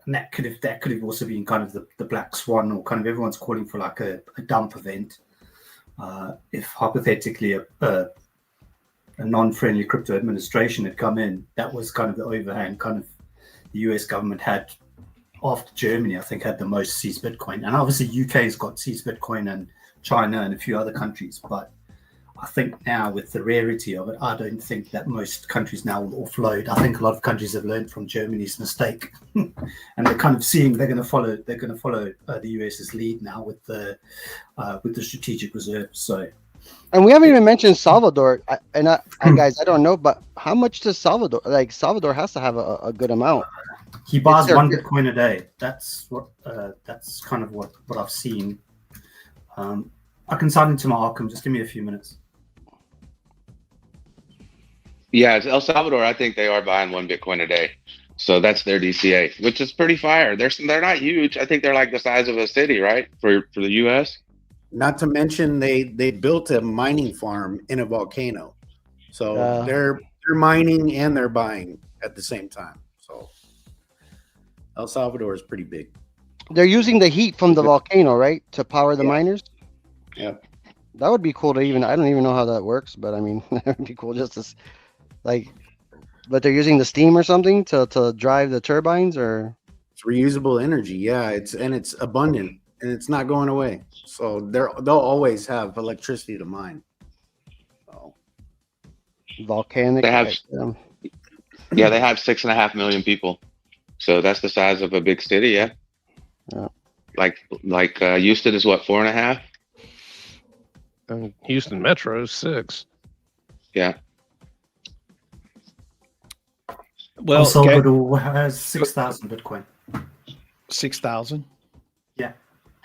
And that could have also been kind of the black swan, or kind of everyone's calling for like a dump event. If hypothetically a non-friendly crypto administration had come in, that was kind of the overhang. Kind of the US government had, after Germany, I think, had the most seized Bitcoin, and obviously UK's got seized Bitcoin, and China and a few other countries. But I think now with the rarity of it, I don't think that most countries now will offload. I think a lot of countries have learned from Germany's mistake, and they're kind of seeing they're going to follow the US's lead now with the strategic reserve. So, and we haven't even mentioned Salvador. Guys, I don't know, but how much does Salvador? Like Salvador has to have a good amount. He buys 1 Bitcoin a day. That's kind of what I've seen. I can sign into my Arkham. Just give me a few minutes. Yeah, it's El Salvador, I think they are buying 1 Bitcoin a day. So that's their DCA, which is pretty fire. They're not huge. I think they're like the size of a city, right? For the US. Not to mention they built a mining farm in a volcano. So they're mining and they're buying at the same time. So El Salvador is pretty big. They're using the heat from the volcano, right, to power the miners? That would be cool to even. I don't even know how that works, but I mean, that would be cool just to like. But they're using the steam or something to drive the turbines, or It's reusable energy. Yeah, it's abundant and it's not going away. So they'll always have electricity to mine. So volcanic. They have, yeah, they have 6.5 million people. So that's the size of a big city. Yeah. Yeah. Like Houston is what, 4.5? Houston Metro is 6. Yeah. Well, El Salvador has 6,000 Bitcoin. 6,000. Yeah,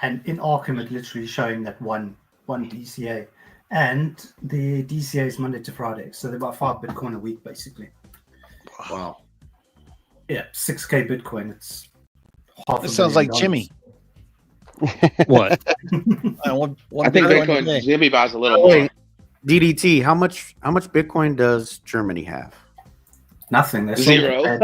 and in Arkham, it's literally showing that one DCA, and the DCA is Monday to Friday, so they're about 5 Bitcoin a week, basically. wow. Yeah, 6K Bitcoin. It's half. It sounds like Jimmy. What? I think Bitcoin. Jimmy buys a little more. DDT. How much Bitcoin does Germany have? Nothing. Zero.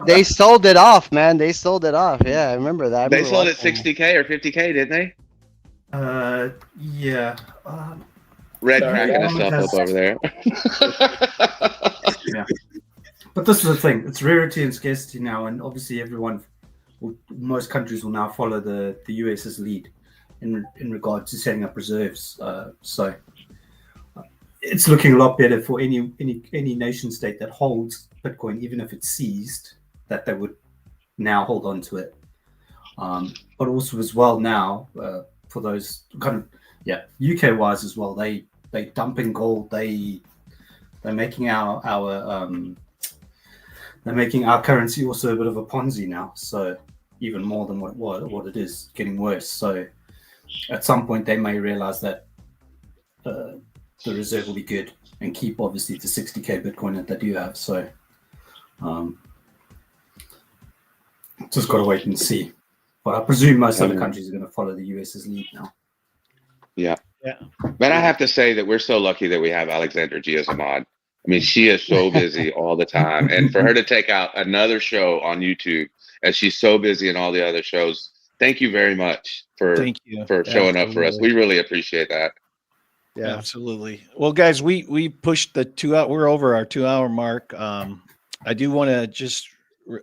They sold it off, man. They sold it off. Yeah, I remember that. They sold it 60K or 50K, didn't they? Yeah. Red cracking himself up over there. Yeah. But this is the thing. It's rarity and scarcity now, and obviously most countries will now follow the US's lead in regard to setting up reserves. So it's looking a lot better for any nation state that holds Bitcoin, even if it's seized, that they would now hold on to it. But also as well now, for those kind of UK wise as well, they dumping gold. They're making they're making our currency also a bit of a Ponzi now. So even more than what it is, getting worse. So at some point they may realize that the reserve will be good and keep obviously the 60K Bitcoin that they do have. So just got to wait and see. But I presume most other countries are going to follow the US's lead now. Yeah. Man, I have to say that we're so lucky that we have Alexandra G as a mod. I mean, she is so busy all the time. And for her to take out another show on YouTube as she's so busy in all the other shows, thank you very much for showing up for us. We really appreciate that. Yeah, absolutely. Well, guys, we pushed the 2 hour. We're over our 2 hour mark. I do want to just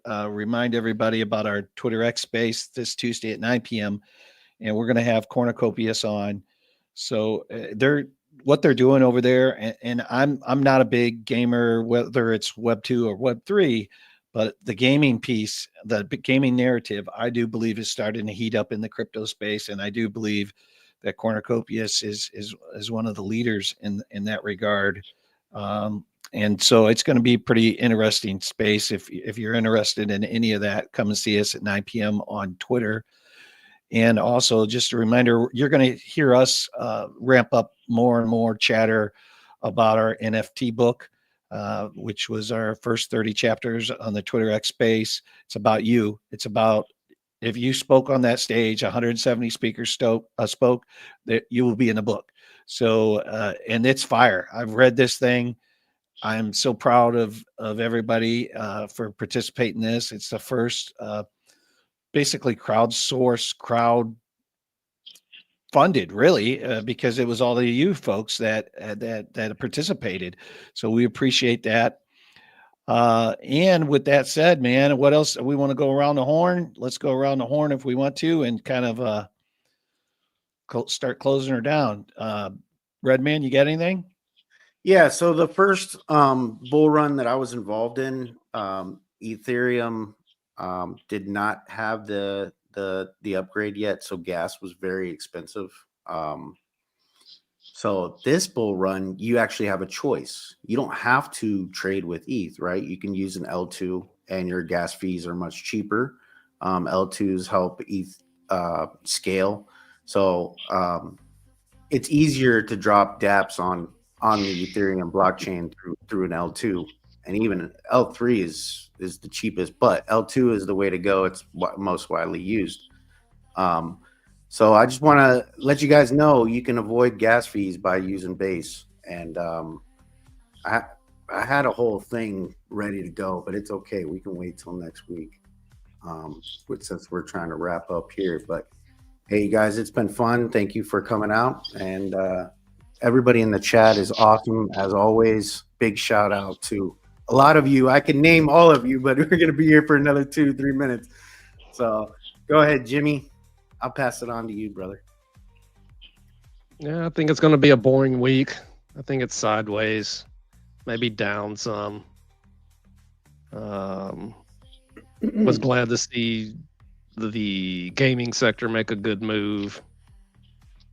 remind everybody about our Twitter X space this Tuesday at 9 p.m. And we're going to have Cornucopias on. So what they're doing over there, and I'm not a big gamer, whether it's Web 2 or Web 3, but the gaming piece, the gaming narrative, I do believe is starting to heat up in the crypto space, and I do believe that Cornucopias is one of the leaders in that regard. And so it's going to be pretty interesting space. If you're interested in any of that, come and see us at 9 p.m. on Twitter. And also just a reminder, you're going to hear us ramp up more and more chatter about our NFT book, which was our first 30 chapters on the Twitter X space. It's about you. It's about if you spoke on that stage, 170 speakers spoke, that you will be in the book. So, and it's fire. I've read this thing. I'm so proud of everybody for participating in this. It's the first basically crowdsourced, crowd funded, really, because it was all the you folks that participated. So we appreciate that. And with that said, man, what else? We want to go around the horn. Let's go around the horn if we want to, and kind of start closing her down. Redman, you got anything? Yeah. So the first bull run that I was involved in, Ethereum did not have the upgrade yet, so gas was very expensive. So this bull run, you actually have a choice. You don't have to trade with ETH, right? You can use an L2 and your gas fees are much cheaper. L2s help ETH scale. So it's easier to drop dApps on the Ethereum blockchain through an L2. And even L3 is the cheapest, but L2 is the way to go. It's most widely used. So I just want to let you guys know you can avoid gas fees by using Base. And I had a whole thing ready to go, but it's okay. We can wait till next week, since we're trying to wrap up here. But Hey, you guys, it's been fun. Thank you for coming out. And everybody in the chat is awesome, as always. Big shout out to a lot of you. I can name all of you, but we're going to be here for another 2-3 minutes. So go ahead, Jimmy. I'll pass it on to you, brother. Yeah, I think it's going to be a boring week. I think it's sideways, maybe down some. Was glad to see the gaming sector make a good move.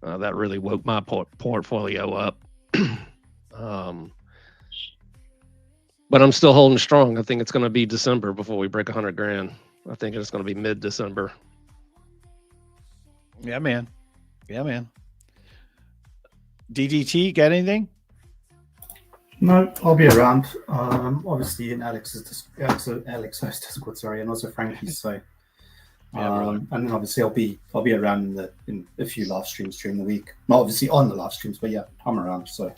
That really woke my portfolio up. But I'm still holding strong. I think it's going to be December before we break 100 grand. I think it's going to be mid-December. Yeah, man. Yeah, man. DDT, got anything? No, I'll be around. Obviously in Alex's Discord, sorry, and also Frankie's. So, and then obviously I'll be around in a few live streams during the week. Not obviously on the live streams, but yeah, I'm around. So,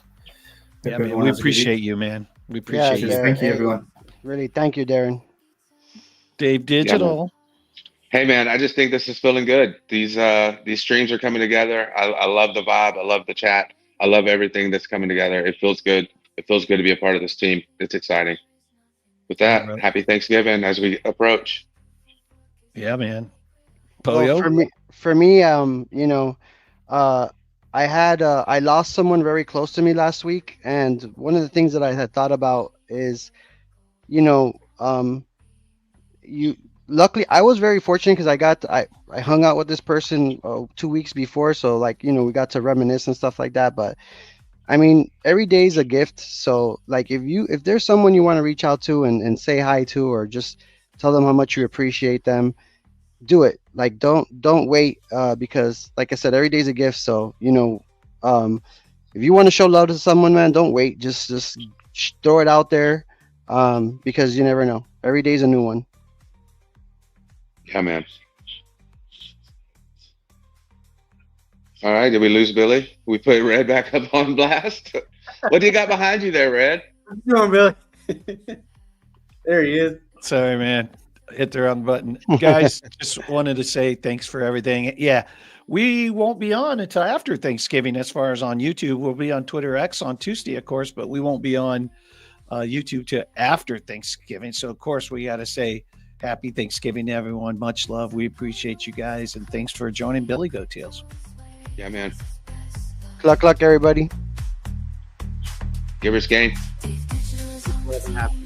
yeah, man, we appreciate you, man. We appreciate you. Thank you, everyone. Really, thank you, Darren. Dave Digital. Hey man, I just think this is feeling good. These streams are coming together. I love the vibe. I love the chat. I love everything that's coming together. It feels good. It feels good to be a part of this team. It's exciting. With that, happy Thanksgiving as we approach. Yeah, man. Well, for me, you know, I lost someone very close to me last week, and one of the things that I had thought about is, you know, luckily I was very fortunate because I hung out with this person 2 weeks before, so like, you know, we got to reminisce and stuff like that. But I mean, every day is a gift. So like, if there's someone you want to reach out to and say hi to, or just tell them how much you appreciate them, do it. Like, don't wait, because like I said, every day's a gift. So, you know, if you want to show love to someone, man, don't wait. Just throw it out there, because you never know. Every day's a new one. Yeah, man. All right, did we lose Billy? We put Red back up on blast. What do you got behind you there, Red? What you doing, Billy? There he is. Sorry, man. Hit the wrong button. Guys, just wanted to say thanks for everything. Yeah, we won't be on until after Thanksgiving as far as on YouTube. We'll be on Twitter X on Tuesday, of course, but we won't be on YouTube till after Thanksgiving. So, of course, we got to say happy Thanksgiving to everyone. Much love. We appreciate you guys, and thanks for joining Billy Goat Tales. Yeah, man. Luck, everybody. Givers game. Wasn't happy.